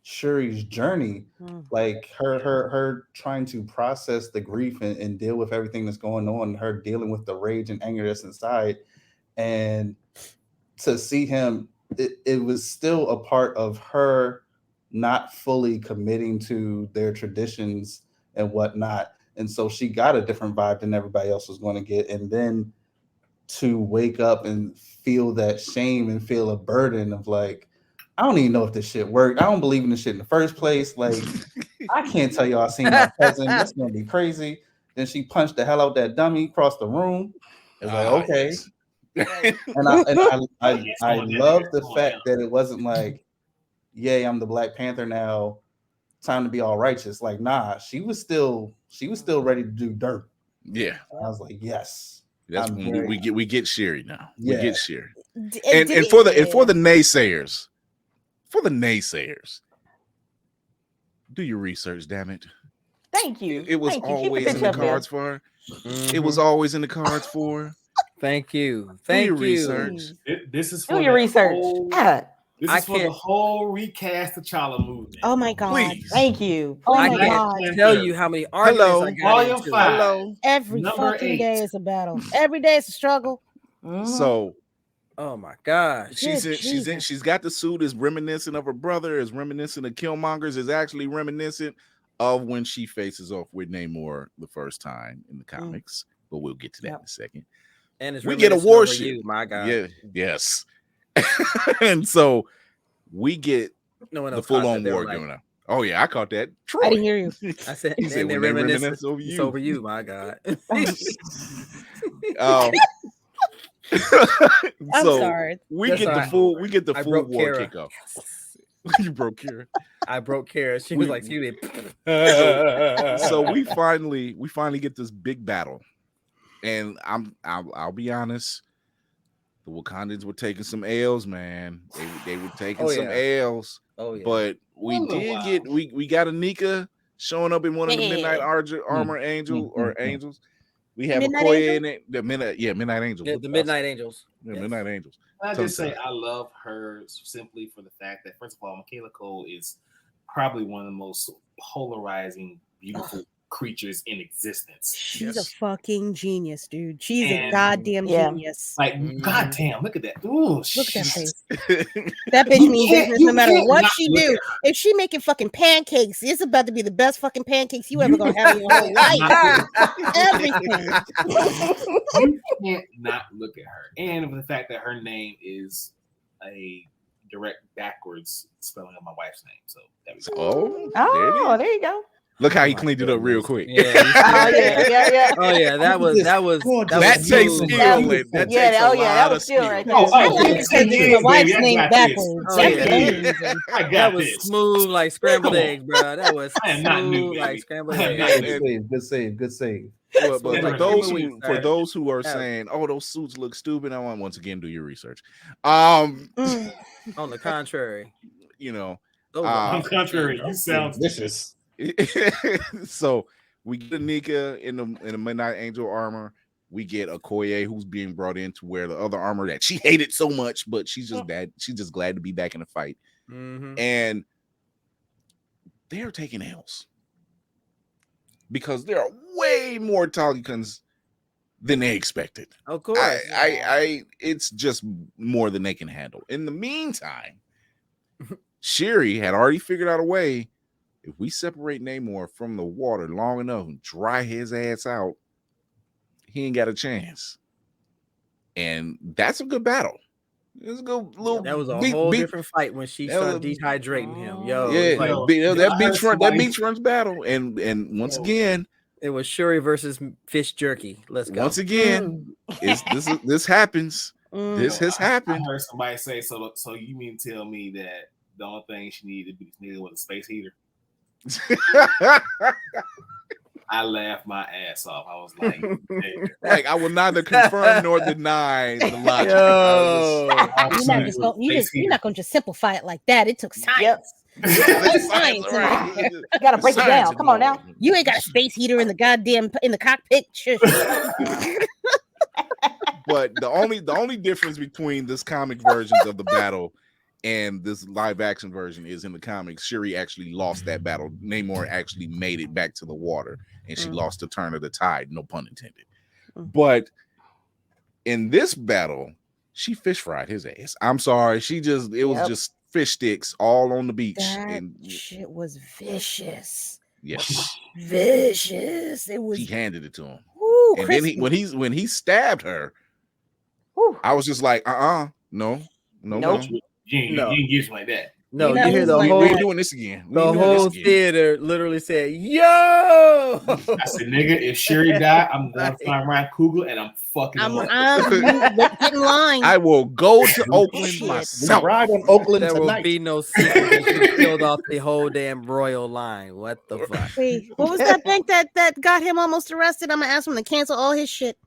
Shuri's journey, like her trying to process the grief and deal with everything that's going on, her dealing with the rage and anger that's inside, and to see him, it was still a part of her not fully committing to their traditions and whatnot. And so she got a different vibe than everybody else was going to get. And then to wake up and feel that shame and feel a burden of like, I don't even know if this shit worked. I don't believe in this shit in the first place. Like, I can't tell y'all I seen my cousin. That's going to be crazy. Then she punched the hell out that dummy across the room. It was like, okay. And I love the fact that it wasn't like, yay, I'm the Black Panther now. Time to be all righteous. Like, nah, she was still ready to do dirt. Yeah. I was like, yes. That's when we get Shuri now. Yeah. We get Shuri. And for the naysayers, do your research, damn it. Thank you. It was always in the cards for her. It was always in the cards for her. Thank you. Do your research. This is for your research. This is for the whole recast T'Challa movement. Oh my God. Please. Thank you. Oh I my can't God. tell you how many arguments I got Volume into. 5. Hello. Every Number fucking 8. day is a battle. Every day is a struggle. So oh my gosh. She's got the suit, is reminiscent of her brother, is reminiscent of Killmonger's, is actually reminiscent of when she faces off with Namor the first time in the comics. But we'll get to that in a second. And it's we get a warship. you, my God. Yeah, yes. And so we get the full-on war going on. Oh yeah, I caught that. Troy. I didn't hear you. I said, he said when they reminisce over you. It's over you, my God. I'm so sorry. We get the full war kickoff. You broke Kara. I broke Kara. She was like, excuse me. So we finally get this big battle And I'll be honest, the Wakandans were taking some L's, man. They were taking some L's. Oh yeah. But we did get we got Anika showing up in one of the Midnight Armor Angels. We have Midnight Okoye Angel? in it. The Midnight Angels. The Midnight Angels. Yeah, Midnight Angels. I just say I love her simply for the fact that, first of all, Michaela Cole is probably one of the most polarizing, beautiful creatures in existence. She's a fucking genius, dude. She's a goddamn genius. Like, goddamn, look at that. Ooh, look at that face. That bitch means business no matter what she do. If she making fucking pancakes, it's about to be the best fucking pancakes you ever gonna have in your whole life. Everything. You can't not look at her. And with the fact that her name is a direct backwards spelling of my wife's name. So there we go. Oh, there you go. Look how he cleaned it up real quick. Yeah. Oh yeah, that was that takes skill. That was skill right there. The wife's name backwards. That was smooth like scrambled eggs, bro. That was smooth like scrambled eggs. Good save. But for those who are saying, "Oh, those suits look stupid," I want once again do your research. On the contrary, you know, on the contrary, you sound vicious. So we get Anika in the Midnight Angel armor. We get Okoye, who's being brought in to wear the other armor that she hated so much, but she's just bad. She's just glad to be back in the fight. And they are taking L's because there are way more Talikans than they expected. Of course, it's just more than they can handle. In the meantime, Shuri had already figured out a way. If we separate Namor from the water long enough and dry his ass out, he ain't got a chance. And that's a good battle. It's a good little. That was a whole different fight when she started dehydrating him. Yo, that beach runs battle. And once again, it was Shuri versus fish jerky. Let's go. Once again, this happens. This has happened. I heard somebody say so. So you mean to tell me that the only thing she needed was a space heater? I laughed my ass off. I was like, hey. I will neither confirm nor deny the logic. You're not going to just simplify it like that. It took science. Science. You got to break it down. Come on now. You ain't got a space heater in the cockpit. But the only difference between this comic versions of the battle and this live action version is in the comics, Shuri actually lost that battle. Namor actually made it back to the water and she lost the turn of the tide, no pun intended. But in this battle, she fish fried his ass. I'm sorry. It was just fish sticks all on the beach. That shit was vicious. Yes. Vicious. It was. She handed it to him. Ooh, and then when he stabbed her, I was just like, no. You ain't get like that. No, you hear the whole. We're doing this again. The whole theater literally said, "Yo!" I said, "Nigga, if Shuri die, I'm going to find Ryan Coogler and I'm fucking. I'm getting line. I will go to Oakland myself. Ride on Oakland there tonight. Will be no secret that you killed off the whole damn royal line. What the fuck? Wait, what was that bank that got him almost arrested? I'm gonna ask him to cancel all his shit.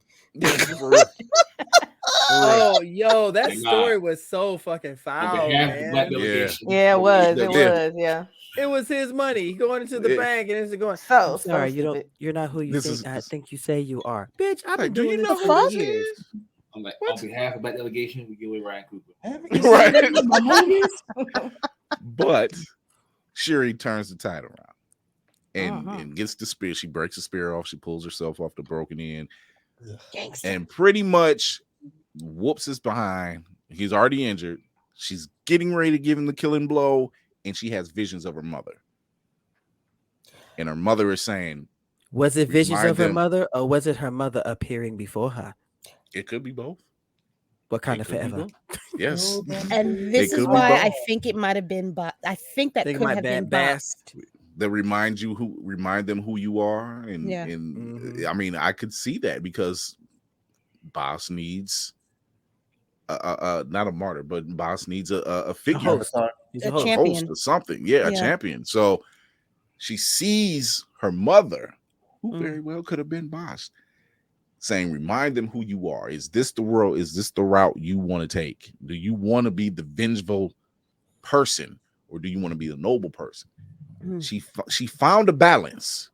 Oh, yo, that story was so fucking foul, man. Yeah, it was. Yeah. It was his money going into the bank and it's going. So sorry, you're not who you think. I think you say you are, bitch. I've been doing this for years. I'm like, on behalf of that delegation, we give away Ryan Coogler. Right. But Shuri turns the tide around and gets the spear. She breaks the spear off. She pulls herself off the broken end. Gangsta. And pretty much whoops his behind. He's already injured. She's getting ready to give him the killing blow, and she has visions of her mother. And her mother is saying, was it visions of her mother, or was it her mother appearing before her? It could be both. What kind of forever? Yes. And this is why I think it might have been, but I think that could have been Bast. That remind them who you are, and I mean, I could see that because Boss needs not a martyr, but Boss needs a figure, a champion or something. A champion. So she sees her mother, who very well could have been Boss, saying, remind them who you are. Is this the world? Is this the route you want to take? Do you want to be the vengeful person, or do you want to be the noble person? She found a balance,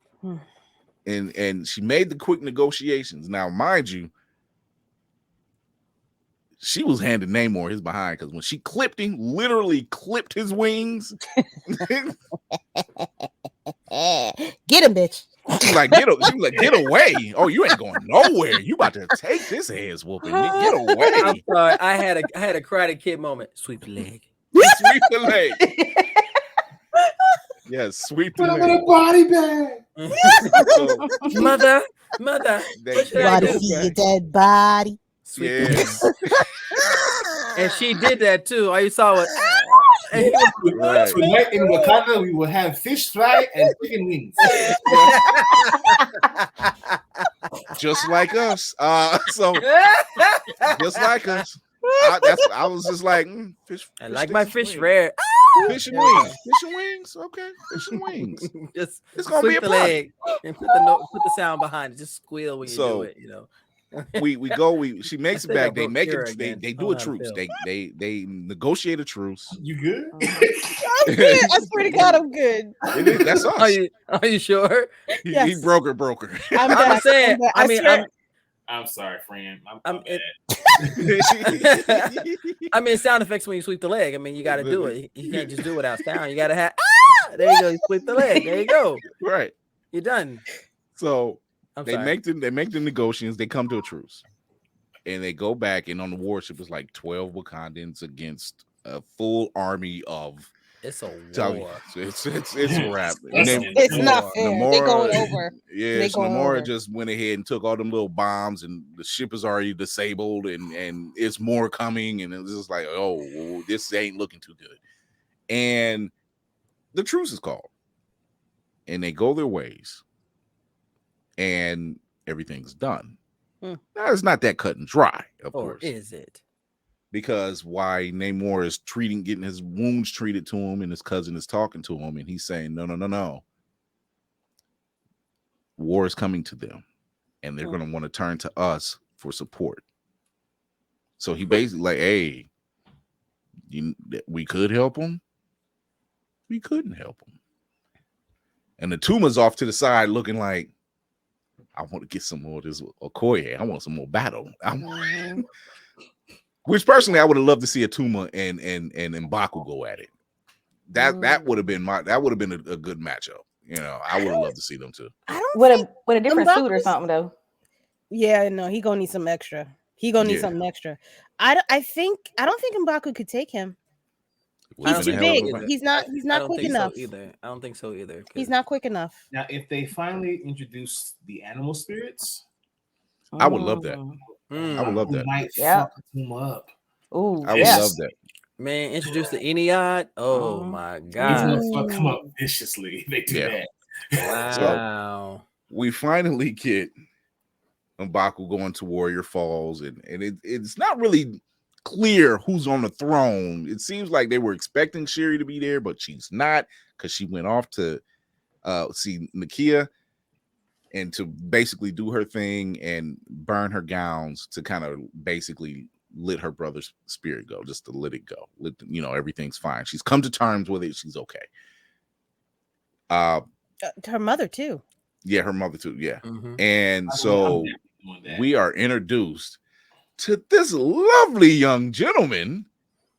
and she made the quick negotiations. Now, mind you, she was handing Namor his behind, because when she clipped him, literally clipped his wings. Get him, bitch. She was like, get away. Oh, you ain't going nowhere. You about to take this ass whooping. Get away. I'm sorry. I had a Karate Kid moment. Sweep the leg. Sweep the leg. Yes, sweep the leg. Put him in a body bag. Mother. Body see your dead body. Yes. And she did that too. All you saw was right. Tonight in Wakanda, we will have fish fry and chicken wings. Just like us. So just like us. I was just like, fish. I like my fish rare. Fish and wings. Fish and wings. Okay. Fish and wings. Just it's gonna be a the party. leg and put the sound behind it. Just squeal when you do it, you know. She makes it back. They make it. They do a truce. They negotiate a truce. You good? I'm good. I swear to God, I'm good. That's us. Are you sure? He broke her. I'm saying. I'm sorry, friend. I mean, sound effects when you sweep the leg. I mean, you got to do it. You can't just do it without sound. You got to have. There you go. You sweep the leg. There you go. Right. You're done. So they make the negotiations. They come to a truce, and they go back. And on the warship, it's like 12 Wakandans against a full army of. It's a war. It's a wrap. It's not fair. They're going over. Yeah, Namora just went ahead and took all them little bombs, and the ship is already disabled, and it's more coming, and it's just like, oh, this ain't looking too good. And the truce is called, and they go their ways, and everything's done. Now, it's not that cut and dry, of course. Or is it? Because why Namor is getting his wounds treated to him, and his cousin is talking to him, and he's saying, no. War is coming to them, and they're going to want to turn to us for support. So he basically like, hey, we could help him. We couldn't help him. And the Tuma's off to the side looking like, I want to get some more of this Okoye. I want some more battle. Which personally, I would have loved to see a Tuma and M'Baku go at it. That would have been a good matchup. You know, I would have loved to see them too. With a different suit or something though. Yeah, no, he gonna need some extra. He gonna need something extra. I don't think M'Baku could take him. He's too big. He's not quick enough. I don't think so either. He's not quick enough. Now, if they finally introduce the animal spirits, I would love that. I would love that. Might fuck him up. Ooh, I would love that. Man, introduce the Eniad. Oh my God. He's gonna fuck him up viciously. They do that. Wow. So we finally get M'Baku going to Warrior Falls, and it's not really clear who's on the throne. It seems like they were expecting Shuri to be there, but she's not, because she went off to see Nakia and to basically do her thing and burn her gowns to kind of basically let her brother's spirit go, just to let it go. Everything's fine. She's come to terms with it. She's okay. Her mother too. Yeah, her mother too. Yeah. Mm-hmm. And so we are introduced to this lovely young gentleman.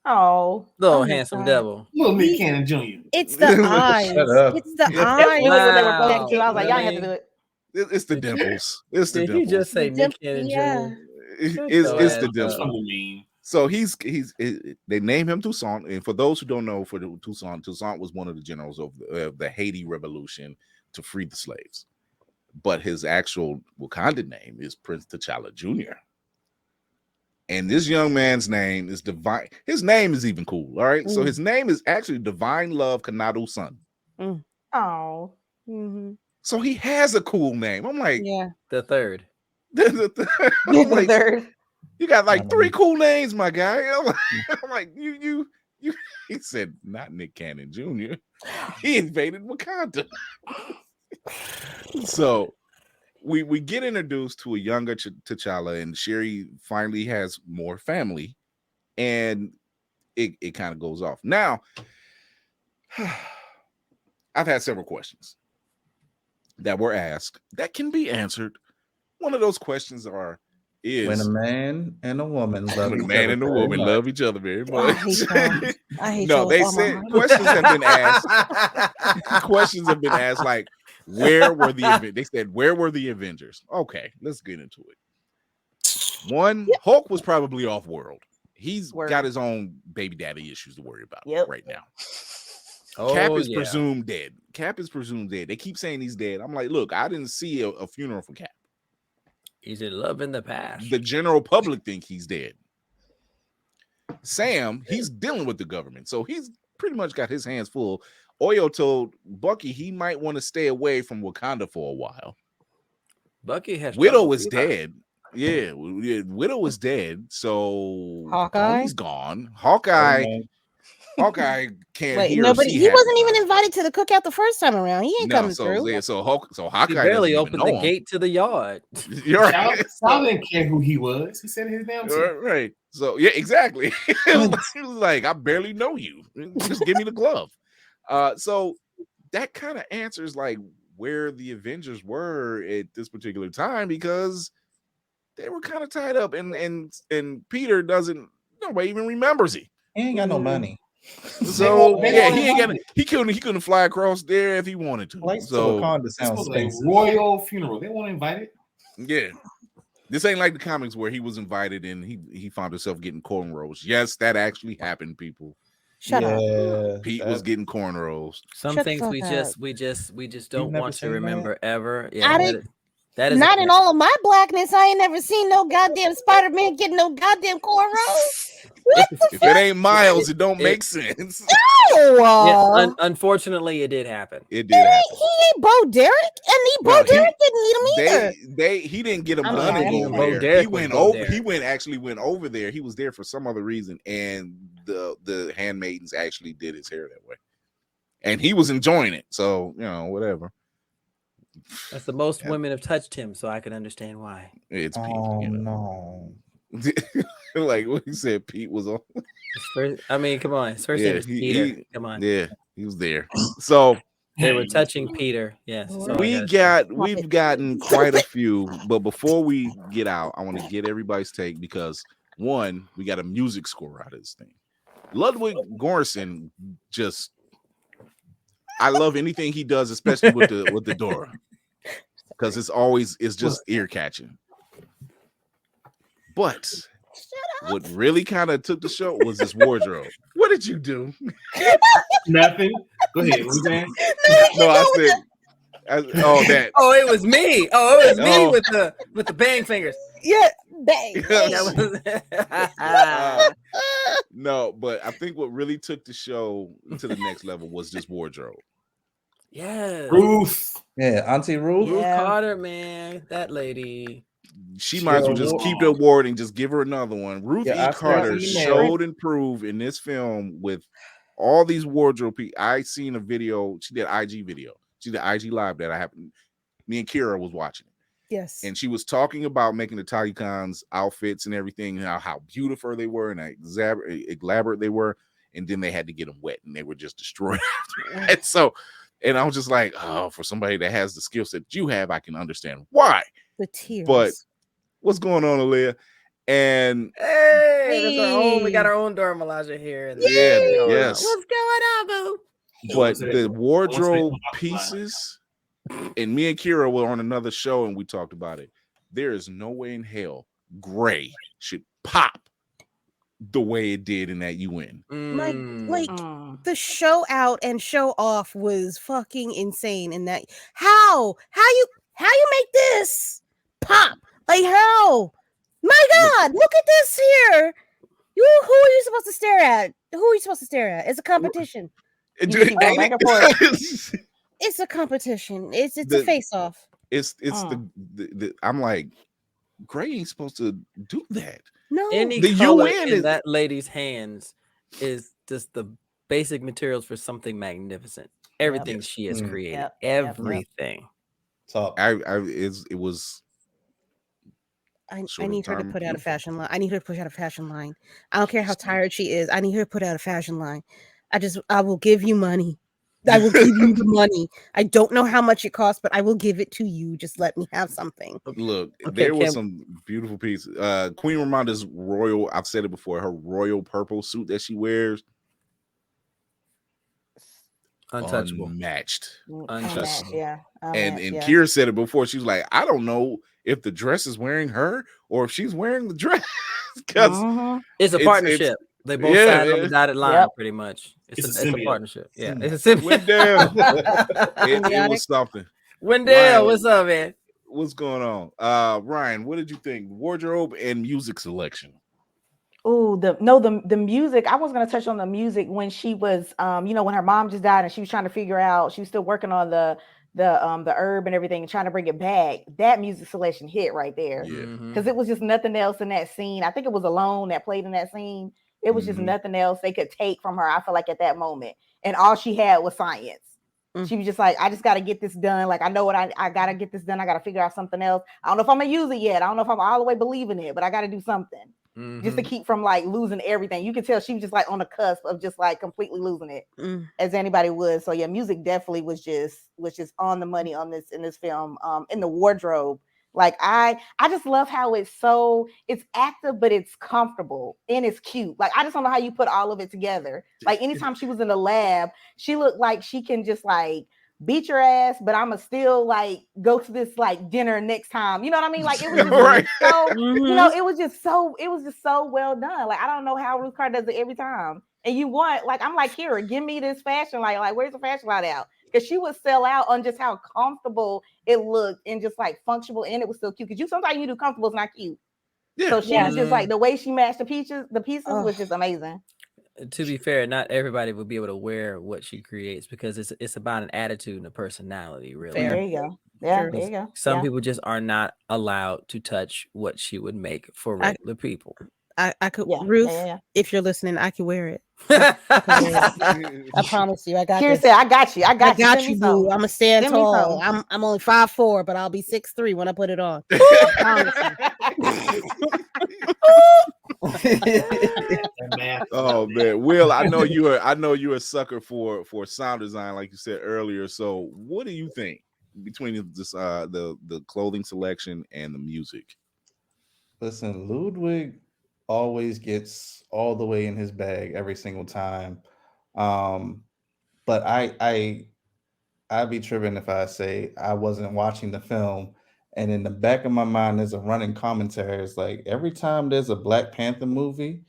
Oh, little handsome devil. Little Nick Cannon Jr. It's the eyes. It's the eyes. Wow. I was like, y'all have to do it. It's the dimples. It's the dimples. Did you just say Nick Cannon Jr.? It's the dimples. So he's they name him Toussaint, and for those who don't know, Toussaint was one of the generals of the Haiti Revolution to free the slaves. But his actual Wakandan name is Prince T'Challa Jr. And this young man's name is Divine. His name is even cool. All right. So his name is actually Divine Love Kanadu Son. Oh. Mm-hmm. So he has a cool name. I'm like, yeah, the third. The third. You got like three cool names, my guy. I'm like, you. He said, not Nick Cannon Jr. He invaded Wakanda. So we get introduced to a younger T'Challa, and Shuri finally has more family, and it kind of goes off. Now, I've had several questions that were asked that can be answered. One of those questions is when a man and a woman love when a each man other and a very woman much. love each other very much. I hate No, y'all they with all my said heart. questions have been asked. Questions have been asked like, where were the they said, where were the Avengers? Okay, let's get into it. One, Hulk was probably off world. He's got his own baby daddy issues to worry about right now. Cap is presumed dead. Cap is presumed dead. They keep saying he's dead. I'm like, look, I didn't see a funeral for Cap. He's in love in the past. The general public think he's dead. Sam, he's dealing with the government, so he's pretty much got his hands full. Oyo told Bucky he might want to stay away from Wakanda for a while. Bucky has Widow is dead. Yeah, Widow is dead. So Hawkeye? He's gone. Hawkeye can't Wait, hear. nobody. He wasn't even invited to the cookout the first time around. He ain't coming through. Yeah, so Hawkeye he barely opened the gate to the yard. You're right. Sal didn't care who he was. He said his damn self. Right. So yeah, exactly. He was like, I barely know you. Just give me the glove. So that kind of answers like where the Avengers were at this particular time, because they were kind of tied up, and Peter nobody even remembers it. He ain't got no money. So he couldn't fly across there if he wanted to. So Wakanda sounds like royal funeral. They weren't invited. Yeah. This ain't like the comics where he was invited and he found himself getting cornrows. Yes, that actually happened, people. Shut up. Pete was getting cornrows. Some things we just don't want to remember ever. Yeah, I didn't. That is not in all of my blackness. I ain't never seen no goddamn Spider-Man getting no goddamn cornrows. If it ain't Miles, it don't make sense. No. Unfortunately, it did happen. It did happen. He ain't Bo Derek, and Derek didn't need him either. He didn't get him done over there. He went over there. He was there for some other reason, and the handmaidens actually did his hair that way, and he was enjoying it. So whatever. That's the most women have touched him, so I can understand why. It's Pete. No. Like what he said, Pete was on. Come on. His first name is Peter. Come on. Yeah, he was there. So they were touching Peter. Yes. We've gotten quite a few, but before we get out, I want to get everybody's take, because one, we got a music score out of this thing. Ludwig Göransson I love anything he does, especially with the Dora, because it's just ear catching. But what really kind of took the show was this wardrobe. What did you do? Nothing. Go ahead. What saying? No, I said. That. Oh, it was me. Oh, it was me with the bang fingers. Yeah, bang. No, but I think what really took the show to the next level was this wardrobe. Yeah, Ruth. Yeah, Auntie Ruth. Ruth Carter, man, that lady. She might as well just keep the award and just give her another one. Ruth E. Carter showed and proved in this film with all these wardrobe people. I seen a video. She did IG video. She did IG live that I happened. Me and Kira was watching it. Yes. And she was talking about making the Talukans outfits and everything, and how beautiful they were and how elaborate they were. And then they had to get them wet and they were just destroyed after that. So, and I was just like, oh, for somebody that has the skill set that you have, I can understand why. The tears. But what's going on, Aaliyah? And hey, we got our own Dora Milaje here. Yes. What's going on, boo? But the wardrobe pieces, and me and Kira were on another show and we talked about it. There is no way in hell Gray should pop the way it did in that UN. The show out and show off was fucking insane. In that, how you make this pop? Like how? My God, look at this here. Who are you supposed to stare at? Who are you supposed to stare at? It's a competition. It's a competition. It's a face off. It's the I'm like, Gray ain't supposed to do that. No, the UN in that lady's hands is just the basic materials for something magnificent. Everything she has created, everything. Talk. It was. I need her to put out a fashion line. I need her to push out a fashion line. I don't care how tired she is. I need her to put out a fashion line. I will give you money. I will give you the money. I don't know how much it costs, but I will give it to you. Just let me have something. Look, there was some beautiful pieces. Queen Ramonda's royal, I've said it before, her royal purple suit that she wears. Untouchable. Unmatched. Yeah. And Kira said it before. She was like, I don't know if the dress is wearing her or if she's wearing the dress. Because it's a partnership. They both signed on the dotted line, pretty much. It's a partnership. Yeah, it's a Wendell. it was something. Wendell, what's up, man? What's going on? Ryan, what did you think? Wardrobe and music selection. Oh, the music. I was gonna touch on the music when she was, when her mom just died and she was trying to figure out. She was still working on the herb and everything and trying to bring it back. That music selection hit right there, because it was just nothing else in that scene. I think it was Alone that played in that scene. It was just nothing else they could take from her. I feel like at that moment, and all she had was science. She was just like, I just got to get this done. Like, I know what I got to get this done. I got to figure out something else. I don't know if I'm gonna use it yet. I don't know if I'm all the way believing it, but I got to do something. Just to keep from like losing everything. You can tell she was just like on the cusp of just like completely losing it, as anybody would. So yeah, music definitely was just on the money in this film. In the wardrobe, like I just love how it's active, but it's comfortable and it's cute. Like I just don't know how you put all of it together. Like anytime she was in the lab, she looked like she can just like beat your ass, but I'ma still like go to this like dinner next time. You know what I mean? Like it was just so, it was just so well done. Like I don't know how Ruth Carter does it every time. And you want, like, I'm like, Kira, give me this fashion light. Like, where's the fashion light out? Because she would sell out on just how comfortable it looked and just like functional, and it was so cute. Because sometimes you do comfortable, it's not cute. Yeah. So she was just like the way she matched the pieces was just amazing. To be fair, not everybody would be able to wear what she creates because it's about an attitude and a personality, really. Fair. There you go. Yeah, there you go. Some people just are not allowed to touch what she would make for regular people. I could, Ruth, if you're listening, I could wear it. I promise you, I got this. I got you. I got you, boo. I'm a stand tall. I'm only 5'4", but I'll be 6'3" when I put it on. Oh man, Will, I know you're a sucker for sound design, like you said earlier. So, what do you think between this the clothing selection and the music? Listen, Ludwig always gets all the way in his bag every single time. But I'd be tripping if I say I wasn't watching the film. And in the back of my mind, there's a running commentary. It's like every time there's a Black Panther movie,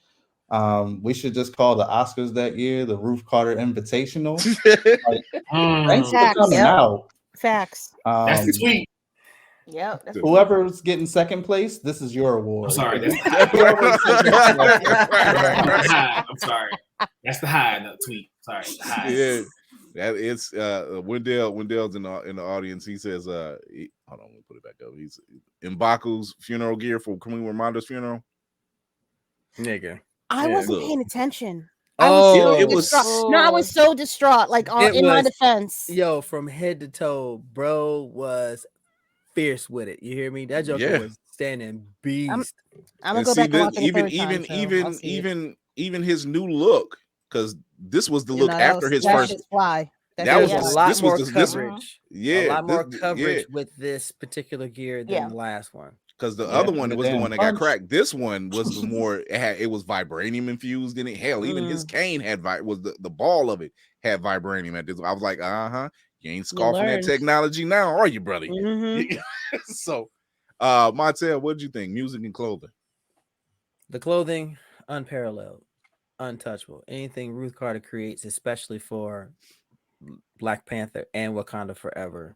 we should just call the Oscars that year the Ruth Carter Invitational. Like, thanks for coming out. Facts. That's the tweet. Yep. Whoever's getting second place, this is your award. I'm sorry. I'm sorry. That's the high note tweet. Sorry. The high. Yeah. That it's Wendell's in the audience. He says, hold on, let me put it back up. He's in M'Baku's funeral gear for Queen Ramonda's funeral. Nigga. I wasn't paying attention. I was so distraught. Like in my defense. Yo, from head to toe, bro was fierce with it. You hear me? That Joker was standing beast. I'm gonna go back and watch it even his new look, because this was the look after his first fly. That was a lot more coverage. A lot more coverage with this particular gear than the last one. Because the other one was the one that got cracked. This one was the more it was vibranium infused in it. Hell, even his cane had the ball of it had vibranium at this. I was like, you ain't scoffing at technology now, are you, brother? So, Montel, what did you think? Music and clothing. The clothing, unparalleled, untouchable. Anything Ruth Carter creates, especially for Black Panther and Wakanda Forever,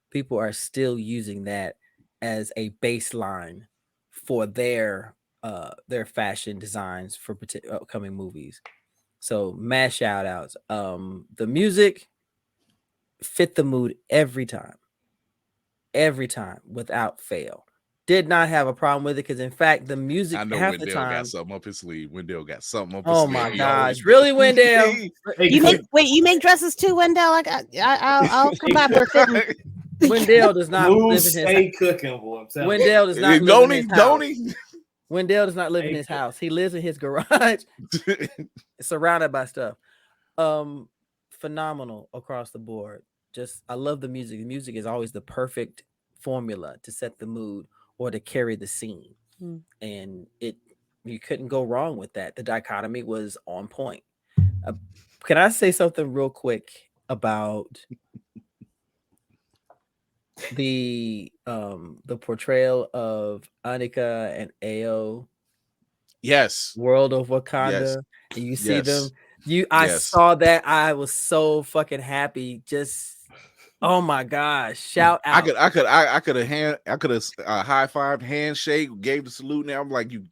people are still using that as a baseline for their fashion designs for upcoming movies. So mass shout outs. The music fit the mood every time without fail. Did not have a problem with it because, in fact, the music half the time got something up his sleeve. Wendell got something up his sleeve. Oh my gosh, really, Wendell? You make dresses too, Wendell? I'll come by for fitting. Wendell does not live in his cooking, boy. Wendell does not live in his house. Don't he? Wendell does not live in his house. He lives in his garage, surrounded by stuff. Phenomenal across the board. Just I love the music. The music is always the perfect formula to set the mood or to carry the scene. And you couldn't go wrong with that. The dichotomy was on point. Can I say something real quick about the portrayal of Annika and Ao? Yes. World of Wakanda. Yes. And you see them. I saw that. I was so fucking happy. Just oh my gosh! Shout out! I could have high fived, handshake, gave the salute. Now I'm like, you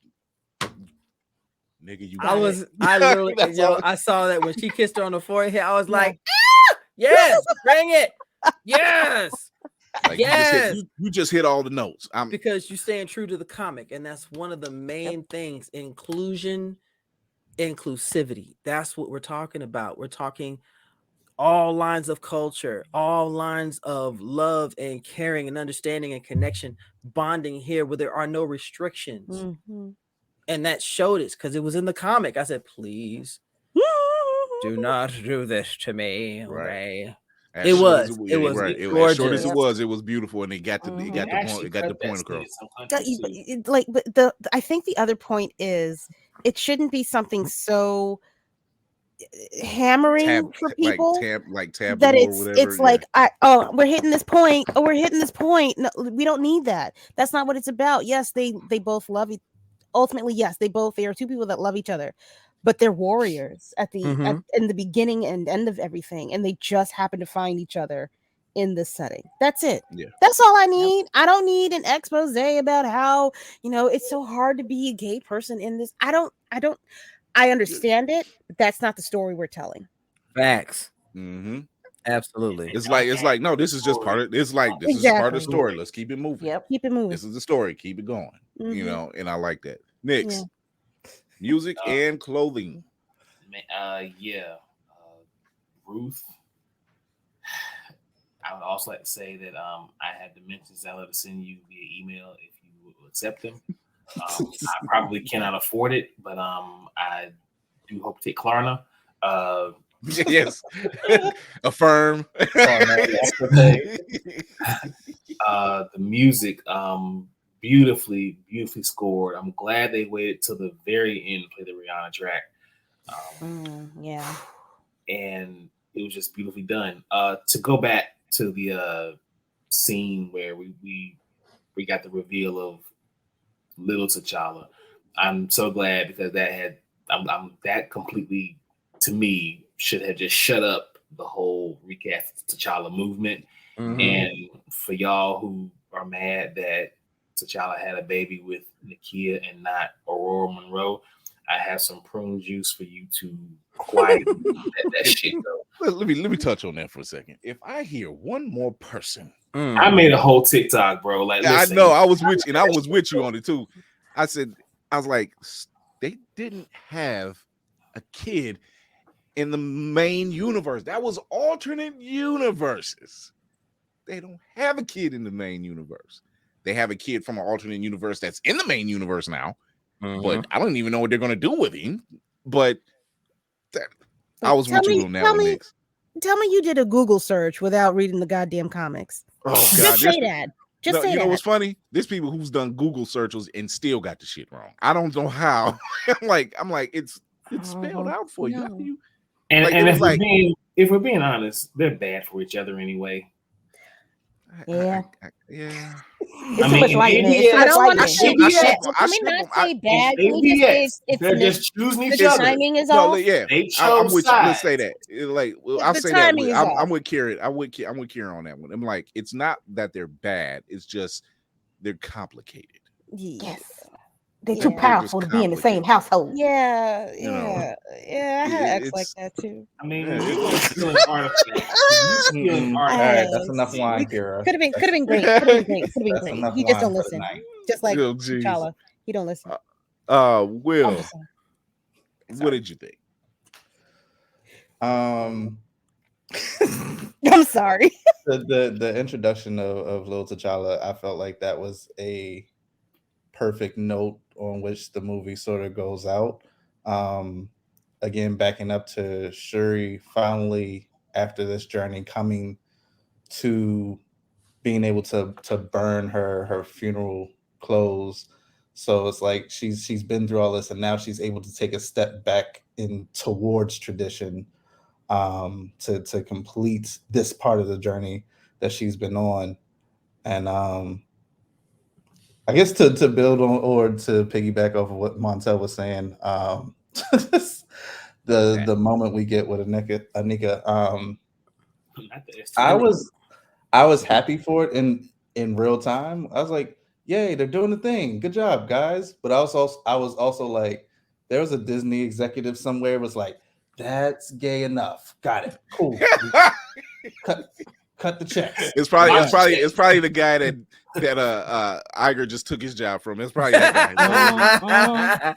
nigga, you. I literally, I saw that when she kissed her on the forehead. I was like, ah, yes, bring it, yes. Like, yes, you just hit all the notes. Because you're staying true to the comic, and that's one of the main things: inclusivity. That's what we're talking about. We're talking all lines of culture, all lines of love and caring and understanding and connection, bonding here where there are no restrictions. And that showed it because it was in the comic. I said, please do not do this to me, Ray. It was right. Gorgeous. As short as it was beautiful, and it got the point. It got the point across. But I think the other point is it shouldn't be something so hammering for people, like taboo that or whatever. It's like we're hitting this point. Oh, we're hitting this point. No, we don't need that. That's not what it's about. Yes, they both love each. Ultimately, yes, they are two people that love each other. But they're warriors in the beginning and end of everything, and they just happen to find each other in this setting. That's it. Yeah, that's all I need. Yep. I don't need an expose about how it's so hard to be a gay person in this. I understand it, but that's not the story we're telling. Facts. Absolutely. It's like no, this is just part of. It's like this is part of the story. Let's keep it moving. Yep, keep it moving. This is the story. Keep it going. And I like that. Next. Music and clothing. Ruth. I would also like to say that I have dimensions I'll have to send you via email if you will accept them. I probably cannot afford it, but I do hope to take Klarna. Yes. Affirm. The music, beautifully scored. I'm glad they waited till the very end to play the Rihanna track. And it was just beautifully done. To go back to the scene where we got the reveal of little T'Challa, I'm so glad because that completely, to me, should have just shut up the whole recast T'Challa movement. And for y'all who are mad that T'Challa had a baby with Nakia and not Aurora Monroe, I have some prune juice for you to quiet that shit go. Let me touch on that for a second. If I hear one more person, I made a whole TikTok, bro. Like, I know I was with you, and I was with you on it too. I was like, they didn't have a kid in the main universe. That was alternate universes. They don't have a kid in the main universe. They have a kid from an alternate universe that's in the main universe now. But I don't even know what they're going to do with him. But I was with you on that one, Nix. Tell me you did a Google search without reading the goddamn comics. Oh, God. Just say that. Just say that. You know what's funny? There's people who's done Google searches and still got the shit wrong. I don't know how. I'm like, it's spelled out for you. No. And if we're being honest, they're bad for each other anyway. Yeah. It's too much lightning. I don't want to say bad. Can we not say bad? Can we just say they're just choosing each other. The timing is off. Yeah, I'm with you. Let's say that. Like, I'll say that. I'm with Karen. I'm with Karen on that one. I'm like, it's not that they're bad. It's just they're complicated. Yes. They're too powerful to be in the same household. Yeah. I had ex like that too. I mean, it's still an artifact. That's enough wine, Kira. Could have been great. He just don't listen. Just like T'Challa, he don't listen. Will, what did you think? I'm sorry. The introduction of Lil T'Challa, I felt like that was a perfect note on which the movie sort of goes out. Again, backing up to Shuri finally after this journey coming to being able to burn her funeral clothes. So it's like she's been through all this, and now she's able to take a step back in towards tradition, to complete this part of the journey that she's been on. And I guess to build on or to piggyback off of what Montel was saying, the moment we get with Anika, I was happy for it in real time. I was like, yay, they're doing the thing. Good job, guys. But I was also like, there was a Disney executive somewhere was like, that's gay enough. Got it. Cool. cut the checks. It's probably the guy that Iger just took his job from. It's probably that guy.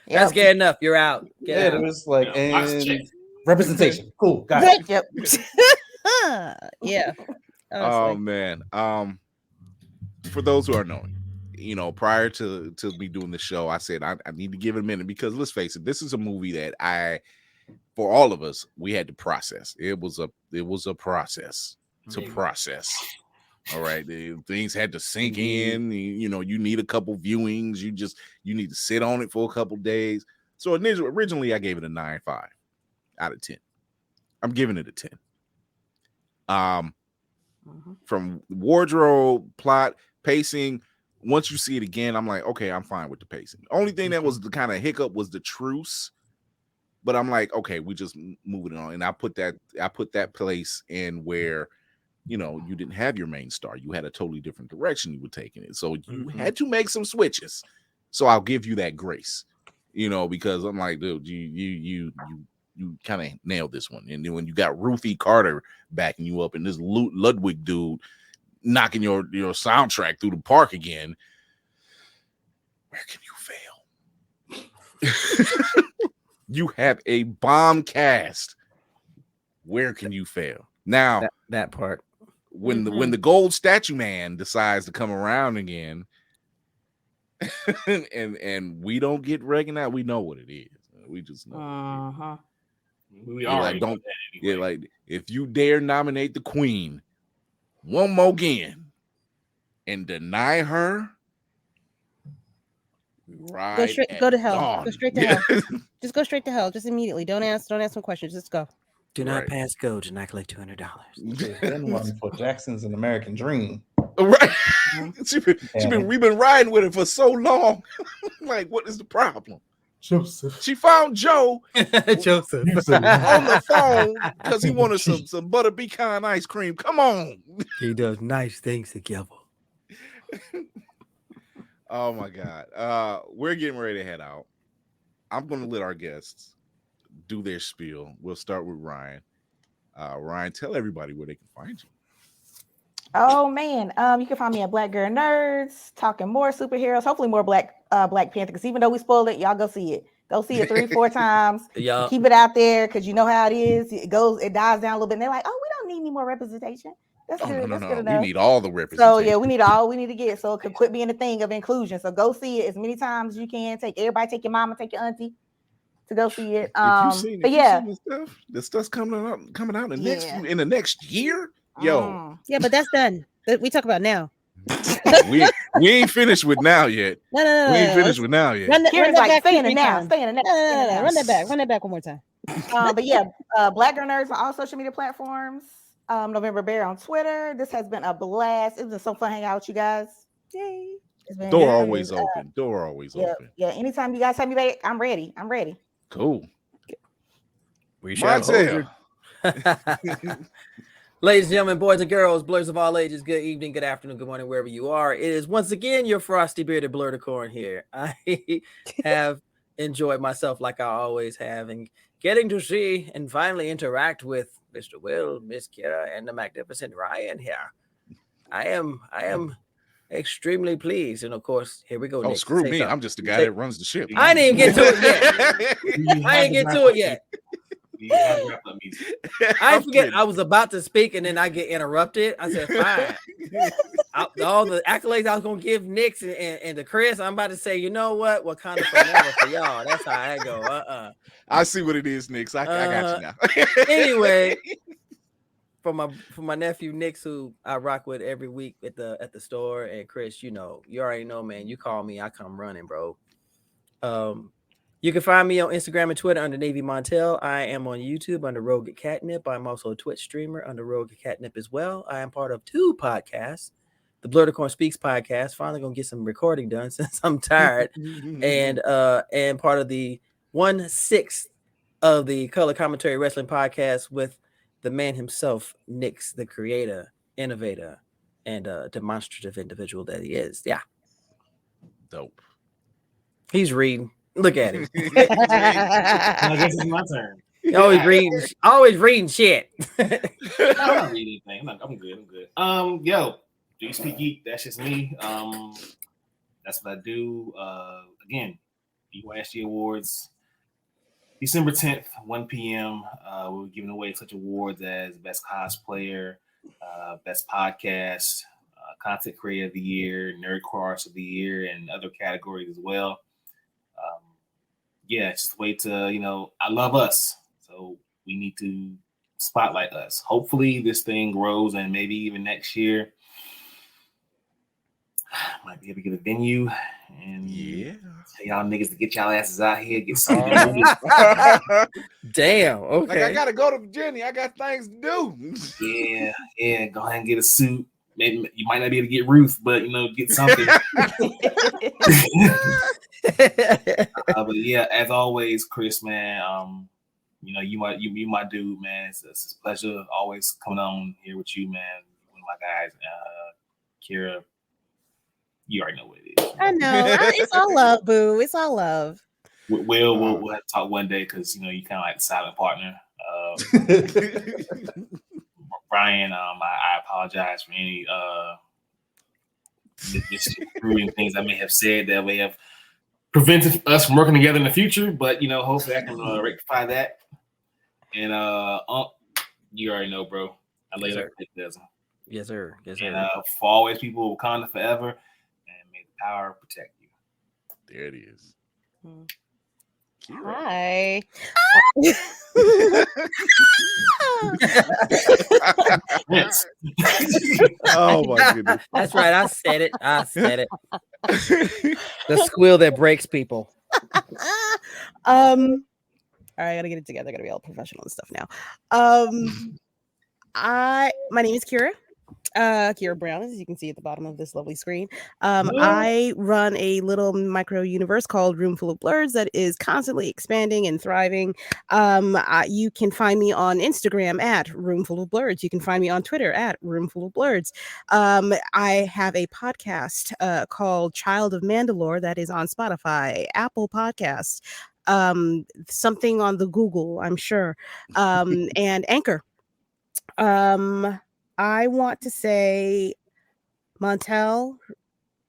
That's gay enough. You're out. Get out. It was like and representation. Cool. Got it. Yep. Yeah. Oh man. For those who are knowing, prior to me doing the show, I said I need to give it a minute because let's face it, this is a movie that for all of us, we had to process. It was a process to process. All right, things had to sink in. You need a couple viewings. You need to sit on it for a couple days. So originally, I gave it a 9.5 out of 10. I'm giving it a 10. From wardrobe, plot, pacing. Once you see it again, I'm like, okay, I'm fine with the pacing. Only thing that was the kind of hiccup was the truce. But I'm like, okay, we just moving on. And I put that place in where, you didn't have your main star. You had a totally different direction you were taking it. So you had to make some switches. So I'll give you that grace, because I'm like, dude, you kind of nailed this one. And then when you got Ruthie Carter backing you up and this Ludwig dude knocking your soundtrack through the park again, where can you fail? You have a bomb cast. Where can you fail? Now that part. When the gold statue man decides to come around again, and we don't get recognized, we know what it is. We just know. We are like don't anyway. Like if you dare nominate the queen one more again and deny her, go to hell. Dawn. Go straight to hell. Just go straight to hell. Just immediately. Don't ask some questions. Just go. Do not pass go. Do not collect $200. Then one for Jackson's an American Dream. Right. We've been riding with it for so long. Like, what is the problem? Joseph. She found Joe Joseph on the phone because he wanted some butter pecan ice cream. Come on. He does nice things together. Oh my God. We're getting ready to head out. I'm gonna let our guests do their spiel. We'll start with Ryan. Ryan, tell everybody where they can find you. Oh man, you can find me at Black Girl Nerds, talking more superheroes, hopefully more Black Panther. Because even though we spoiled it, y'all go see it. Go see it 3-4 times. Yeah. Keep it out there because you know how it is. It dies down a little bit. And they're like, oh, we don't need any more representation. That's good. That's good enough. We need all the representation. So yeah, we need all we need to get. So it could quit being a thing of inclusion. So go see it as many times as you can. Take your mama, take your auntie to go see it. But yeah, this stuff's coming out in the next year. Yo. Yeah, but that's done. We talk about now. we ain't finished with now yet. No. We ain't finished with now yet. Run that back. Stay in the now. No. Run that back. Run that back one more time. But yeah, Black Girl Nerds on all social media platforms. November Bear on Twitter. This has been a blast. It's been so fun hanging out with you guys. Yay. Door always open. Open. Yeah. Anytime you guys have me back, I'm ready. Cool. We shall hold you. Ladies and gentlemen, boys and girls, blurs of all ages, good evening, good afternoon, good morning, wherever you are. It is once again your frosty bearded Blerdoicorn here. I have enjoyed myself like I always have, and getting to see and finally interact with Mr. Will, Miss Kira, and the magnificent Ryan here. I am extremely pleased, and of course, here we go. Oh, Nick, screw me! I'm just the guy that runs the ship. I didn't even get to it yet. I forget I was about to speak and then I get interrupted. I said, fine. All the accolades I was gonna give Nick and to Chris, I'm about to say, you know what? Wakanda Forever for y'all. That's how I go. I see what it is, Nick. I got you now. Anyway, for my nephew Nick, who I rock with every week at the store, and Chris, you already know, man. You call me, I come running, bro. You can find me on Instagram and Twitter under NavyMontel. I am on YouTube under Rogue Catnip. I'm also a Twitch streamer under Rogue Catnip as well. I am part of 2 podcasts, the Blerdoicorn Speaks podcast. Finally gonna get some recording done since I'm tired, and part of the 1/6 of the Color Commentary Wrestling podcast with the man himself, Nix, the creator, innovator, and demonstrative individual that he is. Yeah, dope. He's reading. Look at him. I guess it's my turn. Always reading shit. I'm not reading anything. I'm good. Yo, do you speak geek? That's just me. That's what I do. Again, BYSG Awards, December 10th, 1 p.m. We're giving away such awards as Best Cosplayer, Best Podcast, Content Creator of the Year, Nerd Cross of the Year, and other categories as well. It's just a way to, I love us. So we need to spotlight us. Hopefully this thing grows, and maybe even next year I might be able to get a venue and tell y'all niggas to get y'all asses out here, get something. Damn. Okay. Like, I gotta go to Virginia. I got things to do. Yeah. Go ahead and get a suit. Maybe you might not be able to get Ruth, but get something. But yeah, as always, Chris, man, you my dude, man. It's a pleasure always coming on here with you, man. One of my guys, Kira. You already know what it is. I know. It's all love, boo. It's all love. We'll have to talk one day because you kind of like the silent partner. Ryan, I apologize for any misconstruing things I may have said that may have prevented us from working together in the future. But hopefully I can rectify that. And you already know, bro. I laid up it doesn't. Yes, sir. Yes, sir. And for always, people, Wakanda forever, and may the power protect you. There it is. Hi. Oh my goodness. That's right. I said it. The squeal that breaks people. All right, I gotta get it together. I gotta be all professional and stuff now. My name is Kira. Kira Brown, as you can see at the bottom of this lovely screen. I run a little micro universe called Roomful of Blerds that is constantly expanding and thriving. You can find me on Instagram at Roomful of Blerds. You can find me on Twitter at Roomful of Blerds. I have a podcast called Child of Mandalore that is on Spotify, Apple Podcasts, something on the Google, I'm sure, and Anchor. I want to say Montel,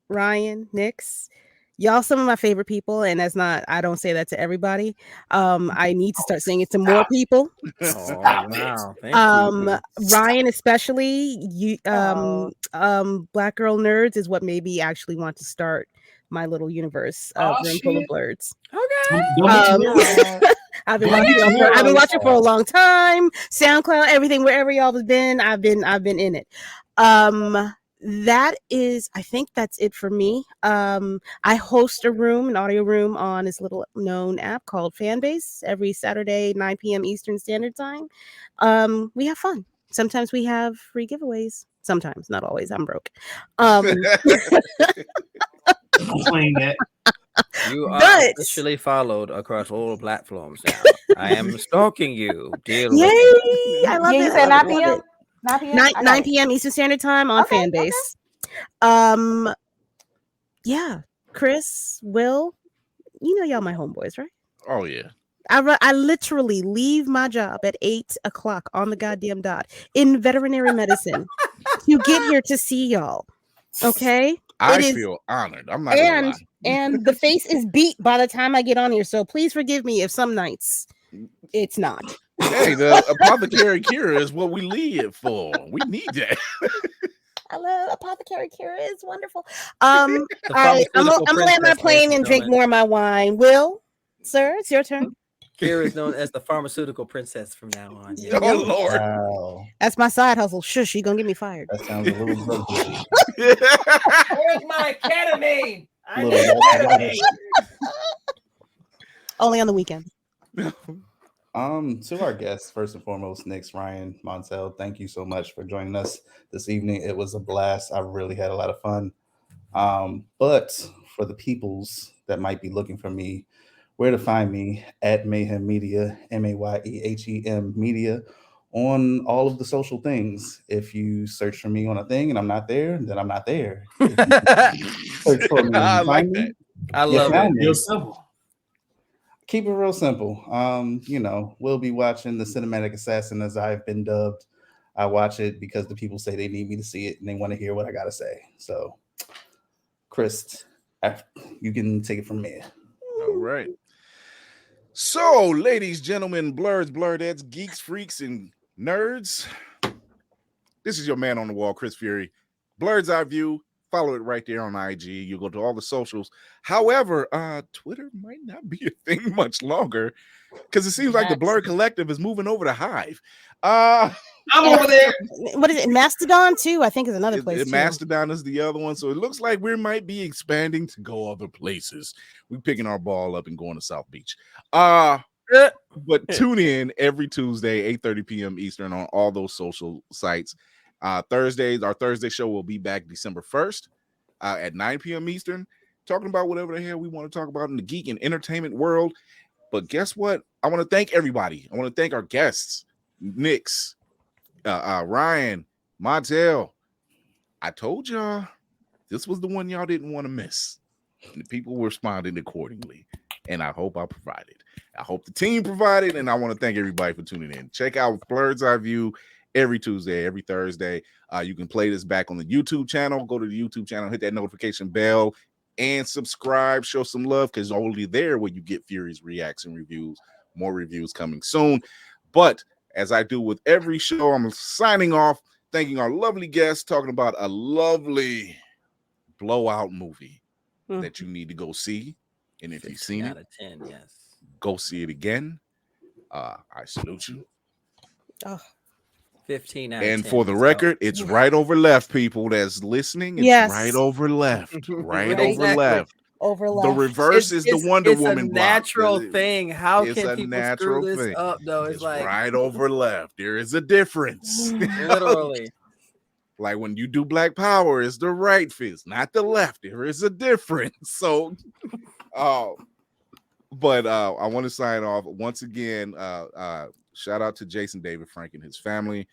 Ryan, Nix, y'all some of my favorite people, and I don't say that to everybody. I need to start saying it to more people. Oh, wow. Thank you. Ryan especially, Black Girl Nerds is what made me actually want to start my little universe of Roomful of Blerds. Okay. I've been watching for a long time. SoundCloud, everything, wherever y'all have been, I've been in it. That is, I think that's it for me. I host an audio room on this little known app called Fanbase every Saturday, 9 p.m. Eastern Standard Time. We have fun. Sometimes we have free giveaways. Sometimes, not always. I'm broke. Playing that. You are officially followed across all platforms now. I am stalking you. Yay! I love it. You said 9 p.m.? 9 p.m. Eastern Standard Time on Fanbase. Okay. Yeah. Chris, Will, y'all my homeboys, right? Oh, yeah. I literally leave my job at 8 o'clock on the goddamn dot in veterinary medicine to get here to see y'all. Okay? I feel honored. I'm not gonna lie. And the face is beat by the time I get on here. So please forgive me if some nights It's not. Hey, the apothecary cure is what we live for. We need that. I love apothecary cure. It's wonderful. I'm gonna land my plane and drink more of my wine. Will, sir, it's your turn. Kira is known as the pharmaceutical princess from now on. Yeah. Oh Lord, wow. That's my side hustle. Shush, you gonna get me fired. That sounds a little druggy. Where's my ketamine? I need ketamine. Only on the weekend. To our guests, first and foremost, Nick's Ryanne Montel, thank you so much for joining us this evening. It was a blast. I really had a lot of fun. But for the peoples that might be looking for me, where to find me at Mayhem Media, MAYEHEM Media, on all of the social things. If you search for me on a thing and I'm not there, then I'm not there. Search for me. I like that. I love it. Real simple. Keep it real simple. We'll be watching The Cinematic Assassin, as I've been dubbed. I watch it because the people say they need me to see it and they want to hear what I got to say. So, Chris, you can take it from there. All right. So, ladies, gentlemen, blurs, blurdettes, geeks, freaks, and nerds, this is your man on the wall, Chris Fury. Blurred's Eye View. Follow it right there on IG. You go to all the socials. However, Twitter might not be a thing much longer because it seems like the Blur Collective is moving over to Hive. I'm over there. What is it? Mastodon too, I think, is another place. Mastodon is the other one. So it looks like we might be expanding to go other places. We're picking our ball up and going to South Beach. But tune in every Tuesday, 8:30 p.m. Eastern on all those social sites. Thursdays, our Thursday show will be back December 1st at 9 p.m. Eastern, talking about whatever the hell we want to talk about in the geek and entertainment world. But guess what? I want to thank everybody. I want to thank our guests, Nix, Ryanne, Montel. I told y'all this was the one y'all didn't want to miss. And the people responded accordingly. And I hope I provided. I hope the team provided. And I want to thank everybody for tuning in. Check out Blurred's Eye View every Tuesday, every Thursday. You can play this back on the YouTube channel. Go to the YouTube channel, hit that notification bell, and subscribe. Show some love, because only there will you get Fury's reaction reviews. More reviews coming soon. But as I do with every show, I'm signing off, thanking our lovely guests, talking about a lovely blowout movie that you need to go see. And if you've seen it, 10 out of 10, yes, go see it again. I salute you. 15 out of 10. And for the record, it's right over left, people that's listening. It's right over left. Right over left. Over left. The reverse is the Wonder Woman. It's a natural thing. How can people screw this thing. up, though? It's like right over left. There is a difference. Literally. Like when you do Black Power, it's the right fist, not the left. There is a difference. So, but I want to sign off once again. Shout out to Jason David Frank and his family.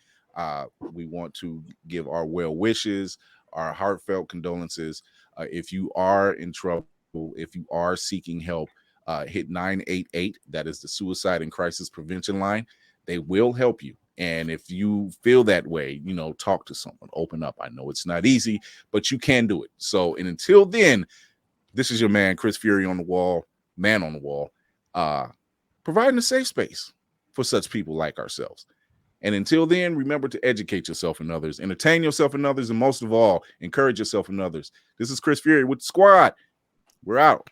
We want to give our well wishes, our heartfelt condolences. If you are in trouble, if you are seeking help, hit 988. That is the Suicide and Crisis Prevention line. They will help you. And if you feel that way, talk to someone, open up. I know it's not easy, but you can do it. So, and until then, this is your man, Chris Fury on the wall, man on the wall, providing a safe space for such people like ourselves. And until then, remember to educate yourself and others, entertain yourself and others, and most of all, encourage yourself and others. This is Chris Fury with the squad. We're out.